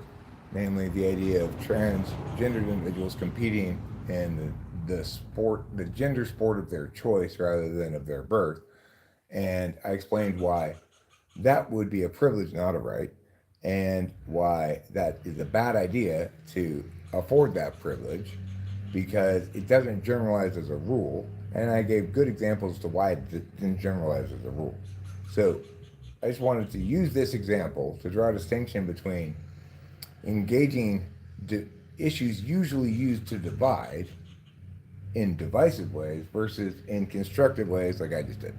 namely the idea of transgendered individuals competing in the gender sport of their choice rather than of their birth. And I explained why that would be a privilege, not a right, and why that is a bad idea to afford that privilege because it doesn't generalize as a rule. And I gave good examples to why it didn't generalize as a rule. So I just wanted to use this example to draw a distinction between engaging issues usually used to divide in divisive ways versus in constructive ways like I just did.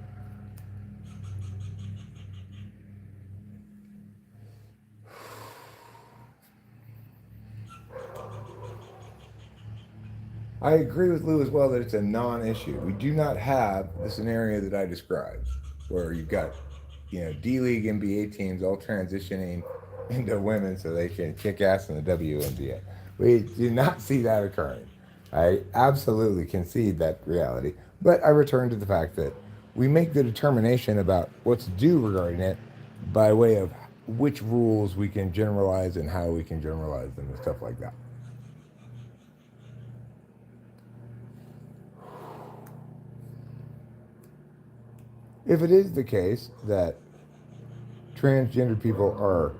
I agree with Lou as well that it's a non-issue. We do not have the scenario that I described, where you've got, D League NBA teams all transitioning into women so they can kick ass in the WNBA. We do not see that occurring. I absolutely concede that reality, but I return to the fact that we make the determination about what's due regarding it by way of which rules we can generalize and how we can generalize them and stuff like that. If it is the case that transgender people are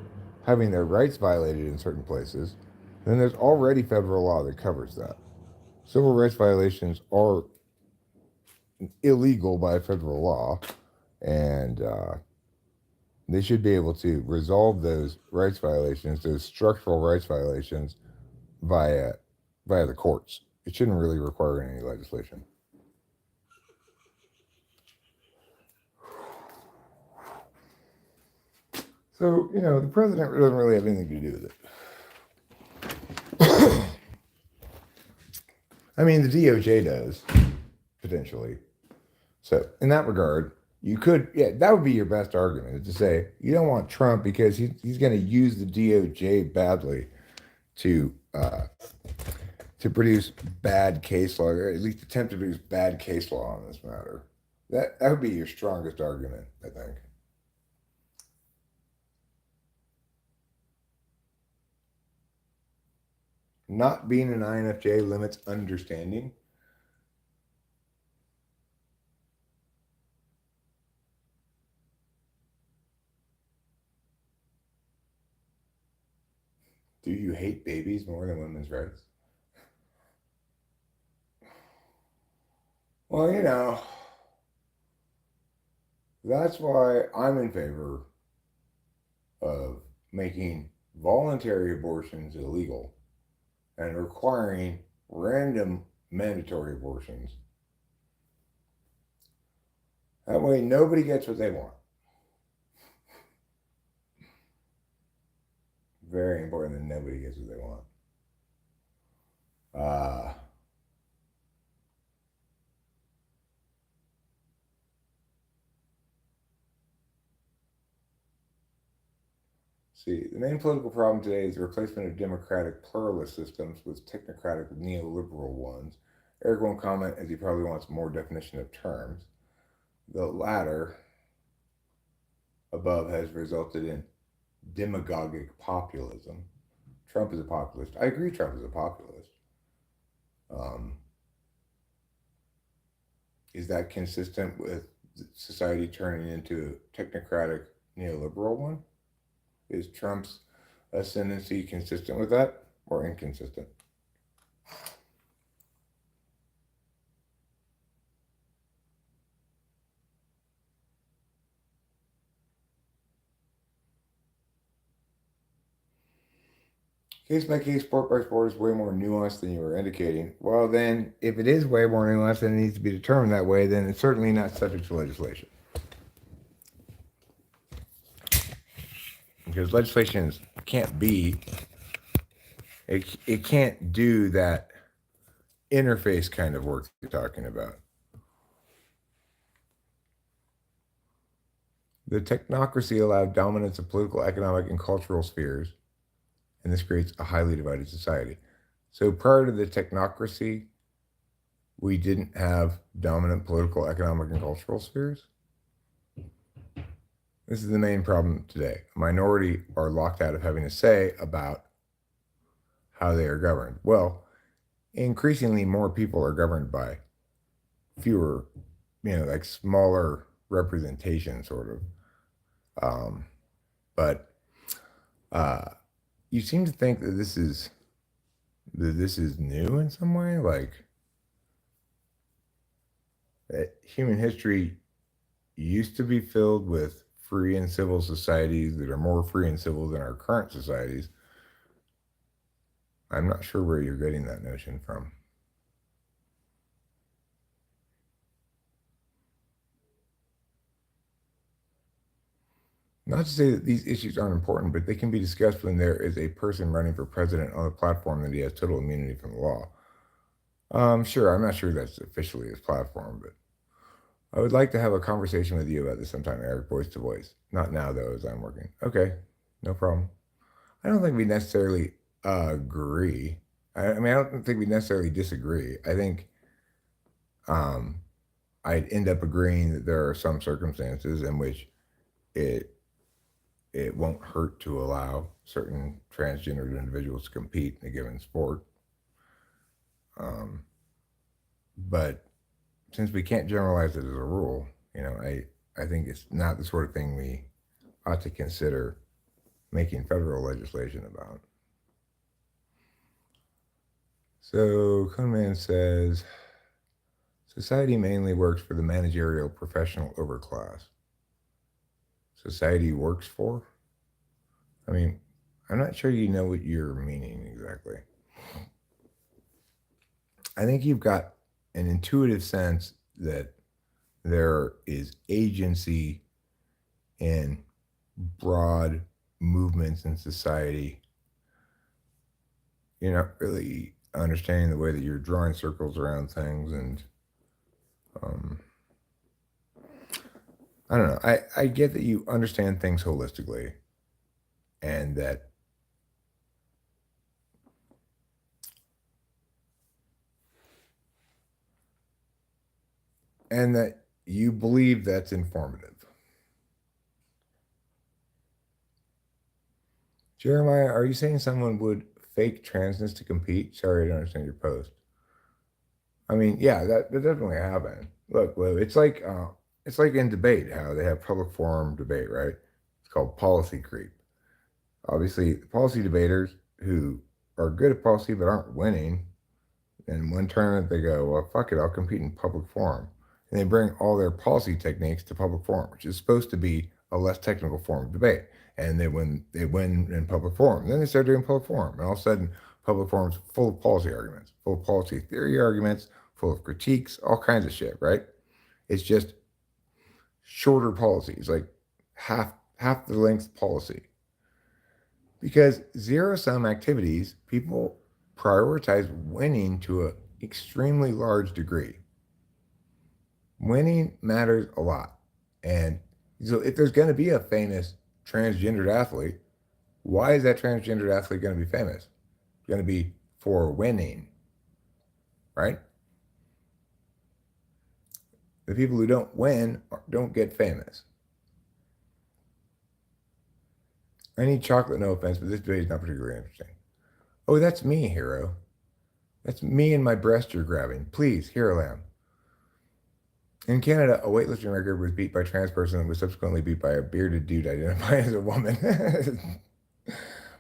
having their rights violated in certain places, then there's already federal law that covers that. Civil rights violations are illegal by federal law, and they should be able to resolve those rights violations, those structural rights violations, via via the courts. It shouldn't really require any legislation. So, the president doesn't really have anything to do with it. I mean, the DOJ does, potentially. So, in that regard, you could, yeah, that would be your best argument, is to say you don't want Trump because he's going to use the DOJ badly to to produce bad case law, or at least attempt to produce bad case law on this matter. That would be your strongest argument, I think. Not being an INFJ limits understanding. Do you hate babies more than women's rights? Well, that's why I'm in favor of making voluntary abortions illegal and requiring random mandatory abortions. That way, nobody gets what they want. Very important that nobody gets what they want. See, the main political problem today is the replacement of democratic pluralist systems with technocratic neoliberal ones. Eric won't comment as he probably wants more definition of terms. The latter above has resulted in demagogic populism. Trump is a populist. I agree, Trump is a populist. Um, is that consistent with society turning into a technocratic neoliberal one? Is Trump's ascendancy consistent with that or inconsistent? Case by case, sport by sport is way more nuanced than you were indicating. Well, then, if it is way more nuanced and it needs to be determined that way, then it's certainly not subject to legislation. Because legislation can't be, it can't do that interface kind of work you're talking about. The technocracy allowed dominance of political, economic, and cultural spheres, and this creates a highly divided society. So prior to the technocracy, we didn't have dominant political, economic, and cultural spheres. This is the main problem today. A minority are locked out of having a say about how they are governed. Well, increasingly more people are governed by fewer, like smaller representation, sort of. But you seem to think that this is new in some way, like that human history used to be filled with free and civil societies that are more free and civil than our current societies. I'm not sure where you're getting that notion from. Not to say that these issues aren't important, but they can be discussed when there is a person running for president on a platform that he has total immunity from the law. Sure, I'm not sure that's officially his platform, but I would like to have a conversation with you about this sometime, Eric, voice to voice. Not now, though, as I'm working. Okay, no problem. I don't think we necessarily agree. I mean, I don't think we necessarily disagree. I think um, I'd end up agreeing that there are some circumstances in which it it won't hurt to allow certain transgendered individuals to compete in a given sport. Um, but since we can't generalize it as a rule, I think it's not the sort of thing we ought to consider making federal legislation about. So Kunman says society mainly works for the managerial professional overclass. Society works for? I mean, I'm not sure you know what you're meaning exactly. I think you've got an intuitive sense that there is agency in broad movements in society. You're not really understanding the way that you're drawing circles around things, and um, I don't know. I get that you understand things holistically, and that you believe that's informative. Jeremiah, are you saying someone would fake transness to compete? Sorry, I don't understand your post. I mean, yeah, that definitely happened. Look, Lou, it's like in debate how they have public forum debate, right? It's called policy creep. Obviously, the policy debaters who are good at policy but aren't winning, in one tournament they go, well, fuck it, I'll compete in public forum, and they bring all their policy techniques to public forum, which is supposed to be a less technical form of debate. And they win in public forum. Then they start doing public forum, and all of a sudden, public forum's full of policy arguments, full of policy theory arguments, full of critiques, all kinds of shit, right? It's just shorter policies, like half the length policy. Because zero sum activities, people prioritize winning to an extremely large degree. Winning matters a lot. And so if there's going to be a famous transgendered athlete, why is that transgendered athlete going to be famous? It's going to be for winning, right? The people who don't win don't get famous. I need chocolate, no offense, but this debate is not particularly interesting. Oh, that's me, Hero. That's me and my breast you're grabbing. Please, Hero Lamb. In Canada, a weightlifting record was beat by a trans person and was subsequently beat by a bearded dude identifying as a woman.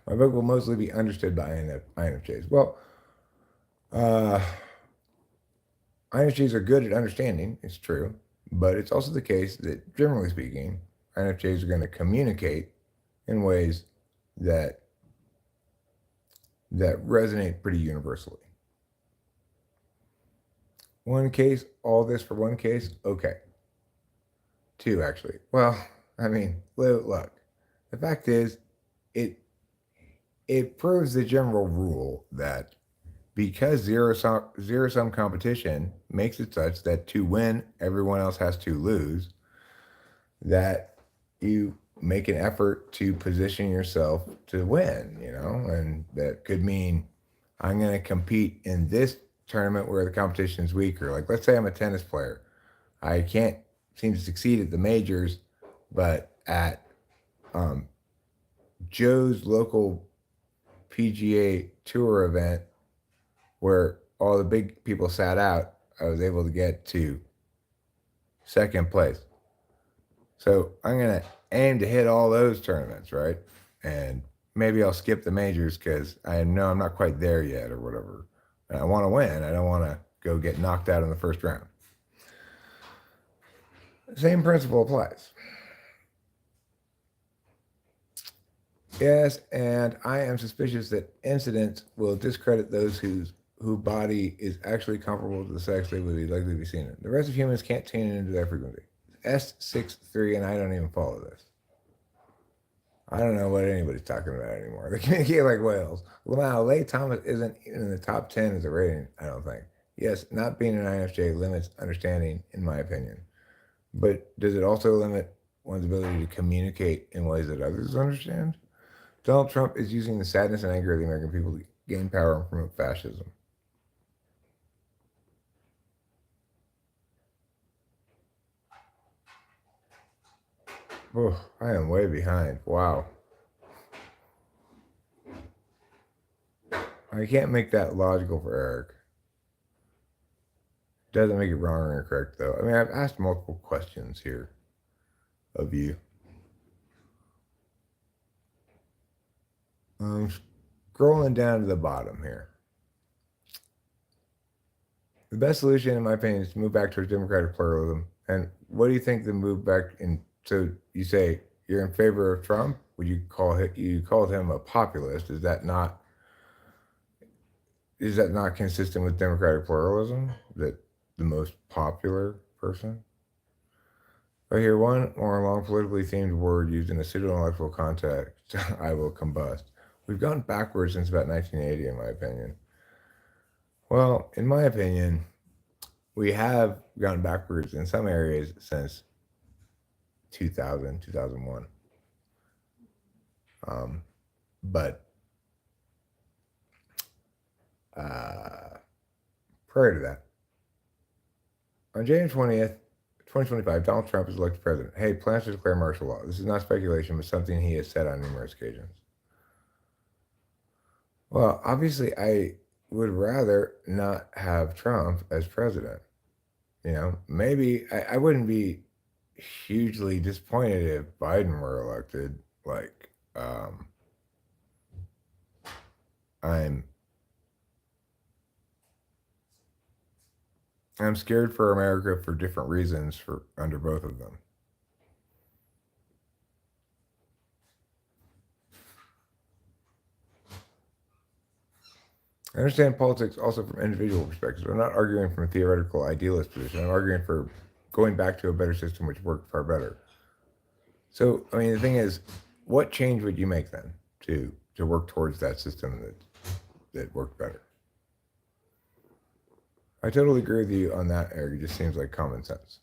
My book will mostly be understood by INFJs. Well, uh, INFJs are good at understanding, it's true, but it's also the case that, generally speaking, INFJs are going to communicate in ways that resonate pretty universally. One case, all this for one case, okay. Two, actually. Well, I mean, look, the fact is, it proves the general rule that because zero sum competition makes it such that to win, everyone else has to lose, that you make an effort to position yourself to win, and that could mean I'm going to compete in this tournament where the competition is weaker. Like, let's say I'm a tennis player. I can't seem to succeed at the majors, but at um, Joe's local PGA Tour event where all the big people sat out, I was able to get to second place. So I'm going to aim to hit all those tournaments, right? And maybe I'll skip the majors because I know I'm not quite there yet or whatever. And I want to win. I don't want to go get knocked out in the first round. Same principle applies. Yes, and I am suspicious that incidents will discredit those whose body is actually comparable to the sex they would be likely to be seen in. The rest of humans can't tune into that frequency. S63, and I don't even follow this. I don't know what anybody's talking about anymore. They communicate like whales. Well, now, Leigh Thomas isn't even in the top 10 as a rating, I don't think. Yes, not being an INFJ limits understanding, in my opinion. But does it also limit one's ability to communicate in ways that others understand? Donald Trump is using the sadness and anger of the American people gain power and promote fascism. Oh, I am way behind. Wow. I can't make that logical for Eric. Doesn't make it wrong or incorrect, though. I mean, I've asked multiple questions here of you. Scrolling down to the bottom here. The best solution, in my opinion, is to move back towards democratic pluralism. And what do you think the move back in? So you say you're in favor of Trump? Would you call it? You called him a populist? Is that not? Is that not consistent with democratic pluralism? That the most popular person? I hear one more long politically themed word used in a pseudo-intellectual context. I will combust. We've gone backwards since about 1980, in my opinion. Well, in my opinion, we have gone backwards in some areas since 2000, 2001. But prior to that, on January 20th, 2025, Donald Trump is elected president. Hey, plans to declare martial law. This is not speculation, but something he has said on numerous occasions. Well, obviously, I would rather not have Trump as president. You know, maybe I wouldn't be hugely disappointed if Biden were elected. Like, I'm scared for America for different reasons for under both of them. I understand politics also from individual perspectives. I'm not arguing from a theoretical idealist position. I'm arguing for going back to a better system which worked far better. So, I mean, the thing is, what change would you make then to work towards that system that worked better? I totally agree with you on that, Eric. It just seems like common sense.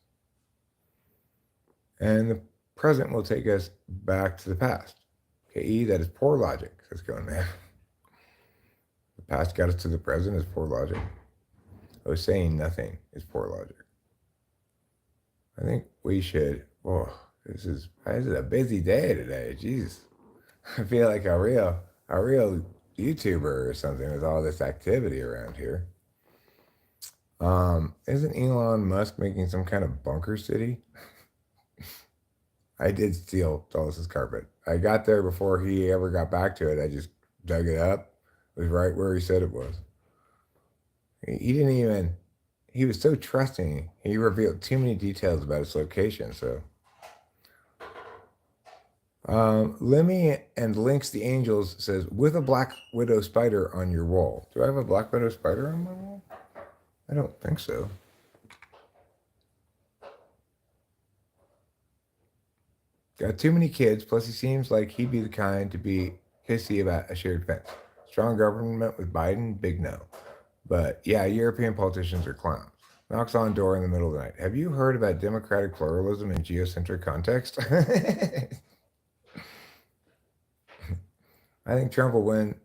And the present will take us back to the past. Okay, that is poor logic. Let's go in there. The past got us to the present is poor logic. Oh, saying nothing is poor logic. I think we should. Oh, this is a busy day today. Jeez, I feel like a real YouTuber or something with all this activity around here. Isn't Elon Musk making some kind of bunker city? I did steal Dallas's carpet. I got there before he ever got back to it. I just dug it up. It was right where he said it was. He didn't even, he was so trusting. He revealed too many details about its location. So, Lemmy and Lynx the Angels says, with a black widow spider on your wall. Do I have a black widow spider on my wall? I don't think so. Got too many kids, plus he seems like he'd be the kind to be hissy about a shared fence. Strong government with Biden, big no. But yeah, European politicians are clowns. Knocks on door in the middle of the night. Have you heard about democratic pluralism in geocentric context? I think Trump will win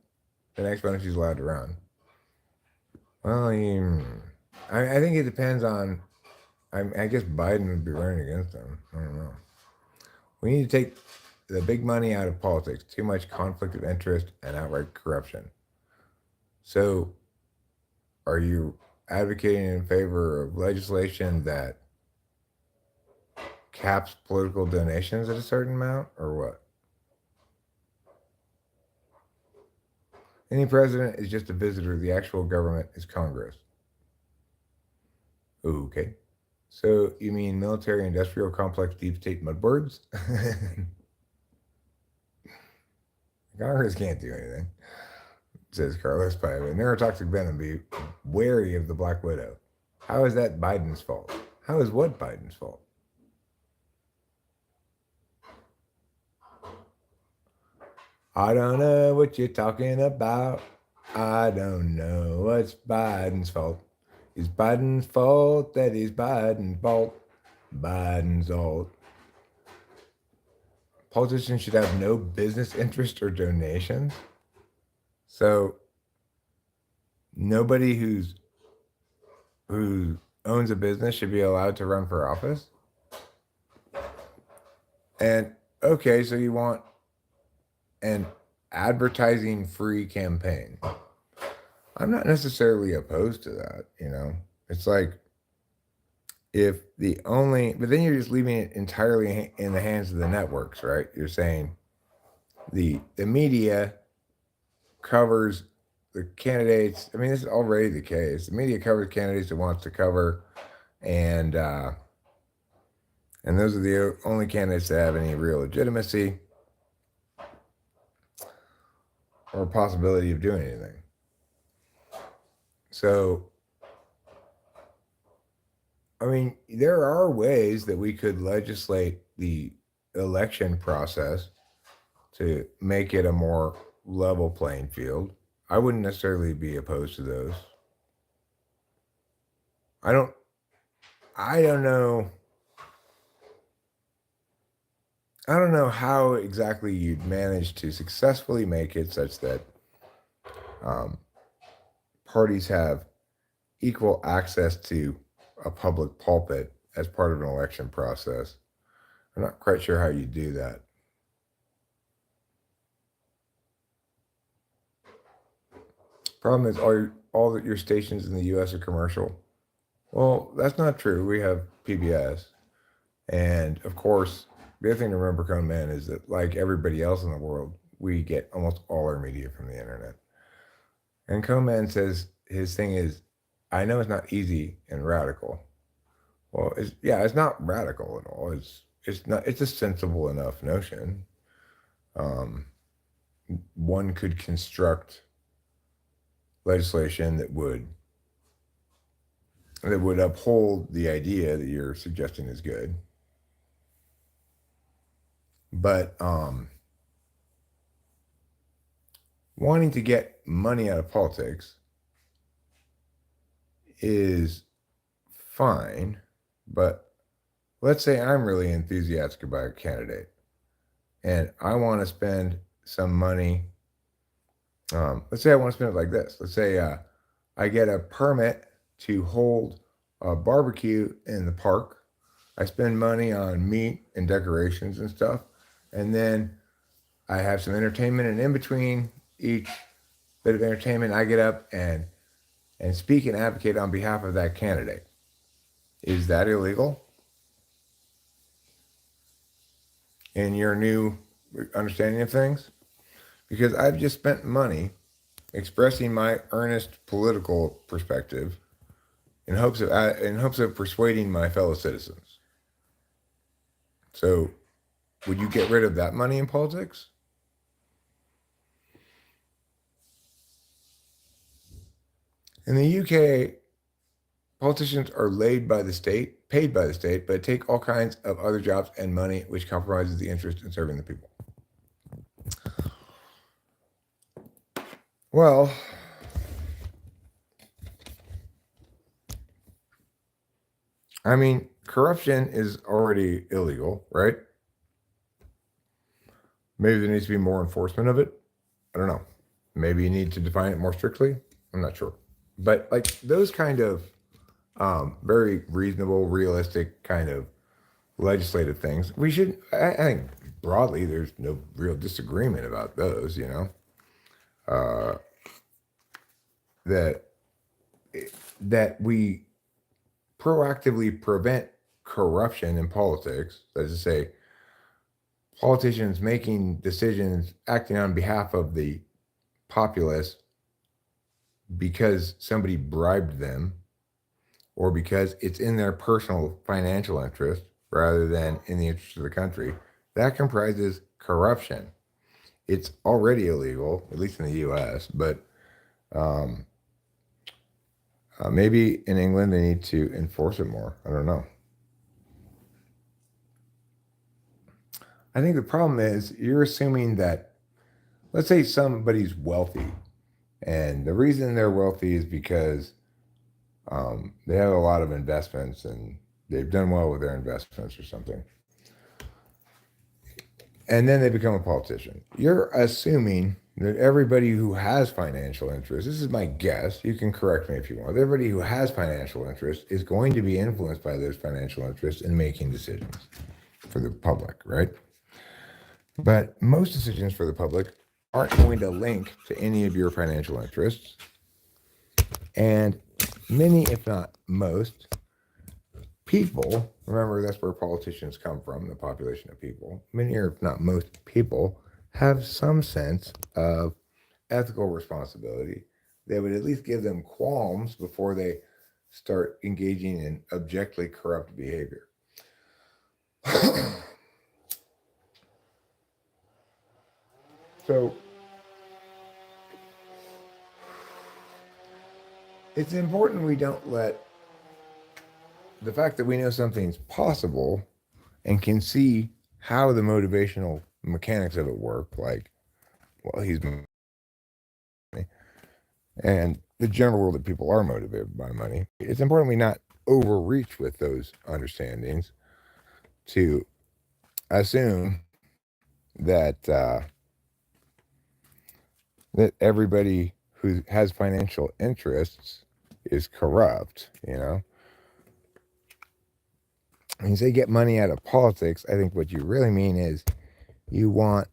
the next one if he's allowed to run. Well, I think it depends on. I guess Biden would be running against him. I don't know. We need to take the big money out of politics. Too much conflict of interest and outright corruption. So, are you advocating in favor of legislation that caps political donations at a certain amount, or what? Any president is just a visitor. The actual government is Congress. Okay. So you mean military industrial complex deep state mudbirds? Congress can't do anything, says Carlos Paiva. Neurotoxic venom, be wary of the Black Widow. How is that Biden's fault? How is what Biden's fault? I don't know what you're talking about. I don't know what's Biden's fault. It's Biden's fault that is Biden's fault. Biden's fault. Politicians should have no business interest or donations. So nobody who owns a business should be allowed to run for office. And okay, so you want an advertising free campaign. I'm not necessarily opposed to that, you know. It's like if the only, but then you're just leaving it entirely in the hands of the networks, right? You're saying the media covers the candidates. I mean, this is already the case. The media covers candidates it wants to cover, and and those are the only candidates that have any real legitimacy or possibility of doing anything. So, I mean, there are ways that we could legislate the election process to make it a more level playing field. I wouldn't necessarily be opposed to those. I don't I don't know I don't know how exactly you'd manage to successfully make it such that um, parties have equal access to a public pulpit as part of an election process. I'm not quite sure how you do that. Problem is, all your stations in the U.S. are commercial. Well, that's not true. We have PBS, and of course, the other thing to remember, Cone Man, is that like everybody else in the world, we get almost all our media from the internet. And Cone Man says his thing is, I know it's not easy and radical. Well, it's not radical at all. It's a sensible enough notion. Um, One could construct legislation that would uphold the idea that you're suggesting is good. But wanting to get money out of politics is fine. But let's say I'm really enthusiastic about a candidate and I want to spend some money. Let's say I want to spend it like this. Let's say I get a permit to hold a barbecue in the park. I spend money on meat and decorations and stuff. And then I have some entertainment. And in between each bit of entertainment, I get up and speak and advocate on behalf of that candidate. Is that illegal? In your new understanding of things? Because I've just spent money expressing my earnest political perspective in hopes of persuading my fellow citizens. So, would you get rid of that money in politics? In the UK, politicians are paid by the state, but take all kinds of other jobs and money, which compromises the interest in serving the people. Well, I mean, corruption is already illegal, right? Maybe there needs to be more enforcement of it. I don't know. Maybe you need to define it more strictly. I'm not sure. But like those kind of very reasonable, realistic kind of legislative things, I think broadly, there's no real disagreement about those, uh, that, that we proactively prevent corruption in politics. That is to say, politicians making decisions, acting on behalf of the populace because somebody bribed them or because it's in their personal financial interest rather than in the interest of the country. That comprises corruption. It's already illegal, at least in the US, but um, maybe in England they need to enforce it more. I don't know. I think the problem is you're assuming that, let's say somebody's wealthy, and the reason they're wealthy is because they have a lot of investments and they've done well with their investments or something. And then they become a politician. You're assuming that everybody who has financial interest, this is my guess, you can correct me if you want, everybody who has financial interest is going to be influenced by those financial interests in making decisions for the public, right? But most decisions for the public aren't going to link to any of your financial interests. And many, if not most, people, remember that's where politicians come from, the population of people, many or if not most people have some sense of ethical responsibility that would at least give them qualms before they start engaging in objectively corrupt behavior. So it's important we don't let the fact that we know something's possible and can see how the motivational mechanics of it work, like, well, he's money, and the general rule that people are motivated by money. It's important we not overreach with those understandings to assume that everybody who has financial interests is corrupt. When you say get money out of politics, I think what you really mean is you want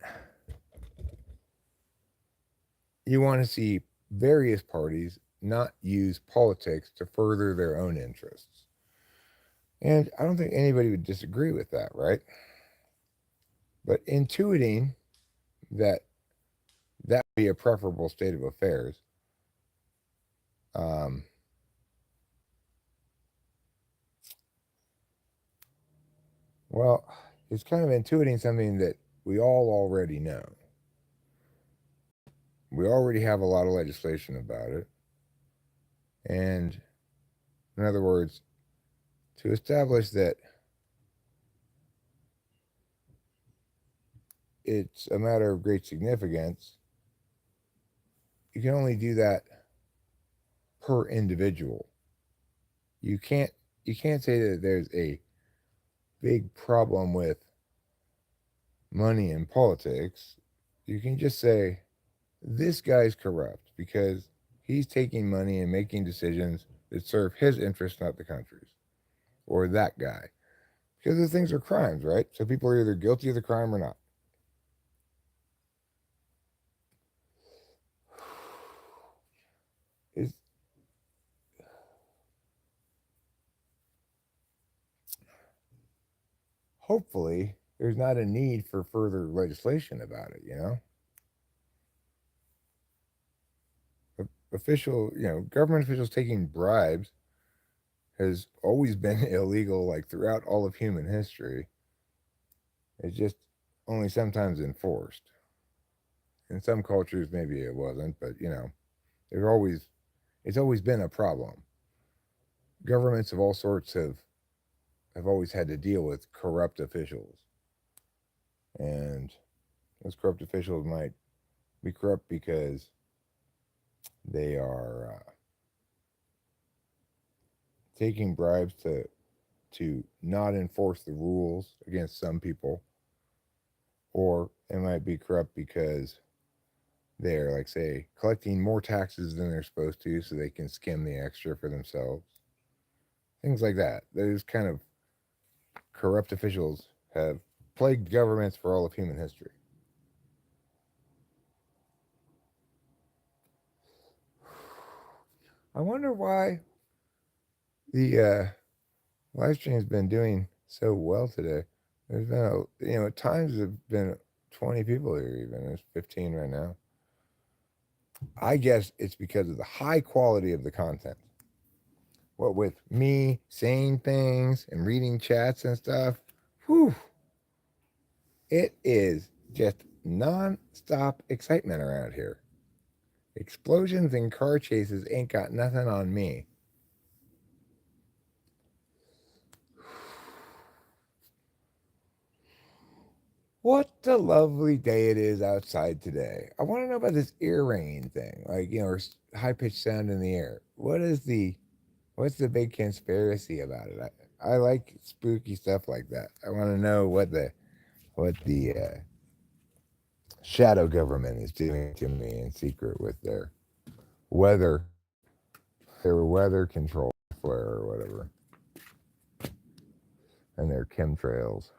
to see various parties not use politics to further their own interests. And I don't think anybody would disagree with that, right? But intuiting that that would be a preferable state of affairs, um, well, it's kind of intuiting something that we all already know. We already have a lot of legislation about it. And in other words, to establish that it's a matter of great significance, you can only do that per individual. You can't say that there's a big problem with money in politics. You can just say this guy's corrupt because he's taking money and making decisions that serve his interests, not the country's, or that guy. Because those things are crimes, right? So people are either guilty of the crime or not. Is hopefully there's not a need for further legislation about it. Government officials taking bribes has always been illegal, like throughout all of human history. It's just only sometimes enforced. In some cultures, maybe it wasn't, but there's always it's always been a problem. Governments of all sorts have always had to deal with corrupt officials, and those corrupt officials might be corrupt because they are taking bribes to not enforce the rules against some people, or it might be corrupt because they're, like, say, collecting more taxes than they're supposed to so they can skim the extra for themselves. Things like that. Those kind of corrupt officials have plagued governments for all of human history. I wonder why the live stream has been doing so well today. There's been at times there's been 20 people here, even there's 15 right now. I guess it's because of the high quality of the content. What with me saying things and reading chats and stuff, whew, it is just non-stop excitement around here. Explosions and car chases ain't got nothing on me. What a lovely day it is outside today. I want to know about this ear ringing thing, like, or high pitched sound in the air. What's the big conspiracy about it? I like spooky stuff like that. I want to know what the shadow government is doing to me in secret with weather, their weather control software or whatever, and their chemtrails.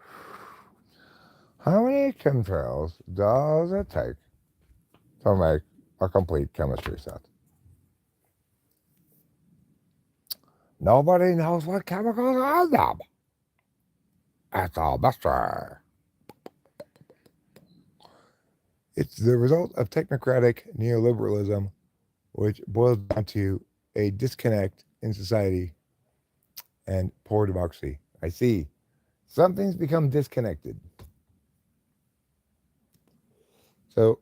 How many chemtrails does it take to make a complete chemistry set? Nobody knows what chemicals are in them. It's a mystery. It's the result of technocratic neoliberalism, which boils down to a disconnect in society and poor democracy. I see. Something's become disconnected. So,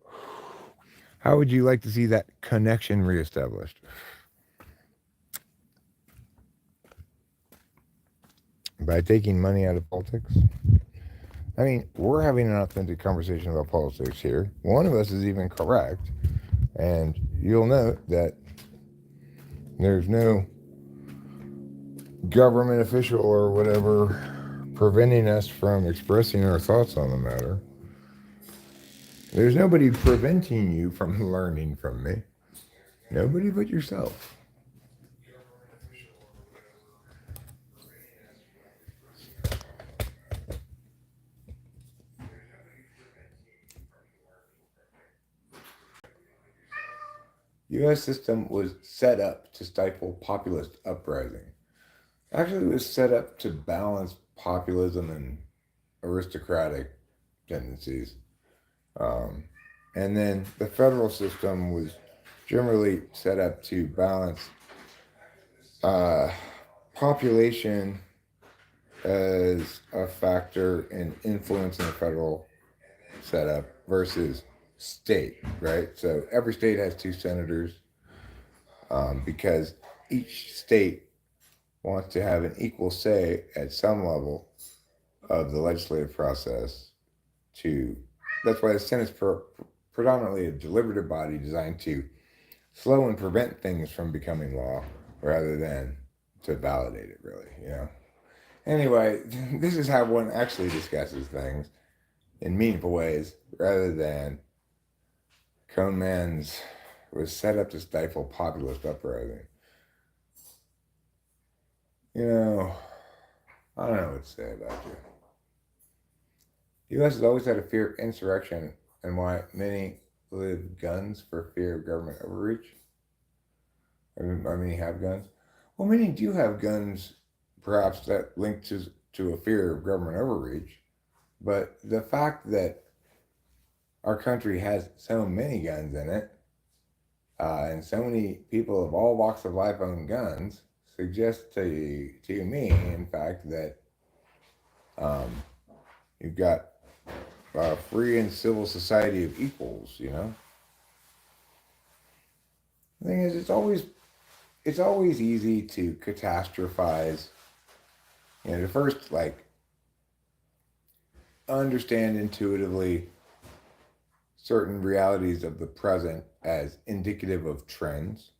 how would you like to see that connection reestablished? By taking money out of politics? I mean, we're having an authentic conversation about politics here. One of us is even correct. And you'll note that there's no government official or whatever preventing us from expressing our thoughts on the matter. There's nobody preventing you from learning from me. Nobody but yourself. U.S. system was set up to stifle populist uprising. Actually, it was set up to balance populism and aristocratic tendencies. Um, and then the federal system was generally set up to balance uh, population as a factor in influencing the federal setup versus state, right? So every state has two senators because each state wants to have an equal say at some level of the legislative process. To That's why the Senate is predominantly a deliberative body designed to slow and prevent things from becoming law rather than to validate it, really, you know? Anyway, this is how one actually discusses things in meaningful ways rather than Cone Man's was set up to stifle populist uprising. You know, I don't know what to say about you. The U.S. has always had a fear of insurrection and why many live guns for fear of government overreach. I mean, many have guns. Well, many do have guns, perhaps that link to a fear of government overreach. But the fact that our country has so many guns in it, and so many people of all walks of life own guns, suggests to me, in fact, that um, you've got a free and civil society of equals. You know, the thing is, it's always easy to catastrophize. You know, to first like understand intuitively certain realities of the present as indicative of trends,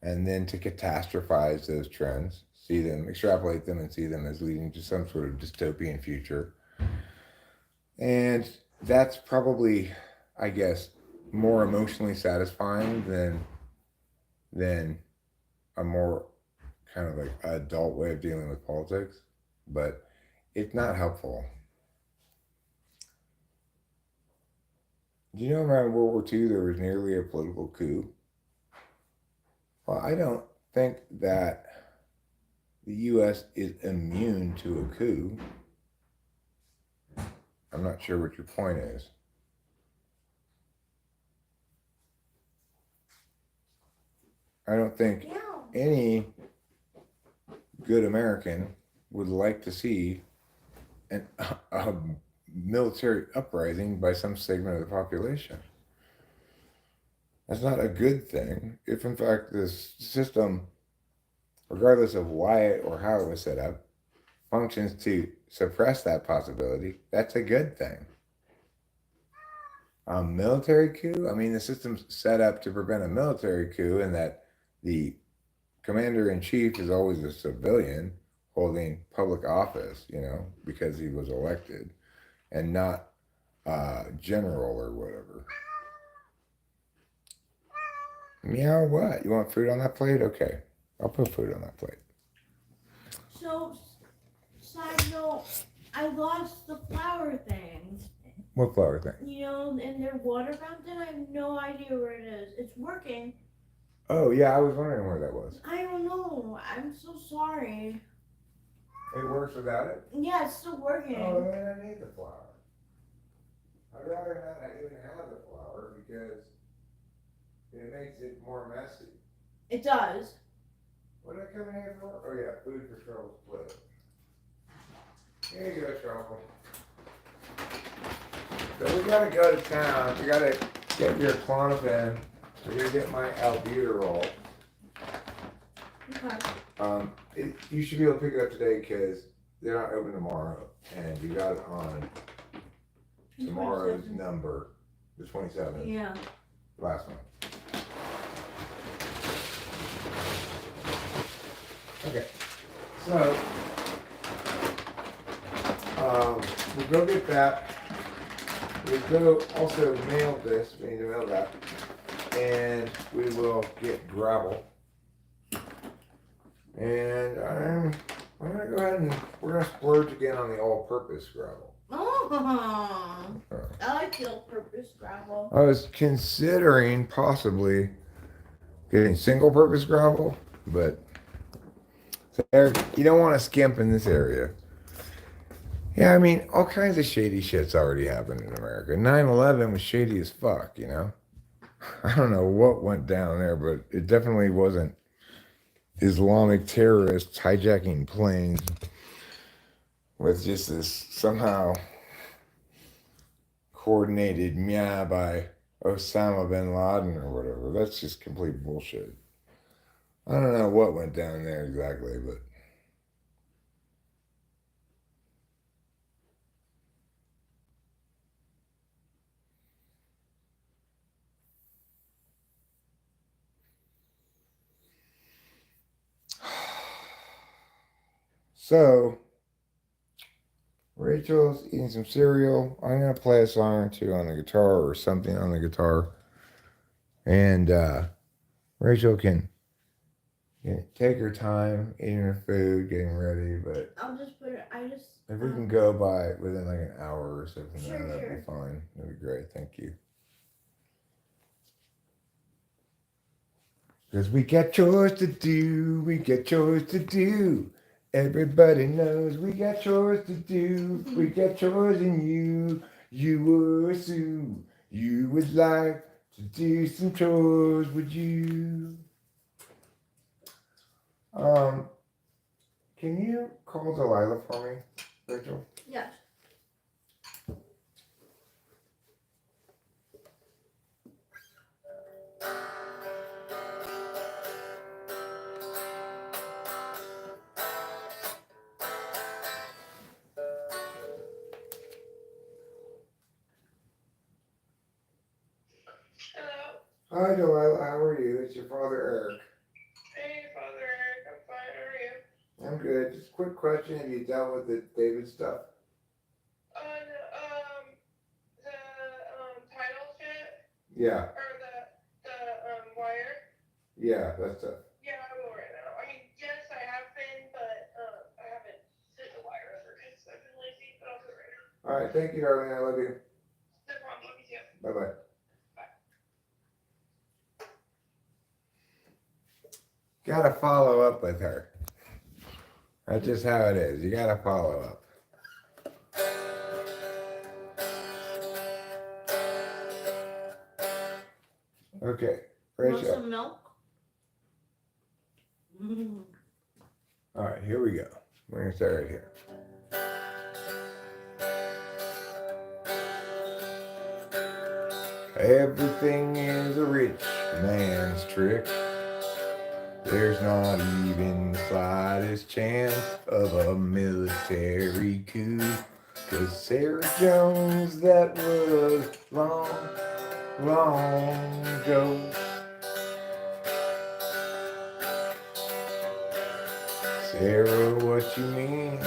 and then to catastrophize those trends, see them, extrapolate them, and see them as leading to some sort of dystopian future. And that's probably, I guess, more emotionally satisfying than a more kind of like adult way of dealing with politics, but it's not helpful. Do you know around World War II there was nearly a political coup? Well, I don't think that the U.S. is immune to a coup. I'm not sure what your point is. I don't think any good American would like to see a military uprising by some segment of the population. That's not a good thing. If, in fact, this system, regardless of why or how it was set up, functions to suppress that possibility, that's a good thing. A military coup? I mean, the system's set up to prevent a military coup, and that the commander in chief is always a civilian holding public office, you know, because he was elected, and not general or whatever. Meow what? You want food on that plate? Okay. I'll put food on that plate. So, side note, I lost the flower thing. What flower thing? You know, in their water fountain, I have no idea where it is. It's working. Oh, yeah, I was wondering where that was. I don't know. I'm so sorry. It works without it? Yeah, it's still working. Oh, then I need the flower. I'd rather not even have the flower because it makes it more messy. It does. What did I come in here for? Oh, yeah, food for Charles' plate. Here you go, Charles. So we gotta go to town. We gotta get your Clonopin. We're gonna get my albuterol. Okay. You should be able to pick it up today because they're not open tomorrow, and you got it on tomorrow's number, the 27th. Yeah. Last one. Okay. So, we'll go get that. We'll go also mail this. We need to mail that. And we will get gravel. And I'm gonna go ahead and we're gonna splurge again on the all-purpose gravel. Oh, I like the all-purpose gravel. I was considering possibly getting single-purpose gravel, but Eric, you don't want to skimp in this area. Yeah, I mean, all kinds of shady shit's already happened in America. 9/11 was shady as fuck, you know? I don't know what went down there, but it definitely wasn't Islamic terrorists hijacking planes with just this somehow coordinated meow by Osama bin Laden or whatever. That's just complete bullshit. I don't know what went down there exactly, but so Rachel's eating some cereal. I'm gonna play a song or two on the guitar or something on the guitar, and Rachel can take her time eating her food, getting ready. But I'll just put it. if we can go by within like an hour or something, Sure, that'd sure. be fine. That'd be great. Thank you. Because we got chores to do. We got chores to do. Everybody knows we got chores to do. We got chores in you. You were Sue. You would like to do some chores, would you? Can you call Delilah for me, Rachel? Yes. Hello. Hi, Delilah. How are you? It's your father, Eric. Hey, Father Eric. I'm fine. How are you? I'm good. Just a quick question. Have you dealt with the David stuff? The title shit Yeah. or the wire. Yeah, that's stuff. Yeah, I will right now. I mean, yes, I have been, but I haven't sent the wire over because I've been lazy. But I'll do it right now. All right. Thank you, darling. I love you. No problem. Love you too. Bye-bye. Gotta follow up with her. That's just how it is. You gotta follow up. Okay, Want Rachel. some milk? All right, here we go. We're gonna start right here. Everything is a rich man's trick. There's not even the slightest chance of a military coup. 'Cause Sarah Jones, that was long, long ago. Sarah, what you mean?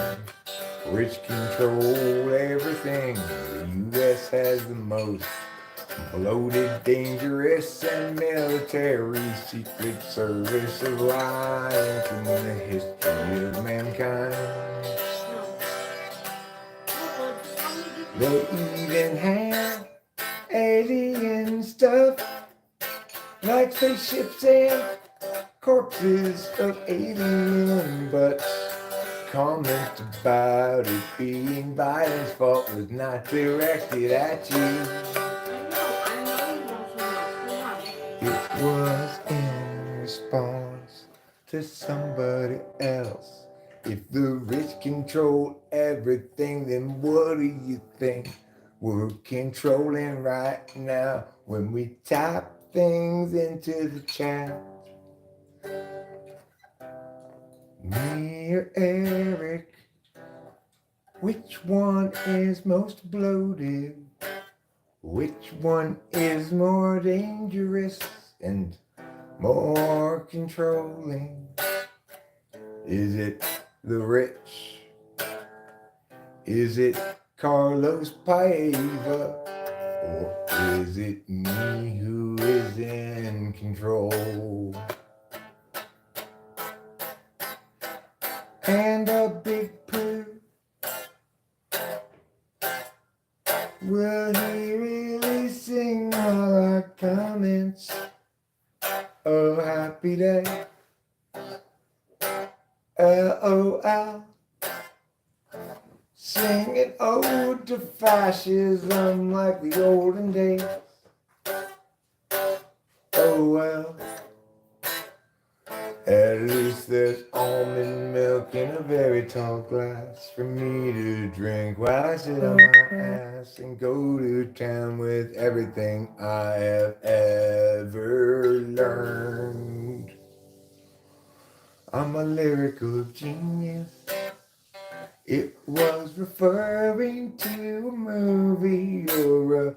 Rich control everything. The U.S. has the most bloated, dangerous, and military secret service alliance in the history of mankind. No. No, but tell me They even have alien stuff like spaceships and corpses of alien, but comment about it being Biden's fault was not directed at you. I know you want to know. Come on. It was in response to somebody else. If the rich control everything, then what do you think we're controlling right now when we type things into the chat? Me or Eric, which one is most bloated? Which one is more dangerous and more controlling? Is it the rich? Is it Carlos Paiva? Or is it me who is in control? And a big poo. Will he really sing all our comments? Oh, happy day. LOL. Sing an ode to fascism like the olden days. Oh well. At least there's almond milk in a very tall glass for me to drink while I sit on my ass and go to town with everything I have ever learned. I'm a lyrical genius. It was referring to a movie or a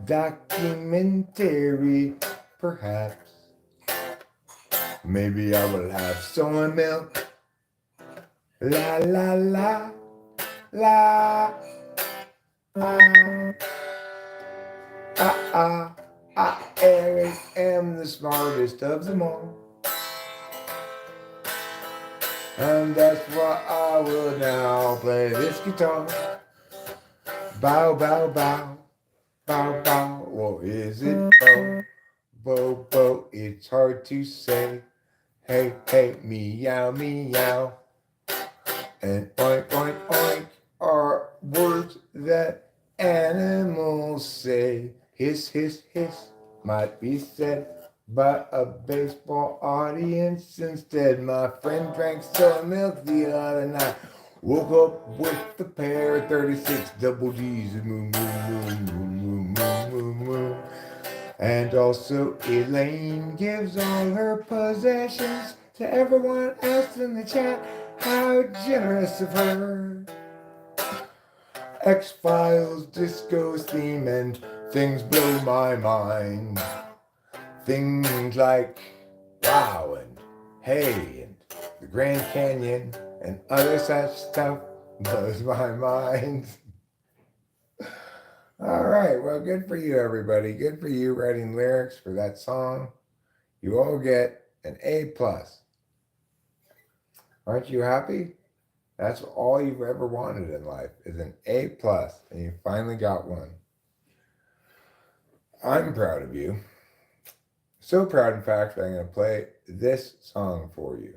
documentary, perhaps. Maybe I will have soy milk. La la la la. I Eric am the smartest of them all. And that's why I will now play this guitar. Bow, bow, bow, bow, bow. Or is it bow, bow, bow? It's hard to say. Hey, hey, meow, meow. And oink, oink, oink are words that animals say. Hiss, hiss, hiss might be said by a baseball audience instead. My friend drank soy milk the other night. Woke up with a pair of 36 double D's. Moo, moo, moo, moo, moo, moo, moo, moo. And also Elaine gives all her possessions to everyone else in the chat. How generous of her. X-Files, Disco's theme, and things blow my mind. Things like wow and hey and the Grand Canyon and other such stuff blows my mind. All right, well, good for you, everybody. Good for you writing lyrics for that song. You all get an A+. Aren't you happy? That's all you've ever wanted in life is an A+, and you finally got one. I'm proud of you. So proud, in fact, that I'm going to play this song for you.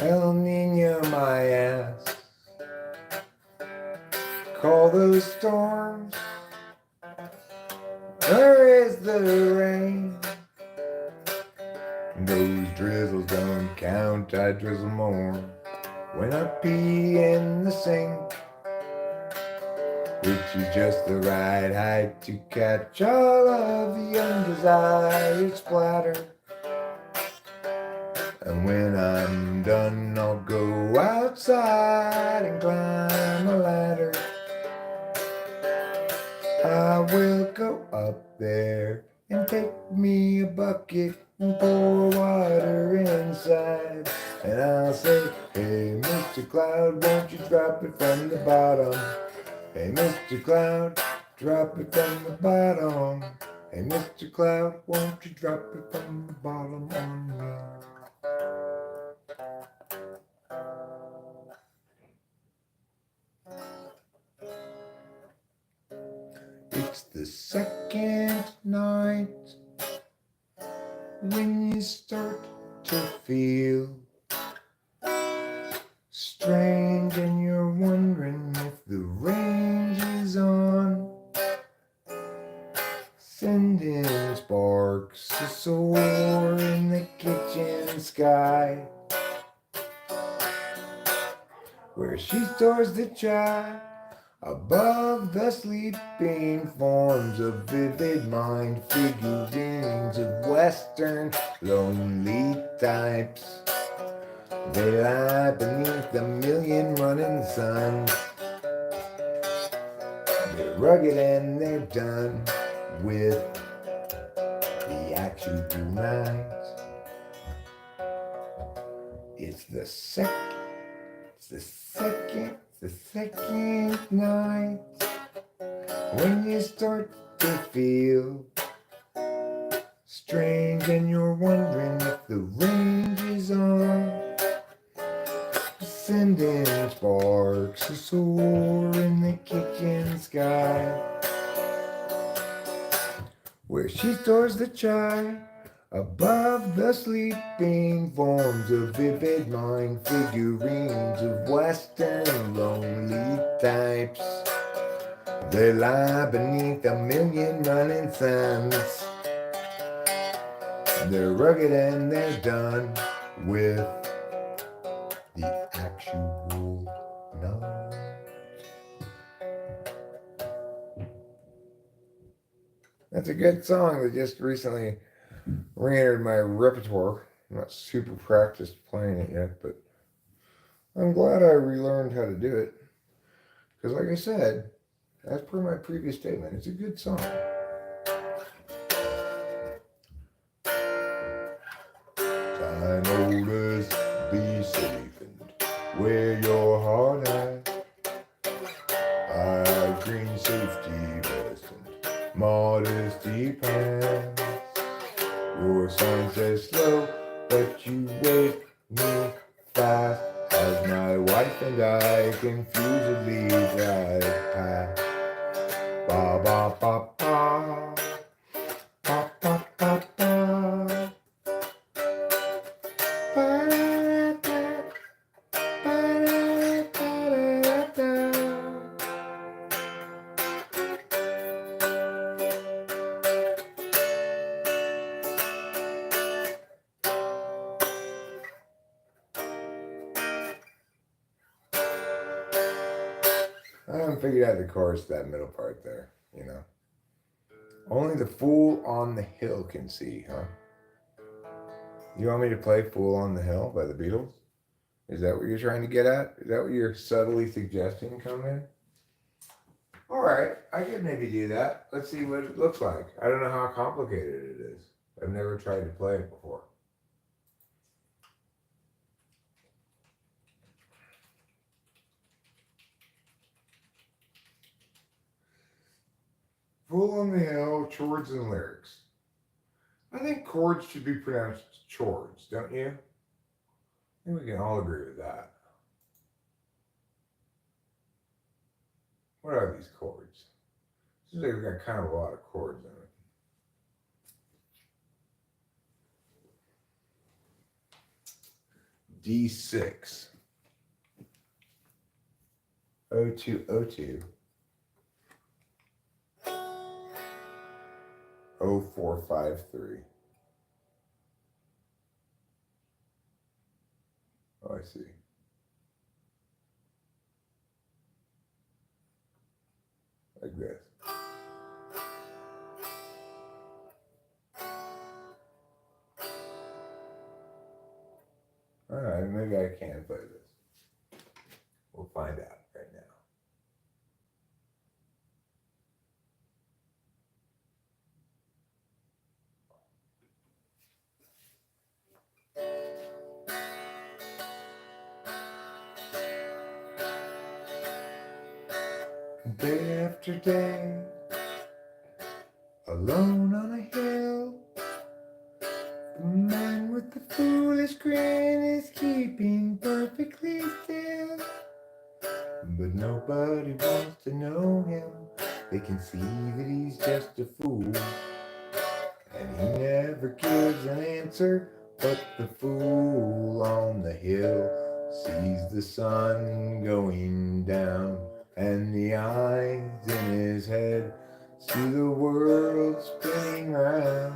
El Nino, my ass. Call those storms. Where is the rain? Those drizzles don't count, I drizzle more. When I pee in the sink, which is just the right height to catch all of the undesired splatter. And when I'm done, I'll go outside and climb a ladder. I will go up there and take me a bucket and pour water inside. And I'll say, hey, Mr. Cloud, won't you drop it from the bottom? Hey, Mr. Cloud, drop it from the bottom. Hey, Mr. Cloud, won't you drop it from the bottom on me? It's the second night when you start to feel strange and you're wondering if the range is on. Sending sparks to soar in the kitchen sky, where she stores the chai above the sleeping forms of vivid mind figurines of Western lonely types. They lie beneath a million running suns. They're rugged and they're done with the actual night. It's the second night when you start to feel strange and you're wondering if the range is on. Sending sparks to soar in the kitchen sky, where she stores the chai above the sleeping forms of vivid mind figurines of Western lonely types. They lie beneath a million running suns. They're rugged and they're done with the actual night. That's a good song that just recently re-entered my repertoire. I'm not super practiced playing it yet, but I'm glad I relearned how to do it. Because like I said, as per my previous statement, it's a good song. I notice, be safe and wear your heart out. I green safety vest and modesty pants. Your sign says slow, but you wake me fast as my wife and I confusedly drive past. Ba ba ba ba, ba ba ba ba. Ba-da-da, ba-da-da-da-da. I haven't figured out the chorus to that middle part there, you know. Only the fool on the hill can see, huh? You want me to play Fool on the Hill by the Beatles? Is that what you're trying to get at? Is that what you're subtly suggesting come in? All right, I could maybe do that. Let's see what it looks like. I don't know how complicated it is. I've never tried to play it before. Fool on the Hill, chords and lyrics. I think chords should be pronounced chords, don't you? I think we can all agree with that. What are these chords? Seems like we've got kind of a lot of chords in it. D6. O2, O2. 0453. Oh, I see. Like this. maybe I can play this. We'll find out right now. Day after day, alone on a hill, the man with the foolish grin is keeping perfectly still. But nobody wants to know him. They can see that he's just a fool, and he never gives an answer. But the fool on the hill sees the sun going down, and the eyes in his head see the world spinning round.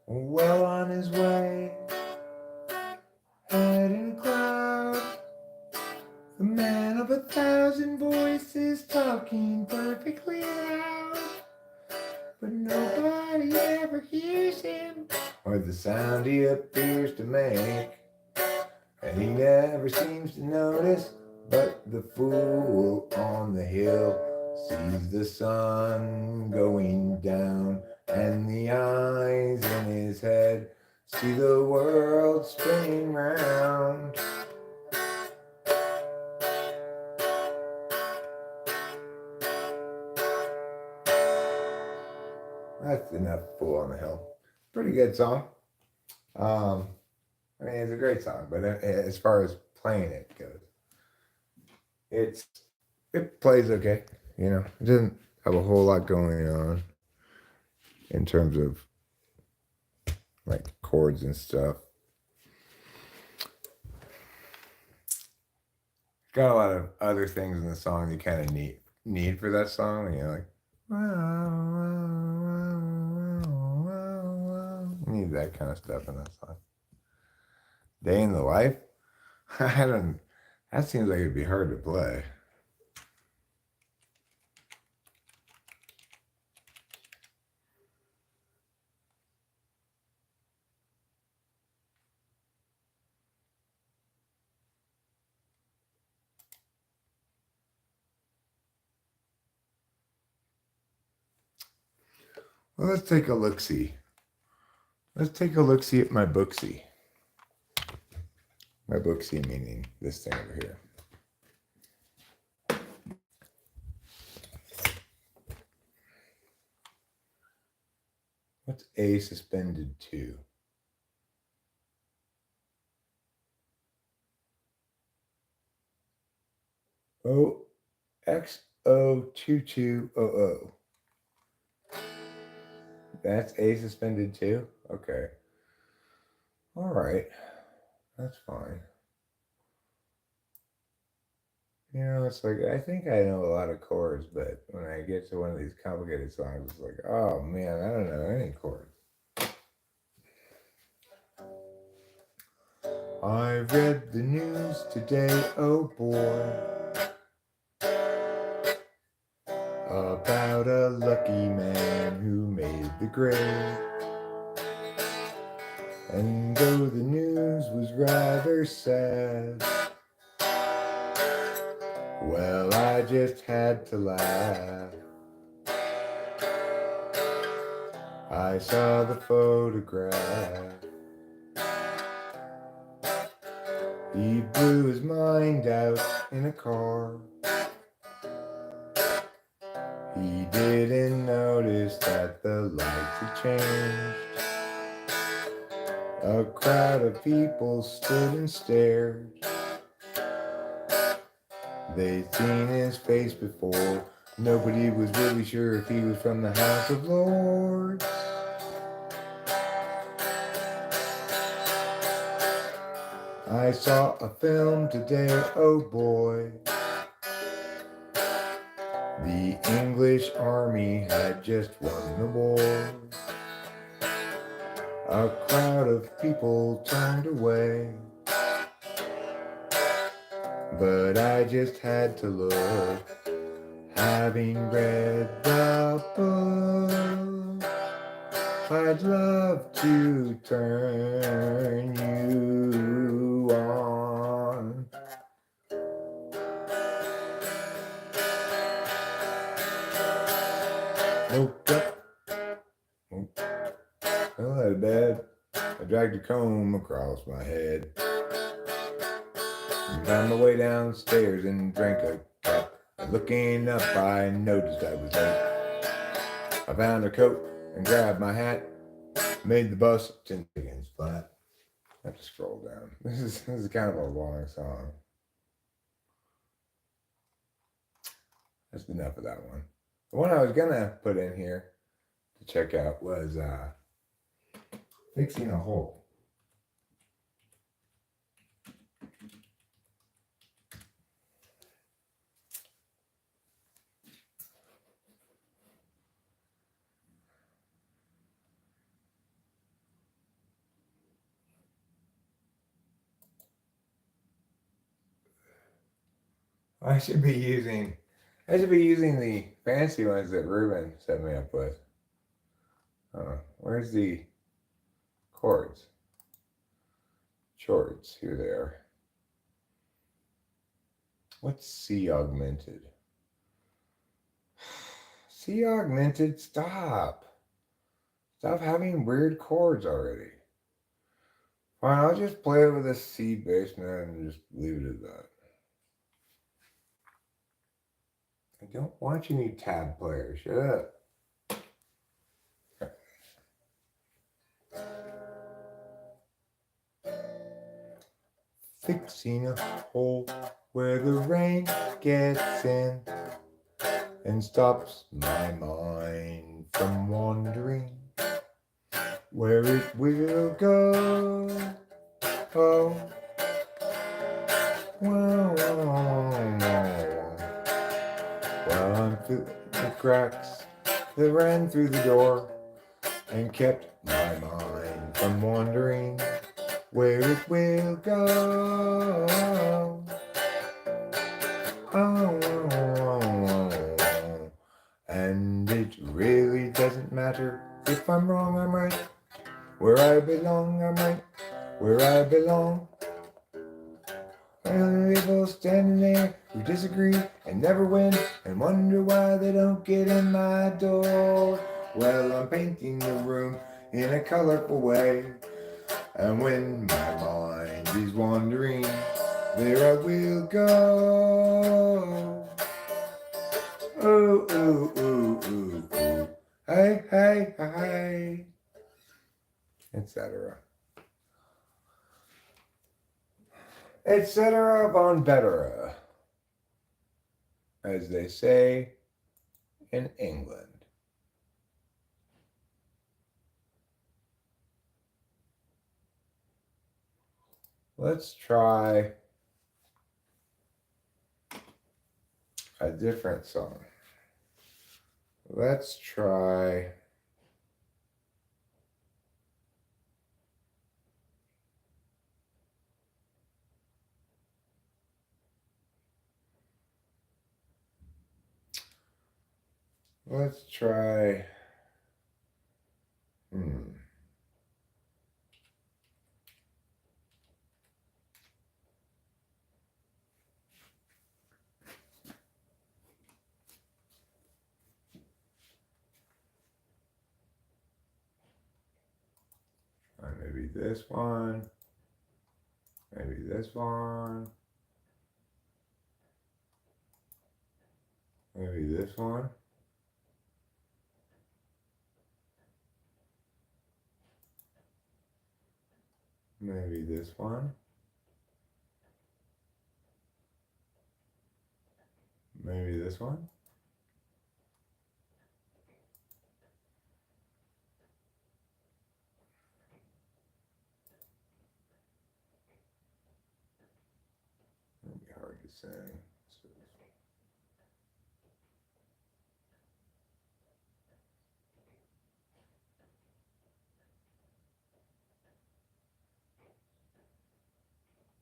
Well on his way, head in a cloud, the man of 1,000 voices talking perfectly loud. But nobody ever hears him, or the sound he appears to make, and he never seems to notice. But the fool on the hill sees the sun going down, and the eyes in his head see the world spinning round. That's enough Fool on the Hill. Pretty good song. I mean, it's a great song, but as far as playing it goes, it plays okay. You know, it doesn't have a whole lot going on in terms of like chords and stuff. Got a lot of other things in the song you kind of need for that song, and you're like, need that kind of stuff in that song. Day in the Life, I don't. That seems like it'd be hard to play. Well, let's take a look-see. Let's take a look-see at my booksy. My booksy meaning this thing over here. What's A suspended to? OXO2200. That's A suspended to? Okay. All right. That's fine. You know, it's like, I think I know a lot of chords, but when I get to one of these complicated songs, it's like, oh man, I don't know any chords. I've read the news today, oh boy, about a lucky man who made the grade. And though the news was rather sad, well, I just had to laugh. I saw the photograph. He blew his mind out in a car. He didn't notice that the lights had changed. A crowd of people stood and stared. They'd seen his face before. Nobody was really sure if he was from the House of Lords. I saw a film today, oh boy. The English army had just won the war. A crowd of people turned away, but I just had to look, having read the book. I'd love to turn you on. Woke up, fell out of bed. I dragged a comb across my head. Found my way downstairs and drank a cup. And looking up, I noticed I was late. I found a coat and grabbed my hat. Made the bus 10 seconds flat. I have to scroll down. This is kind of a long song. That's enough of that one. The one I was gonna put in here to check out was Fixing a Hole. I should be using the fancy ones that Ruben set me up with. Where's the chords? Chords, here they are. What's C augmented? C augmented, stop. Stop having weird chords already. Fine, I'll just play it with a C bass man and just leave it at that. I don't want you any tab players. Shut up. Fixing a hole where the rain gets in and stops my mind from wandering where it will go. Oh, well, I'm filling the cracks that ran through the door and kept my mind from wandering where it will go. Oh, and it really doesn't matter if I'm wrong, I'm right. Where I belong, I'm right. Where I belong. And people standing there who disagree and never win and wonder why they don't get in my door. Well, I'm painting the room in a colorful way. And when my mind is wandering, there I will go. Ooh, ooh, ooh, ooh, ooh. Hey, hey, hey. Etc. Etc. von Betera, as they say in England. Let's try a different song. Let's try maybe this one, maybe this one, maybe this one. Maybe this one. Maybe this one. It'd be hard to say.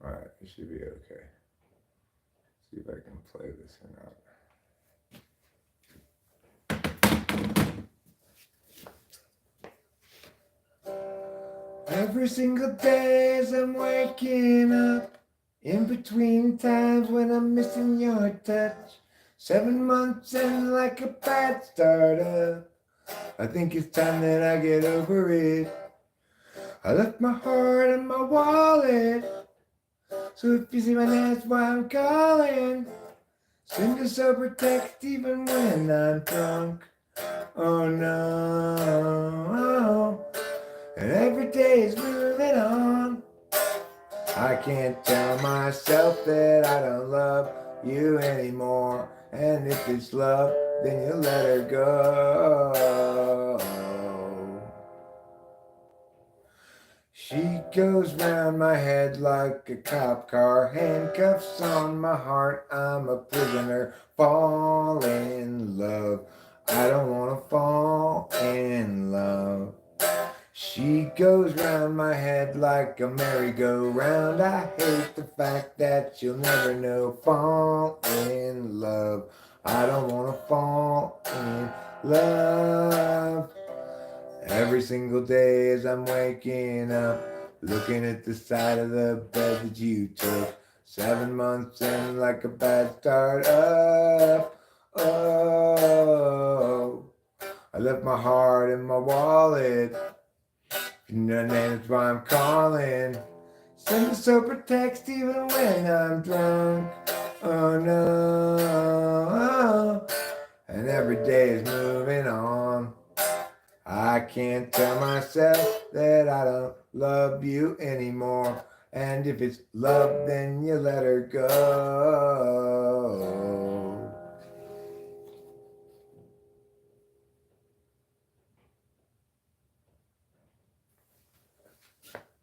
Alright, it should be okay. See if I can play this or not. Every single day as I'm waking up, in between times when I'm missing your touch. 7 months in like a bad startup. I think it's time that I get over it. I left my heart in my wallet. So if you see my name, that's why I'm calling. Send a sober text even when I'm drunk. Oh no. And every day is moving on. I can't tell myself that I don't love you anymore. And if it's love, then you let her go. She goes round my head like a cop car, handcuffs on my heart, I'm a prisoner. Fall in love, I don't wanna fall in love. She goes round my head like a merry-go-round. I hate the fact that you'll never know. Fall in love, I don't wanna fall in love. Every single day as I'm waking up, looking at the side of the bed that you took. 7 months in like a bad start up. Oh, I left my heart in my wallet. And that's why I'm calling. Send a sober text even when I'm drunk. Oh no. And every day is moving on. I can't tell myself that I don't love you anymore. And if it's love, then you let her go.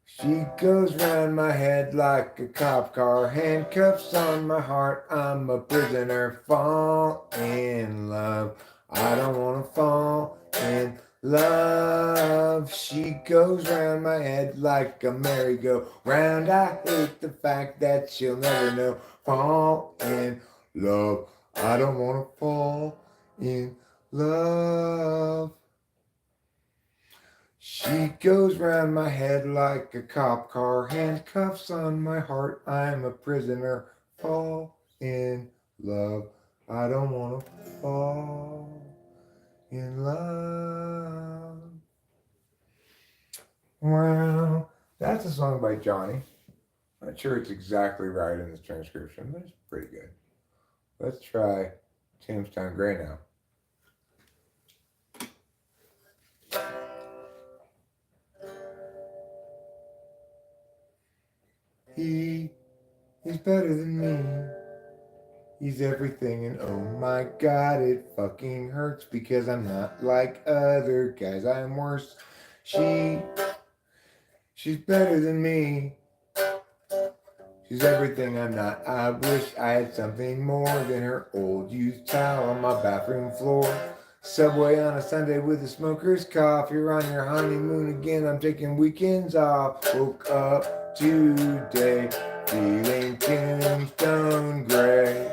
She goes round my head like a cop car, handcuffs on my heart, I'm a prisoner. Fall in love, I don't wanna fall in love. She goes round my head like a merry-go-round. I hate the fact that she'll never know. Fall in love, I don't wanna fall in love. She goes round my head like a cop car, handcuffs on my heart, I'm a prisoner. Fall in love, I don't wanna fall in love. Well, that's a song by Johnny. Not sure it's exactly right in this transcription, but it's pretty good. Let's try Tombstone Gray now. He is better than me. He's everything, and oh my god, it fucking hurts because I'm not like other guys. I'm worse. She's better than me. She's everything I'm not. I wish I had something more than her old used towel on my bathroom floor. Subway on a Sunday with a smoker's cough. You're on your honeymoon again. I'm taking weekends off. Woke up today feeling tombstone gray.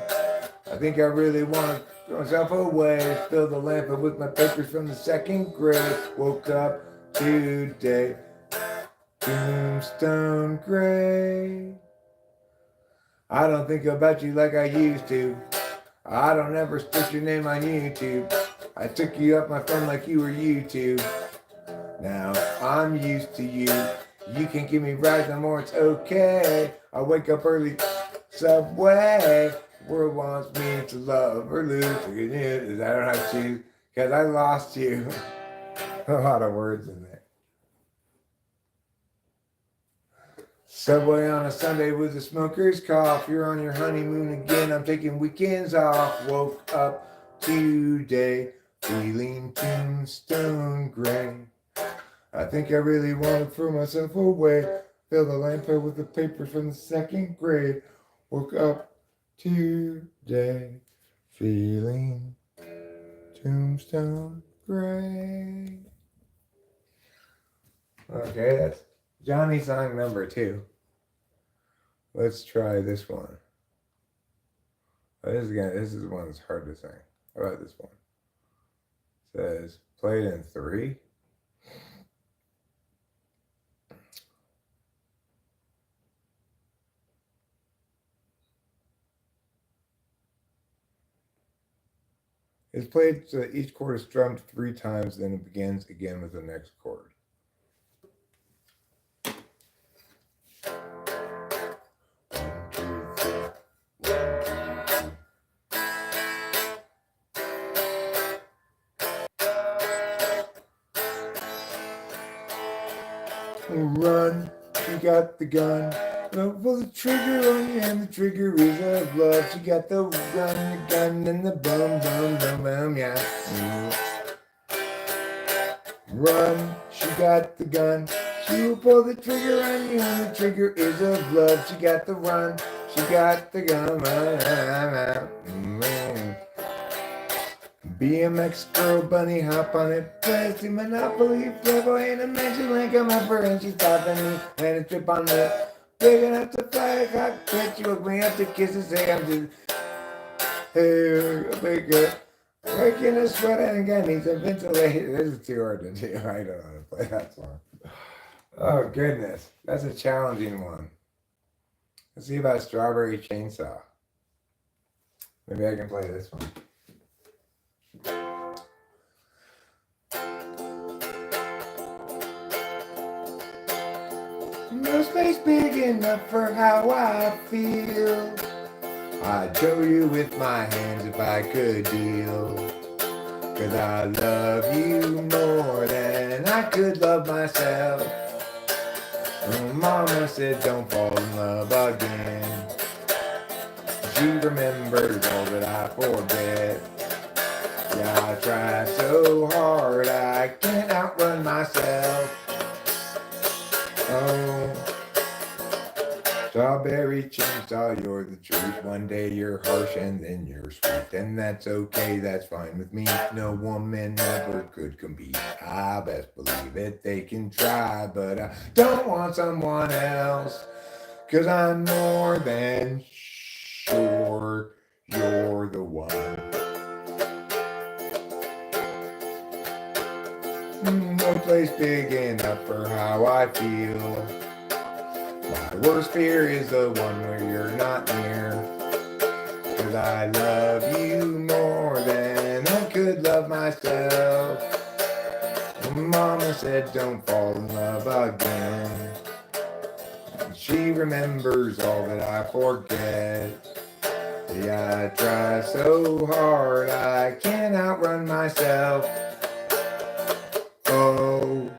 I think I really want to throw myself away. Fill the lamp up with my papers from the second grade. Woke up today tombstone gray. I don't think about you like I used to. I don't ever search your name on YouTube. I took you off my phone like you were YouTube. Now I'm used to you. You can't give me rides no more, it's okay. I wake up early, Subway. World wants me to love or lose. The good news is I don't have to choose, cause I lost you. A lot of words in there. Subway on a Sunday with a smoker's cough. You're on your honeymoon again. I'm taking weekends off. Woke up today feeling tombstone gray. I think I really want to throw myself away. Fill the lamp up with the papers from the second grade. Woke up today feeling tombstone gray. Okay, that's Johnny song number 2. Let's try this one. This is one that's hard to sing. How about this one? It says played in 3. It's played so that each chord is strummed 3 times, then it begins again with the next chord. Run, she got the gun. Pull the trigger on you, and the trigger is of love. She got the run, the gun, and the boom, boom, boom, boom, yeah. Run, she got the gun. She will pull the trigger on you, and the trigger is of love. She got the run, she got the gun. BMX girl bunny hop on it, plastic Monopoly, Playboy in a mansion like I'm up her and she's stopping me. And a trip on the big enough to fly a cockpit. She woke me up to kiss and say I'm just big breaking a sweat and I need some ventilation. This is too hard to do. I don't know how to play that song. Oh goodness, that's a challenging one. Let's see about Strawberry Chainsaw. Maybe I can play this one. No space big enough for how I feel. I'd show you with my hands if I could deal. 'Cause I love you more than I could love myself. Mama said don't fall in love again. She remembers all that I forget. Yeah, I try so hard I can't outrun myself. Oh, Strawberry Chainsaw, you're the truth. One day you're harsh and then you're sweet. And that's okay, that's fine with me. No woman ever could compete. I best believe it, they can try. But I don't want someone else. 'Cause I'm more than sure you're the one. No place big enough for how I feel. My worst fear is the one where you're not near. 'Cause I love you more than I could love myself. Mama said don't fall in love again. She remembers all that I forget. Yeah, I try so hard I can't outrun myself. Oh,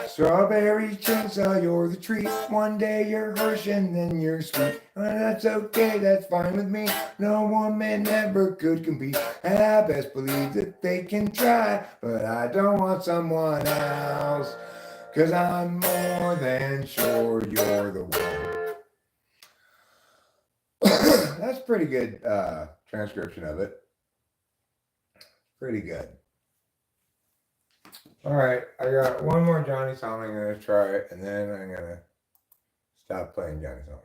Strawberry Chainsaw, you're the treat. One day you're harsh and then you're sweet. And that's okay, that's fine with me. No woman ever could compete. And I best believe that they can try. But I don't want someone else. 'Cause I'm more than sure you're the one. That's pretty good transcription of it. Pretty good. All right, I got one more Johnny song I'm going to try, and then I'm going to stop playing Johnny songs.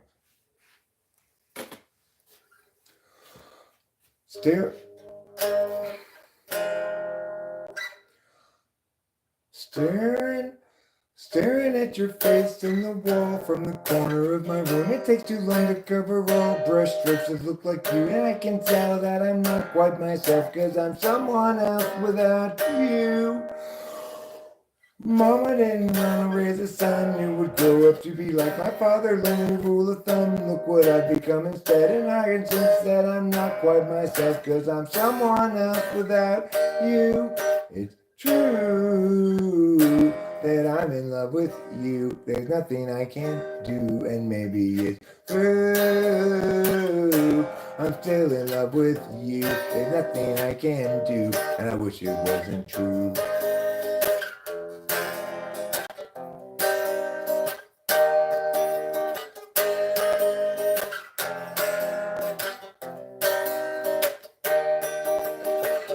Staring at your face in the wall from the corner of my room. It takes too long to cover all brush strokes that look like you. And I can tell that I'm not quite myself, 'cause I'm someone else without you. Mama didn't want to raise a son who would grow up to be like my father, learn the rule of thumb. Look what I've become instead, and I can sense that I'm not quite myself, 'cause I'm someone else without you. It's true that I'm in love with you. There's nothing I can't do, and maybe it's true. I'm still in love with you. There's nothing I can do, and I wish it wasn't true.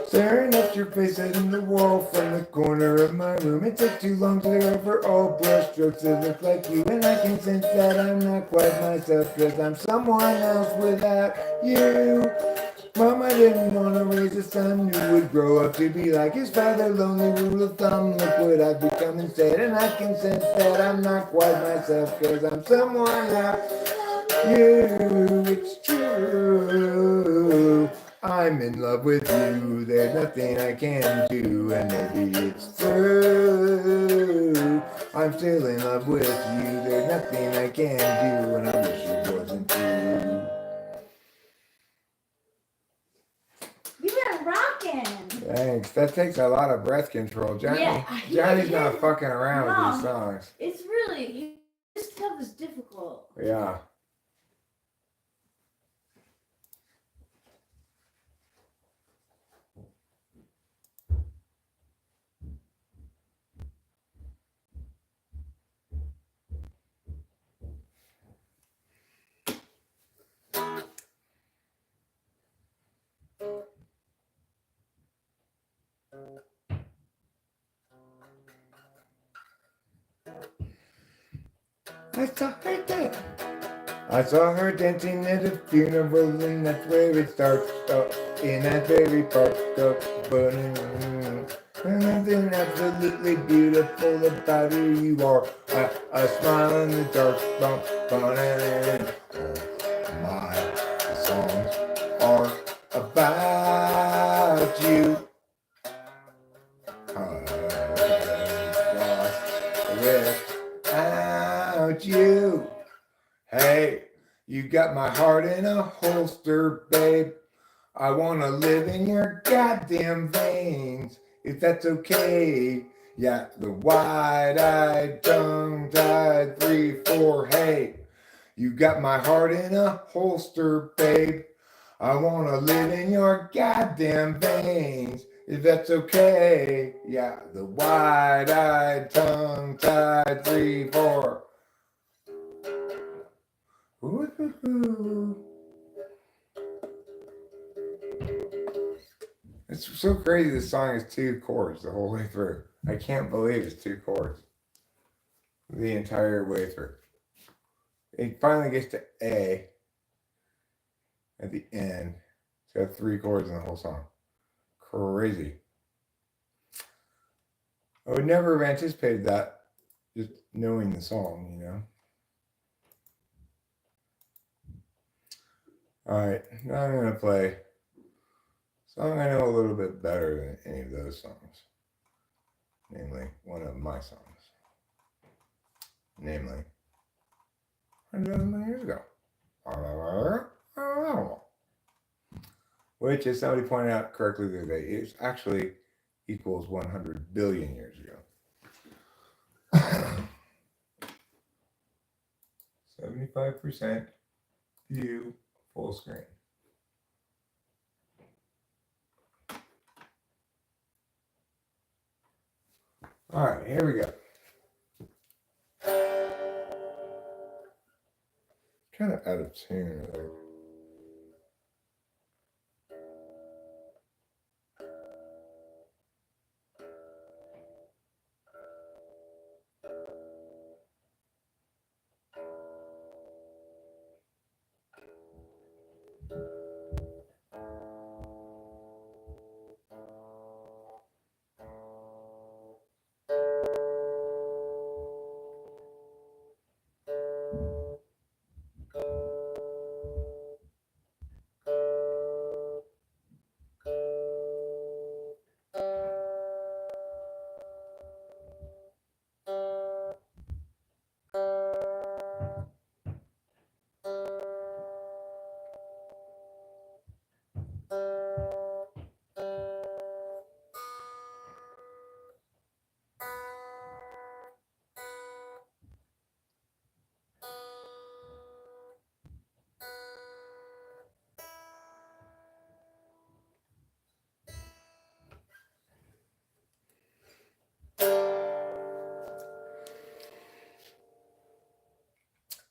Staring at your face in the wall from the corner of my room. It takes too long to cover all brush strokes that look like you. And I can sense that I'm not quite myself, 'cause I'm someone else without you. Mama didn't want to raise a son who would grow up to be like his father, lonely rule of thumb. Look what I've become instead, and I can sense that I'm not quite myself, 'cause I'm someone else. You, it's true. I'm in love with you. There's nothing I can do, and maybe it's true. I'm still in love with you. There's nothing I can do, and I wish it wasn't true. You've been rocking. Thanks. That takes a lot of breath control, Johnny. Yeah, Johnny's not fucking around with No. these songs. It's really, this stuff is difficult. Yeah. I saw her dancing at a funeral, and that's where it starts. In that very fucked up, but nothing absolutely beautiful about who you are. A smile in the dark, my songs are about you. Without you. Hey, you got my heart in a holster, babe. I wanna live in your goddamn veins, if that's okay. Yeah, the wide-eyed, tongue-tied 3-4. Hey, you got my heart in a holster, babe. I wanna live in your goddamn veins, if that's okay. Yeah, the wide-eyed, tongue-tied 3-4. Ooh. It's so crazy this song is 2 chords the whole way through. I can't believe it's 2 chords the entire way through. It finally gets to A at the end. It's got 3 chords in the whole song. Crazy. I would never have anticipated that just knowing the song, you know. Alright, now I'm going to play a song I know a little bit better than any of those songs. Namely, one of my songs. Namely, 100,000 years ago. Which, as somebody pointed out correctly the other day, is actually equals 100 billion years ago. 75% view full screen. All right, here we go. Kind of out of tune there.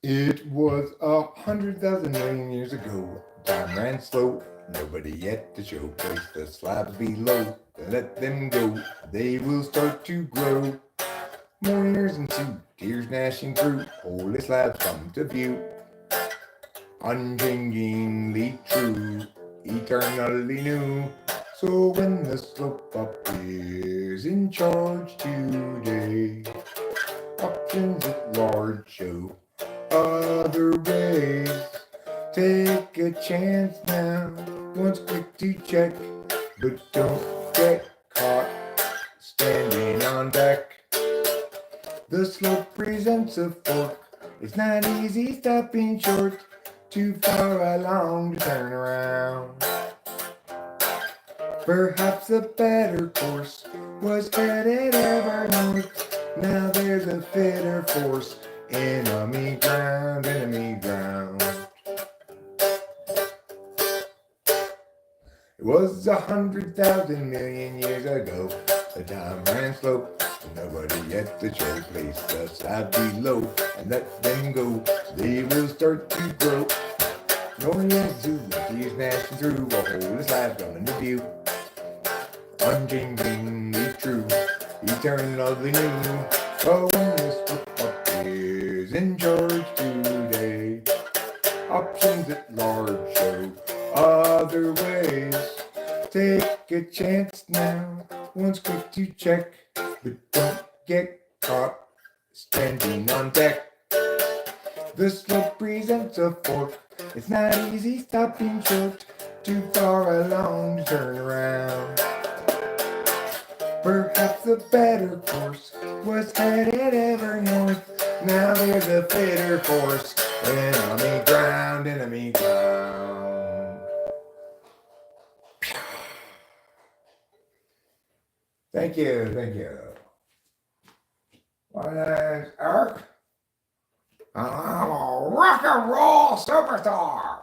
It was 100,000 million years ago. Time ran slow. Nobody yet to show. Place the slabs below. Let them go. They will start to grow. More years ensue. Tears gnashing through. Holy slabs come to view. Unchangingly true. Eternally new. So when the slope up is in charge today, options at large show other ways Take a chance now, once quick to check, but don't get caught standing on deck. The slope presents a fork, it's not easy stopping short, too far along to turn around. Perhaps a better course was headed ever north, now there's a fitter force, enemy ground, enemy ground. It was 100,000 million years ago. The time ran slow, and nobody at the show placed us out below and let them go. They will start to grow. Northern Zoo, he's gnashing through a hole his life gone to view. Unchangingly true, eternally new. Oh, Mr. Pup is in charge today. Options at large show other ways. Take a chance now, once quick to check, but don't get caught standing on deck. The slope presents a fork, it's not easy stopping short, too far along to turn around. Perhaps a better course was headed ever north, now there's a fitter force, enemy ground, enemy ground. Thank you, thank you. My name's Eric, and I'm a rock and roll superstar.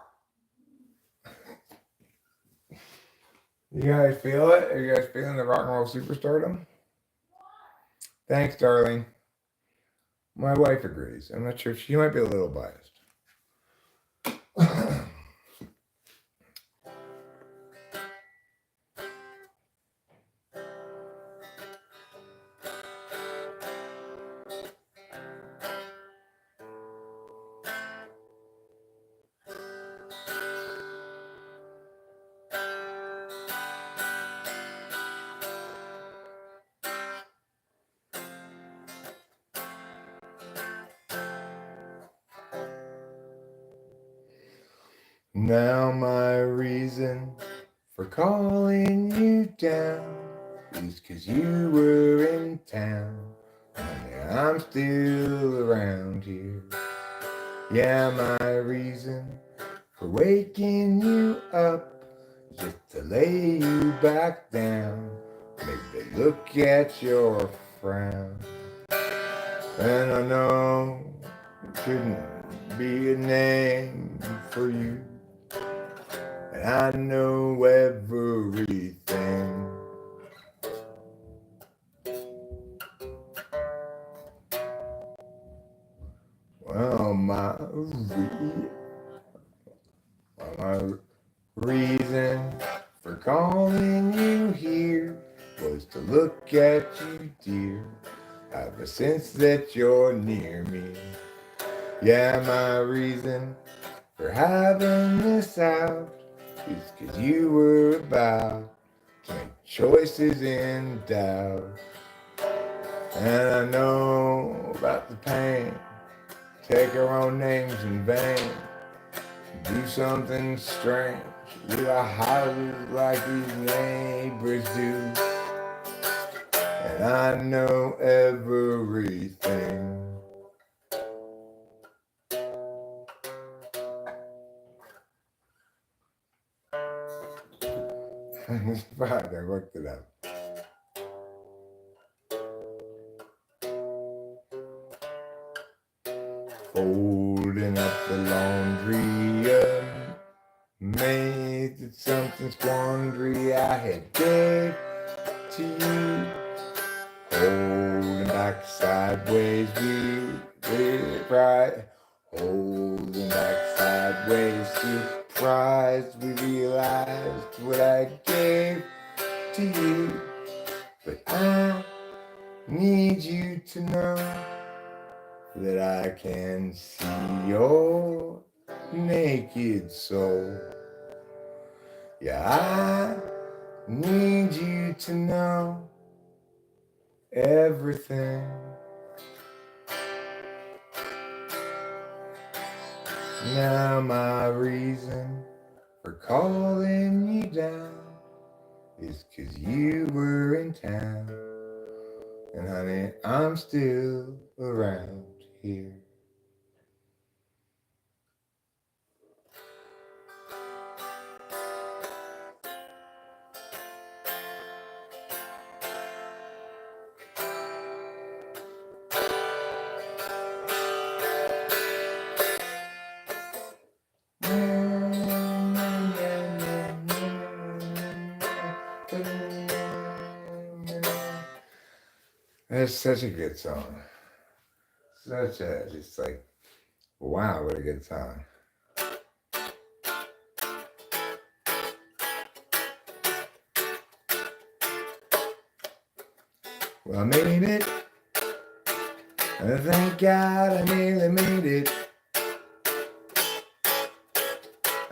You guys feel it? Are you guys feeling the rock and roll superstardom? Thanks, darling. My wife agrees. I'm not sure. She might be a little biased. Now my reason for calling you down is 'cause you were in town, and I'm still around here. Yeah, my reason for waking you up is just to lay you back down, maybe look at your frown. And I know it couldn't be a name for you, and I know everything. Well, my reason for calling you here was to look at you, dear. I've a sense that you're near me. Yeah, my reason for having this out is 'cause you were about to make choices in doubt. And I know about the pain, take our own names in vain, do something strange with our houses like these neighbors do. And I know everything. It's fine, I worked it out. Folding up the laundry, made it something squandary I had gave to you. Holding back sideways, we right. Holding back sideways, surprised we realized what I gave to you. But I need you to know that I can see your naked soul. Yeah, I need you to know everything. Now my reason for calling you down is 'cause you were in town. And honey, I'm still around here. That's such a good song. Just like, wow, what a good song. Well, I made it. Thank God I nearly made it.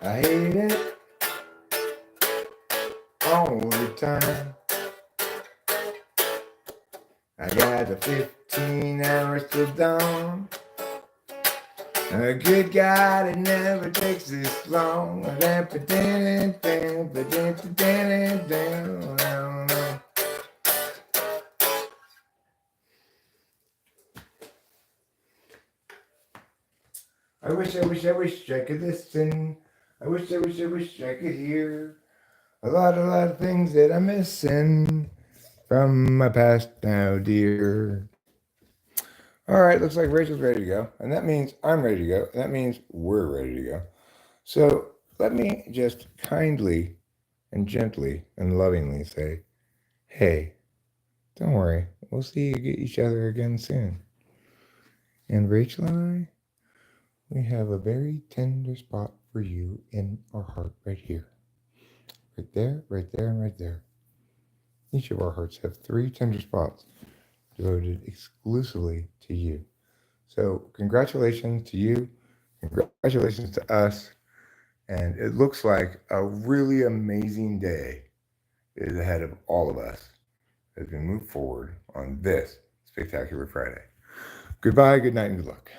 I hate it all the time. I got the 15 hours till dawn. A good God, it never takes this long. I wish I could listen. I wish I could hear a lot of things that I'm missing from my past now, dear. All right, looks like Rachel's ready to go. And that means I'm ready to go. And that means we're ready to go. So let me just kindly and gently and lovingly say, hey, don't worry. We'll see each other again soon. And Rachel and I, we have a very tender spot for you in our heart right here. Right there, and right there. Each of our hearts have 3 tender spots devoted exclusively to you. So congratulations to you. Congratulations to us. And it looks like a really amazing day is ahead of all of us as we move forward on this spectacular Friday. Goodbye, good night, and good luck.